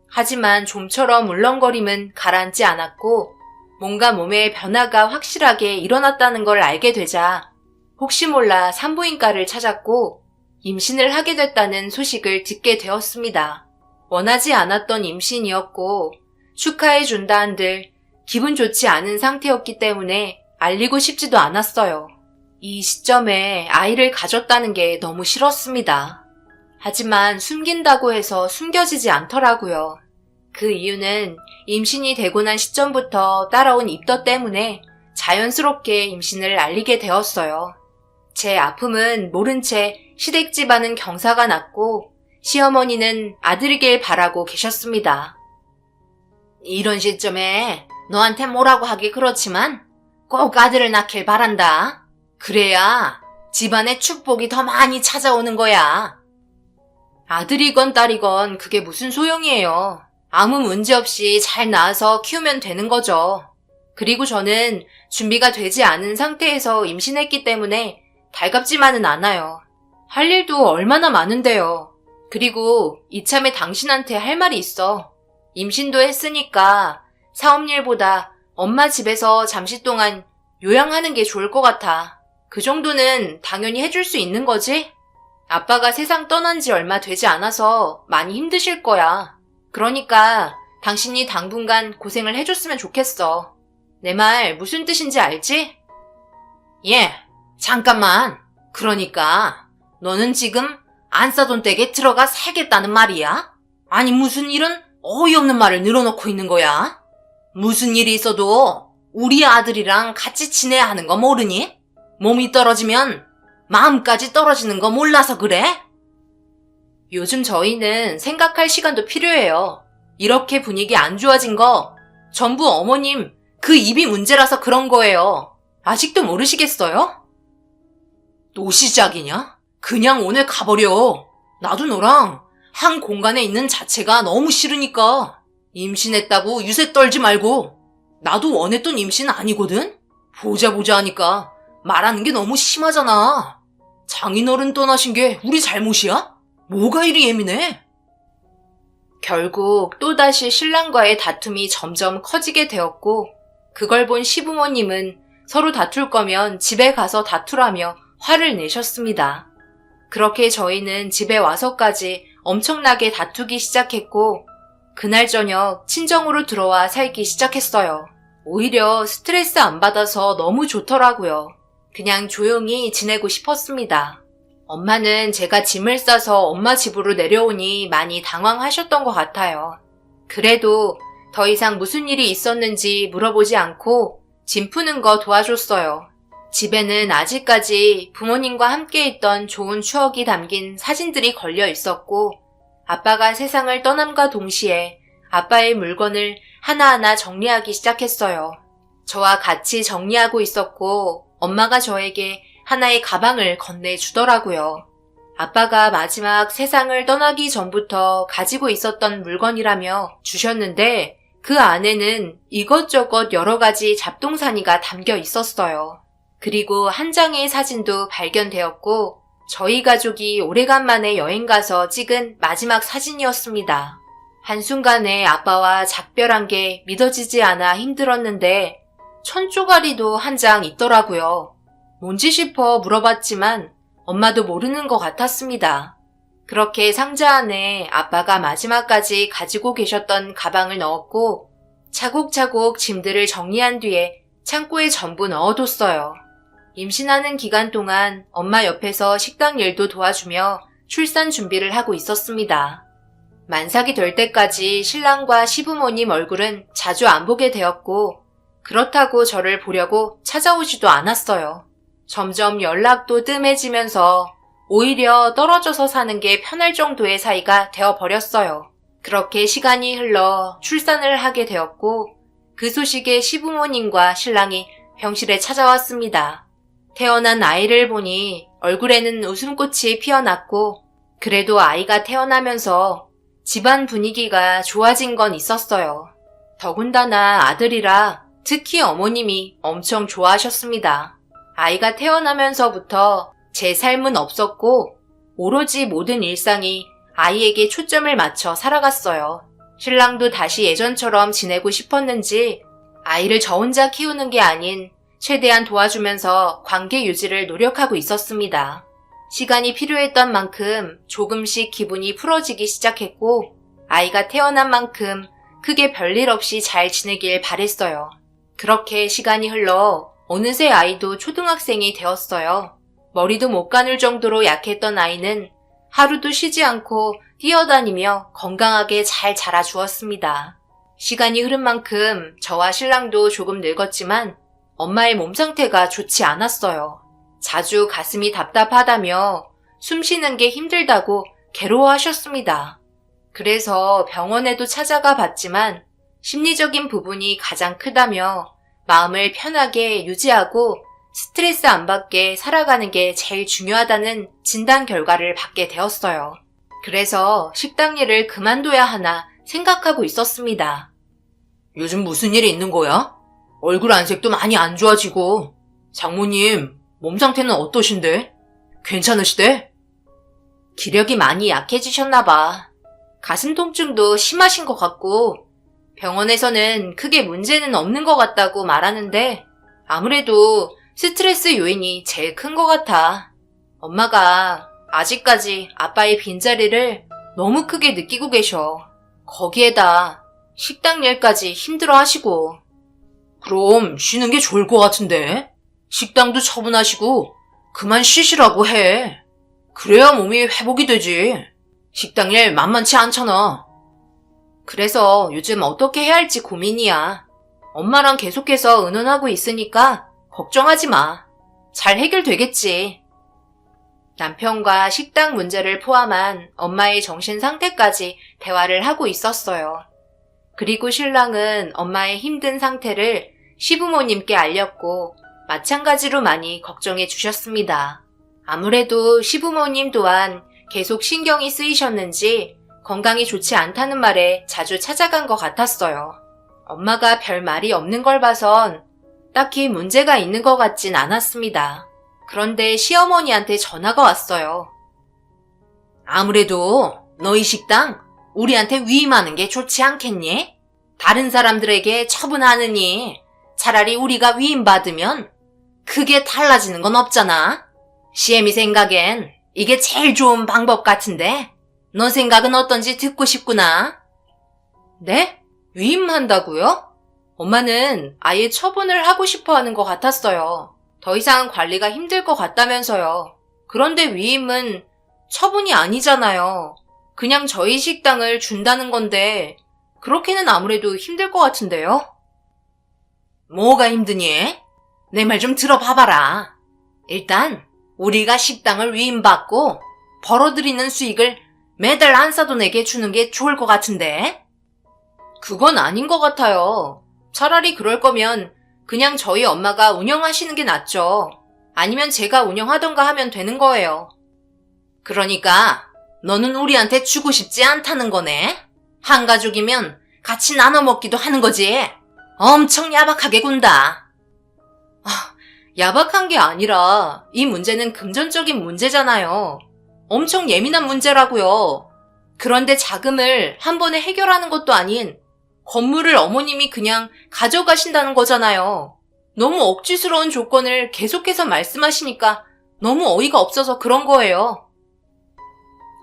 하지만 좀처럼 울렁거림은 가라앉지 않았고 뭔가 몸에 변화가 확실하게 일어났다는 걸 알게 되자 혹시 몰라 산부인과를 찾았고 임신을 하게 됐다는 소식을 듣게 되었습니다. 원하지 않았던 임신이었고 축하해준다 한들 기분 좋지 않은 상태였기 때문에 알리고 싶지도 않았어요. 이 시점에 아이를 가졌다는 게 너무 싫었습니다. 하지만 숨긴다고 해서 숨겨지지 않더라고요. 그 이유는 임신이 되고 난 시점부터 따라온 입덧 때문에 자연스럽게 임신을 알리게 되었어요. 제 아픔은 모른 채 시댁 집안은 경사가 났고 시어머니는 아들이길 바라고 계셨습니다. 이런 시점에 너한테 뭐라고 하기 그렇지만 꼭 아들을 낳길 바란다. 그래야 집안에 축복이 더 많이 찾아오는 거야. 아들이건 딸이건 그게 무슨 소용이에요. 아무 문제 없이 잘 낳아서 키우면 되는 거죠. 그리고 저는 준비가 되지 않은 상태에서 임신했기 때문에 달갑지만은 않아요. 할 일도 얼마나 많은데요. 그리고 이참에 당신한테 할 말이 있어. 임신도 했으니까 사업일보다 엄마 집에서 잠시 동안 요양하는 게 좋을 것 같아. 그 정도는 당연히 해줄 수 있는 거지? 아빠가 세상 떠난 지 얼마 되지 않아서 많이 힘드실 거야. 그러니까 당신이 당분간 고생을 해줬으면 좋겠어. 내 말 무슨 뜻인지 알지? 예, 잠깐만. 그러니까 너는 지금 안 싸돈 댁에 들어가 살겠다는 말이야? 아니 무슨 일은 어이없는 말을 늘어놓고 있는 거야? 무슨 일이 있어도 우리 아들이랑 같이 지내야 하는 거 모르니? 몸이 떨어지면 마음까지 떨어지는 거 몰라서 그래? 요즘 저희는 생각할 시간도 필요해요. 이렇게 분위기 안 좋아진 거 전부 어머님 그 입이 문제라서 그런 거예요. 아직도 모르시겠어요? 또 시작이냐? 그냥 오늘 가버려. 나도 너랑 한 공간에 있는 자체가 너무 싫으니까 임신했다고 유세 떨지 말고. 나도 원했던 임신 아니거든? 보자 하니까 말하는 게 너무 심하잖아. 장인어른 떠나신 게 우리 잘못이야? 뭐가 이리 예민해? 결국 또다시 신랑과의 다툼이 점점 커지게 되었고 그걸 본 시부모님은 서로 다툴 거면 집에 가서 다투라며 화를 내셨습니다. 그렇게 저희는 집에 와서까지 엄청나게 다투기 시작했고 그날 저녁 친정으로 들어와 살기 시작했어요. 오히려 스트레스 안 받아서 너무 좋더라고요. 그냥 조용히 지내고 싶었습니다. 엄마는 제가 짐을 싸서 엄마 집으로 내려오니 많이 당황하셨던 것 같아요. 그래도 더 이상 무슨 일이 있었는지 물어보지 않고 짐 푸는 거 도와줬어요. 집에는 아직까지 부모님과 함께 있던 좋은 추억이 담긴 사진들이 걸려 있었고 아빠가 세상을 떠남과 동시에 아빠의 물건을 하나하나 정리하기 시작했어요. 저와 같이 정리하고 있었고 엄마가 저에게 하나의 가방을 건네주더라고요. 아빠가 마지막 세상을 떠나기 전부터 가지고 있었던 물건이라며 주셨는데 그 안에는 이것저것 여러 가지 잡동사니가 담겨 있었어요. 그리고 한 장의 사진도 발견되었고 저희 가족이 오래간만에 여행 가서 찍은 마지막 사진이었습니다. 한순간에 아빠와 작별한 게 믿어지지 않아 힘들었는데 천조가리도 한 장 있더라고요. 뭔지 싶어 물어봤지만 엄마도 모르는 것 같았습니다. 그렇게 상자 안에 아빠가 마지막까지 가지고 계셨던 가방을 넣었고 차곡차곡 짐들을 정리한 뒤에 창고에 전부 넣어뒀어요. 임신하는 기간 동안 엄마 옆에서 식당 일도 도와주며 출산 준비를 하고 있었습니다. 만삭이 될 때까지 신랑과 시부모님 얼굴은 자주 안 보게 되었고 그렇다고 저를 보려고 찾아오지도 않았어요. 점점 연락도 뜸해지면서 오히려 떨어져서 사는 게 편할 정도의 사이가 되어버렸어요. 그렇게 시간이 흘러 출산을 하게 되었고 그 소식에 시부모님과 신랑이 병실에 찾아왔습니다. 태어난 아이를 보니 얼굴에는 웃음꽃이 피어났고 그래도 아이가 태어나면서 집안 분위기가 좋아진 건 있었어요. 더군다나 아들이라 특히 어머님이 엄청 좋아하셨습니다. 아이가 태어나면서부터 제 삶은 없었고 오로지 모든 일상이 아이에게 초점을 맞춰 살아갔어요. 신랑도 다시 예전처럼 지내고 싶었는지 아이를 저 혼자 키우는 게 아닌 최대한 도와주면서 관계 유지를 노력하고 있었습니다. 시간이 필요했던 만큼 조금씩 기분이 풀어지기 시작했고 아이가 태어난 만큼 크게 별일 없이 잘 지내길 바랬어요. 그렇게 시간이 흘러 어느새 아이도 초등학생이 되었어요. 머리도 못 가눌 정도로 약했던 아이는 하루도 쉬지 않고 뛰어다니며 건강하게 잘 자라주었습니다. 시간이 흐른 만큼 저와 신랑도 조금 늙었지만 엄마의 몸 상태가 좋지 않았어요. 자주 가슴이 답답하다며 숨 쉬는 게 힘들다고 괴로워하셨습니다. 그래서 병원에도 찾아가 봤지만 심리적인 부분이 가장 크다며 마음을 편하게 유지하고 스트레스 안 받게 살아가는 게 제일 중요하다는 진단 결과를 받게 되었어요. 그래서 식당 일을 그만둬야 하나 생각하고 있었습니다. 요즘 무슨 일이 있는 거야? 얼굴 안색도 많이 안 좋아지고. 장모님, 몸 상태는 어떠신데? 괜찮으시대? 기력이 많이 약해지셨나 봐. 가슴 통증도 심하신 것 같고 병원에서는 크게 문제는 없는 것 같다고 말하는데 아무래도 스트레스 요인이 제일 큰 것 같아. 엄마가 아직까지 아빠의 빈자리를 너무 크게 느끼고 계셔. 거기에다 식당 일까지 힘들어 하시고. 그럼 쉬는 게 좋을 것 같은데? 식당도 처분하시고 그만 쉬시라고 해. 그래야 몸이 회복이 되지. 식당 일 만만치 않잖아. 그래서 요즘 어떻게 해야 할지 고민이야. 엄마랑 계속해서 의논하고 있으니까 걱정하지 마. 잘 해결되겠지. 남편과 식당 문제를 포함한 엄마의 정신 상태까지 대화를 하고 있었어요. 그리고 신랑은 엄마의 힘든 상태를 시부모님께 알렸고 마찬가지로 많이 걱정해 주셨습니다. 아무래도 시부모님 또한 계속 신경이 쓰이셨는지 건강이 좋지 않다는 말에 자주 찾아간 것 같았어요. 엄마가 별 말이 없는 걸 봐선 딱히 문제가 있는 것 같진 않았습니다. 그런데 시어머니한테 전화가 왔어요. 아무래도 너희 식당 우리한테 위임하는 게 좋지 않겠니? 다른 사람들에게 처분하느니 차라리 우리가 위임받으면 크게 달라지는 건 없잖아. 시애미 생각엔 이게 제일 좋은 방법 같은데 너 생각은 어떤지 듣고 싶구나. 네? 위임한다고요? 엄마는 아예 처분을 하고 싶어 하는 것 같았어요. 더 이상 관리가 힘들 것 같다면서요. 그런데 위임은 처분이 아니잖아요. 그냥 저희 식당을 준다는 건데 그렇게는 아무래도 힘들 것 같은데요? 뭐가 힘드니? 내 말 좀 들어봐봐라. 일단 우리가 식당을 위임받고 벌어들이는 수익을 매달 안사돈 내게 주는 게 좋을 것 같은데? 그건 아닌 것 같아요. 차라리 그럴 거면 그냥 저희 엄마가 운영하시는 게 낫죠. 아니면 제가 운영하던가 하면 되는 거예요. 그러니까 너는 우리한테 주고 싶지 않다는 거네? 한 가족이면 같이 나눠 먹기도 하는 거지. 엄청 야박하게 군다. 야박한 게 아니라 이 문제는 금전적인 문제잖아요. 엄청 예민한 문제라고요. 그런데 자금을 한 번에 해결하는 것도 아닌 건물을 어머님이 그냥 가져가신다는 거잖아요. 너무 억지스러운 조건을 계속해서 말씀하시니까 너무 어이가 없어서 그런 거예요.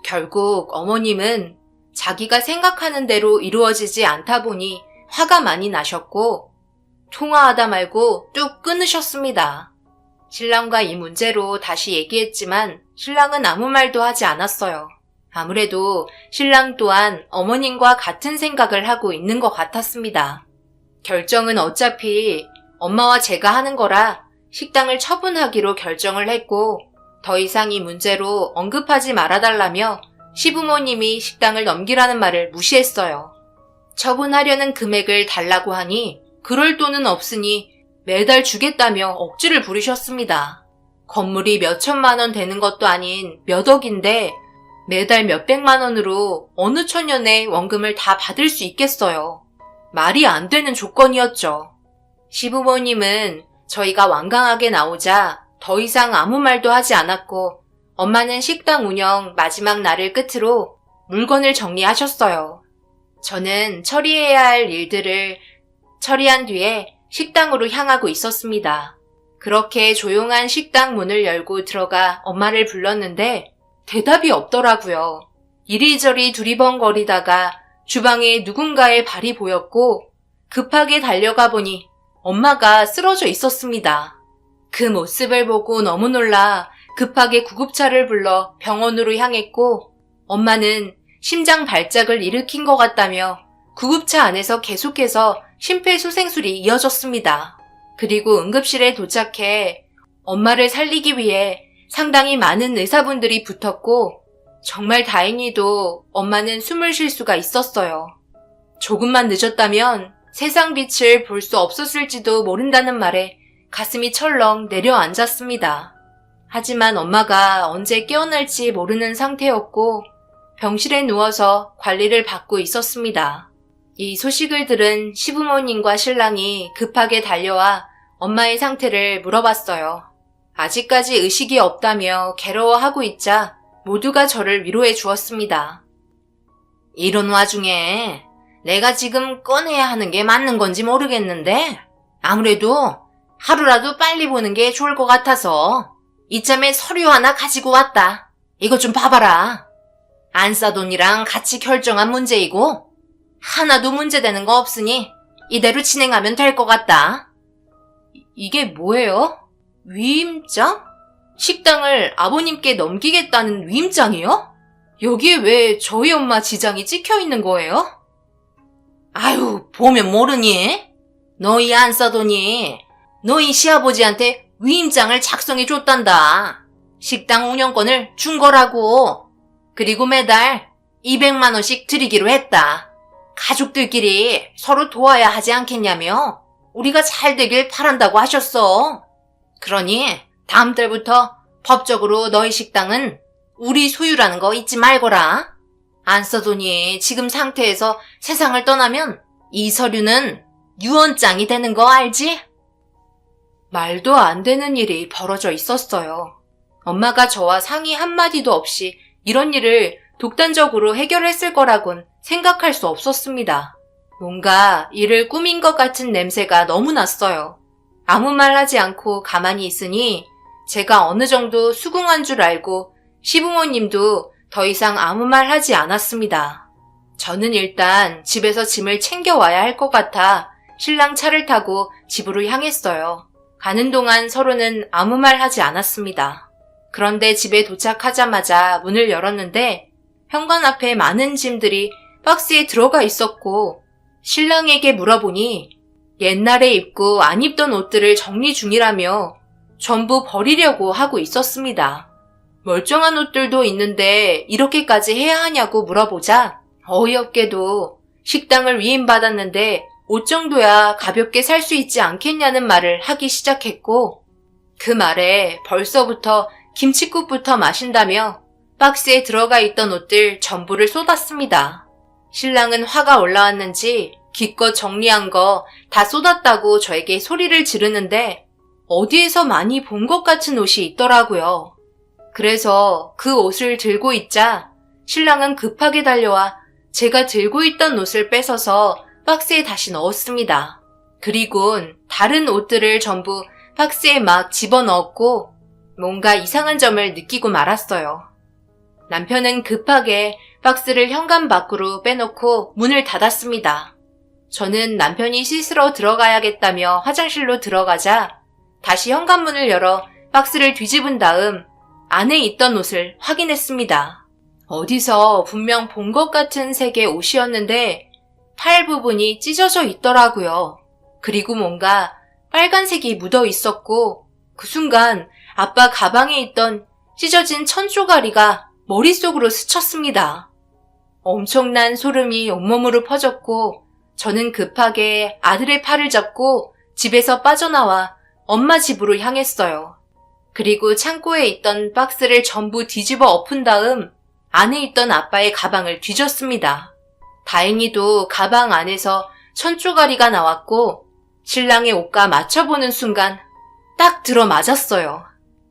결국 어머님은 자기가 생각하는 대로 이루어지지 않다 보니 화가 많이 나셨고 통화하다 말고 뚝 끊으셨습니다. 신랑과 이 문제로 다시 얘기했지만 신랑은 아무 말도 하지 않았어요. 아무래도 신랑 또한 어머님과 같은 생각을 하고 있는 것 같았습니다. 결정은 어차피 엄마와 제가 하는 거라 식당을 처분하기로 결정을 했고 더 이상 이 문제로 언급하지 말아달라며 시부모님이 식당을 넘기라는 말을 무시했어요. 처분하려는 금액을 달라고 하니 그럴 돈은 없으니 매달 주겠다며 억지를 부리셨습니다. 건물이 몇 천만 원 되는 것도 아닌 몇 억인데 매달 몇백만 원으로 어느 천년에 원금을 다 받을 수 있겠어요. 말이 안 되는 조건이었죠. 시부모님은 저희가 완강하게 나오자 더 이상 아무 말도 하지 않았고 엄마는 식당 운영 마지막 날을 끝으로 물건을 정리하셨어요. 저는 처리해야 할 일들을 처리한 뒤에 식당으로 향하고 있었습니다. 그렇게 조용한 식당 문을 열고 들어가 엄마를 불렀는데 대답이 없더라고요. 이리저리 두리번거리다가 주방에 누군가의 발이 보였고 급하게 달려가 보니 엄마가 쓰러져 있었습니다. 그 모습을 보고 너무 놀라 급하게 구급차를 불러 병원으로 향했고 엄마는 심장 발작을 일으킨 것 같다며 구급차 안에서 계속해서 심폐소생술이 이어졌습니다. 그리고 응급실에 도착해 엄마를 살리기 위해 상당히 많은 의사분들이 붙었고 정말 다행히도 엄마는 숨을 쉴 수가 있었어요. 조금만 늦었다면 세상 빛을 볼 수 없었을지도 모른다는 말에 가슴이 철렁 내려앉았습니다. 하지만 엄마가 언제 깨어날지 모르는 상태였고 병실에 누워서 관리를 받고 있었습니다. 이 소식을 들은 시부모님과 신랑이 급하게 달려와 엄마의 상태를 물어봤어요. 아직까지 의식이 없다며 괴로워하고 있자 모두가 저를 위로해 주었습니다. 이런 와중에 내가 지금 꺼내야 하는 게 맞는 건지 모르겠는데 아무래도 하루라도 빨리 보는 게 좋을 것 같아서 이참에 서류 하나 가지고 왔다. 이거 좀 봐봐라. 안사돈이랑 같이 결정한 문제이고 하나도 문제되는 거 없으니 이대로 진행하면 될 것 같다. 이게 뭐예요? 위임장? 식당을 아버님께 넘기겠다는 위임장이요? 여기에 왜 저희 엄마 지장이 찍혀 있는 거예요? 아유, 보면 모르니? 너희 안사돈이 너희 시아버지한테 위임장을 작성해 줬단다. 식당 운영권을 준 거라고. 그리고 매달 200만 원씩 드리기로 했다. 가족들끼리 서로 도와야 하지 않겠냐며 우리가 잘 되길 바란다고 하셨어. 그러니 다음 달부터 법적으로 너희 식당은 우리 소유라는 거 잊지 말거라. 안사돈이 지금 상태에서 세상을 떠나면 이 서류는 유언장이 되는 거 알지? 말도 안 되는 일이 벌어져 있었어요. 엄마가 저와 상의 한마디도 없이 이런 일을 독단적으로 해결했을 거라곤 생각할 수 없었습니다. 뭔가 일을 꾸민 것 같은 냄새가 너무 났어요. 아무 말 하지 않고 가만히 있으니 제가 어느 정도 수긍한 줄 알고 시부모님도 더 이상 아무 말 하지 않았습니다. 저는 일단 집에서 짐을 챙겨와야 할 것 같아 신랑 차를 타고 집으로 향했어요. 가는 동안 서로는 아무 말 하지 않았습니다. 그런데 집에 도착하자마자 문을 열었는데 현관 앞에 많은 짐들이 박스에 들어가 있었고 신랑에게 물어보니 옛날에 입고 안 입던 옷들을 정리 중이라며 전부 버리려고 하고 있었습니다. 멀쩡한 옷들도 있는데 이렇게까지 해야 하냐고 물어보자 어이없게도 식당을 위임받았는데 옷 정도야 가볍게 살 수 있지 않겠냐는 말을 하기 시작했고 그 말에 벌써부터 김칫국부터 마신다며 박스에 들어가 있던 옷들 전부를 쏟았습니다. 신랑은 화가 올라왔는지 기껏 정리한 거 다 쏟았다고 저에게 소리를 지르는데 어디에서 많이 본 것 같은 옷이 있더라고요. 그래서 그 옷을 들고 있자 신랑은 급하게 달려와 제가 들고 있던 옷을 뺏어서 박스에 다시 넣었습니다. 그리곤 다른 옷들을 전부 박스에 막 집어넣었고 뭔가 이상한 점을 느끼고 말았어요. 남편은 급하게 박스를 현관 밖으로 빼놓고 문을 닫았습니다. 저는 남편이 씻으러 들어가야겠다며 화장실로 들어가자 다시 현관문을 열어 박스를 뒤집은 다음 안에 있던 옷을 확인했습니다. 어디서 분명 본 것 같은 색의 옷이었는데 팔 부분이 찢어져 있더라고요. 그리고 뭔가 빨간색이 묻어 있었고 그 순간 아빠 가방에 있던 찢어진 천조가리가 머릿속으로 스쳤습니다. 엄청난 소름이 온몸으로 퍼졌고 저는 급하게 아들의 팔을 잡고 집에서 빠져나와 엄마 집으로 향했어요. 그리고 창고에 있던 박스를 전부 뒤집어 엎은 다음 안에 있던 아빠의 가방을 뒤졌습니다. 다행히도 가방 안에서 천조가리가 나왔고 신랑의 옷과 맞춰보는 순간 딱 들어맞았어요.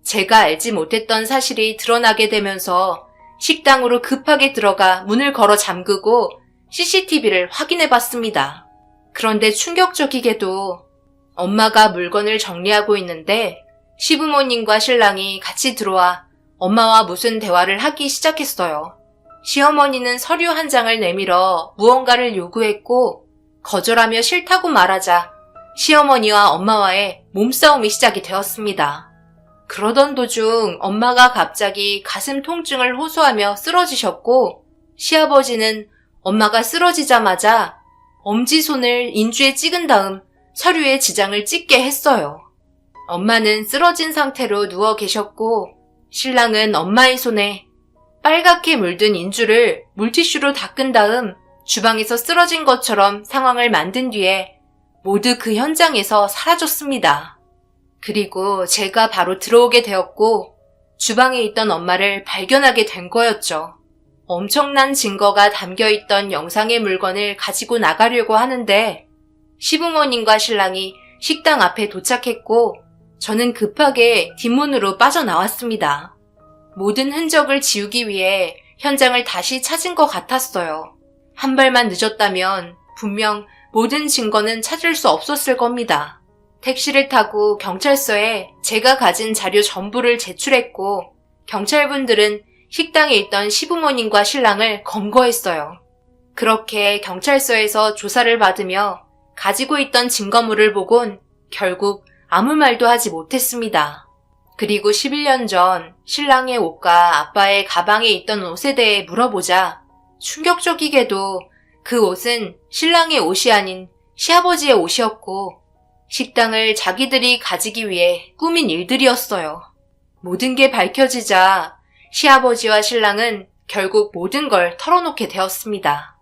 제가 알지 못했던 사실이 드러나게 되면서 식당으로 급하게 들어가 문을 걸어 잠그고 CCTV를 확인해 봤습니다. 그런데 충격적이게도 엄마가 물건을 정리하고 있는데 시부모님과 신랑이 같이 들어와 엄마와 무슨 대화를 하기 시작했어요. 시어머니는 서류 한 장을 내밀어 무언가를 요구했고 거절하며 싫다고 말하자 시어머니와 엄마와의 몸싸움이 시작이 되었습니다. 그러던 도중 엄마가 갑자기 가슴 통증을 호소하며 쓰러지셨고 시아버지는 엄마가 쓰러지자마자 엄지손을 인주에 찍은 다음 서류에 지장을 찍게 했어요. 엄마는 쓰러진 상태로 누워 계셨고 신랑은 엄마의 손에 빨갛게 물든 인주를 물티슈로 닦은 다음 주방에서 쓰러진 것처럼 상황을 만든 뒤에 모두 그 현장에서 사라졌습니다. 그리고 제가 바로 들어오게 되었고 주방에 있던 엄마를 발견하게 된 거였죠. 엄청난 증거가 담겨있던 영상의 물건을 가지고 나가려고 하는데 시부모님과 신랑이 식당 앞에 도착했고 저는 급하게 뒷문으로 빠져나왔습니다. 모든 흔적을 지우기 위해 현장을 다시 찾은 것 같았어요. 한 발만 늦었다면 분명 모든 증거는 찾을 수 없었을 겁니다. 택시를 타고 경찰서에 제가 가진 자료 전부를 제출했고 경찰분들은 식당에 있던 시부모님과 신랑을 검거했어요. 그렇게 경찰서에서 조사를 받으며 가지고 있던 증거물을 보곤 결국 아무 말도 하지 못했습니다. 그리고 11년 전 신랑의 옷과 아빠의 가방에 있던 옷에 대해 물어보자 충격적이게도 그 옷은 신랑의 옷이 아닌 시아버지의 옷이었고 식당을 자기들이 가지기 위해 꾸민 일들이었어요. 모든 게 밝혀지자 시아버지와 신랑은 결국 모든 걸 털어놓게 되었습니다.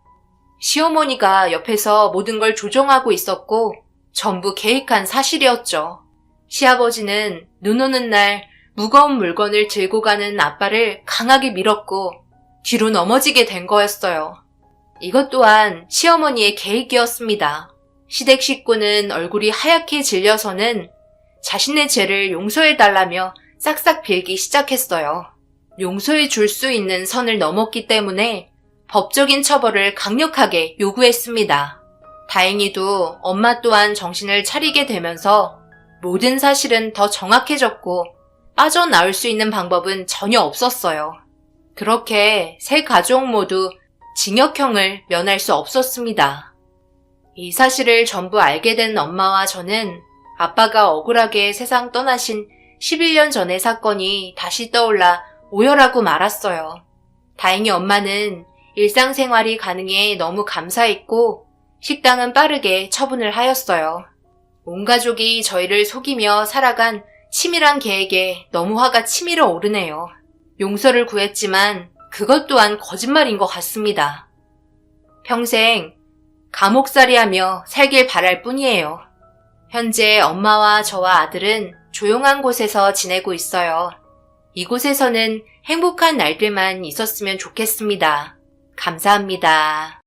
시어머니가 옆에서 모든 걸 조종하고 있었고 전부 계획한 사실이었죠. 시아버지는 눈 오는 날 무거운 물건을 들고 가는 아빠를 강하게 밀었고 뒤로 넘어지게 된 거였어요. 이것 또한 시어머니의 계획이었습니다. 시댁 식구는 얼굴이 하얗게 질려서는 자신의 죄를 용서해달라며 싹싹 빌기 시작했어요. 용서해 줄 수 있는 선을 넘었기 때문에 법적인 처벌을 강력하게 요구했습니다. 다행히도 엄마 또한 정신을 차리게 되면서 모든 사실은 더 정확해졌고 빠져나올 수 있는 방법은 전혀 없었어요. 그렇게 세 가족 모두 징역형을 면할 수 없었습니다. 이 사실을 전부 알게 된 엄마와 저는 아빠가 억울하게 세상 떠나신 11년 전의 사건이 다시 떠올라 오열하고 말았어요. 다행히 엄마는 일상생활이 가능해 너무 감사했고 식당은 빠르게 처분을 하였어요. 온 가족이 저희를 속이며 살아간 치밀한 계획에 너무 화가 치밀어 오르네요. 용서를 구했지만 그것 또한 거짓말인 것 같습니다. 평생 감옥살이하며 살길 바랄 뿐이에요. 현재 엄마와 저와 아들은 조용한 곳에서 지내고 있어요. 이곳에서는 행복한 날들만 있었으면 좋겠습니다. 감사합니다.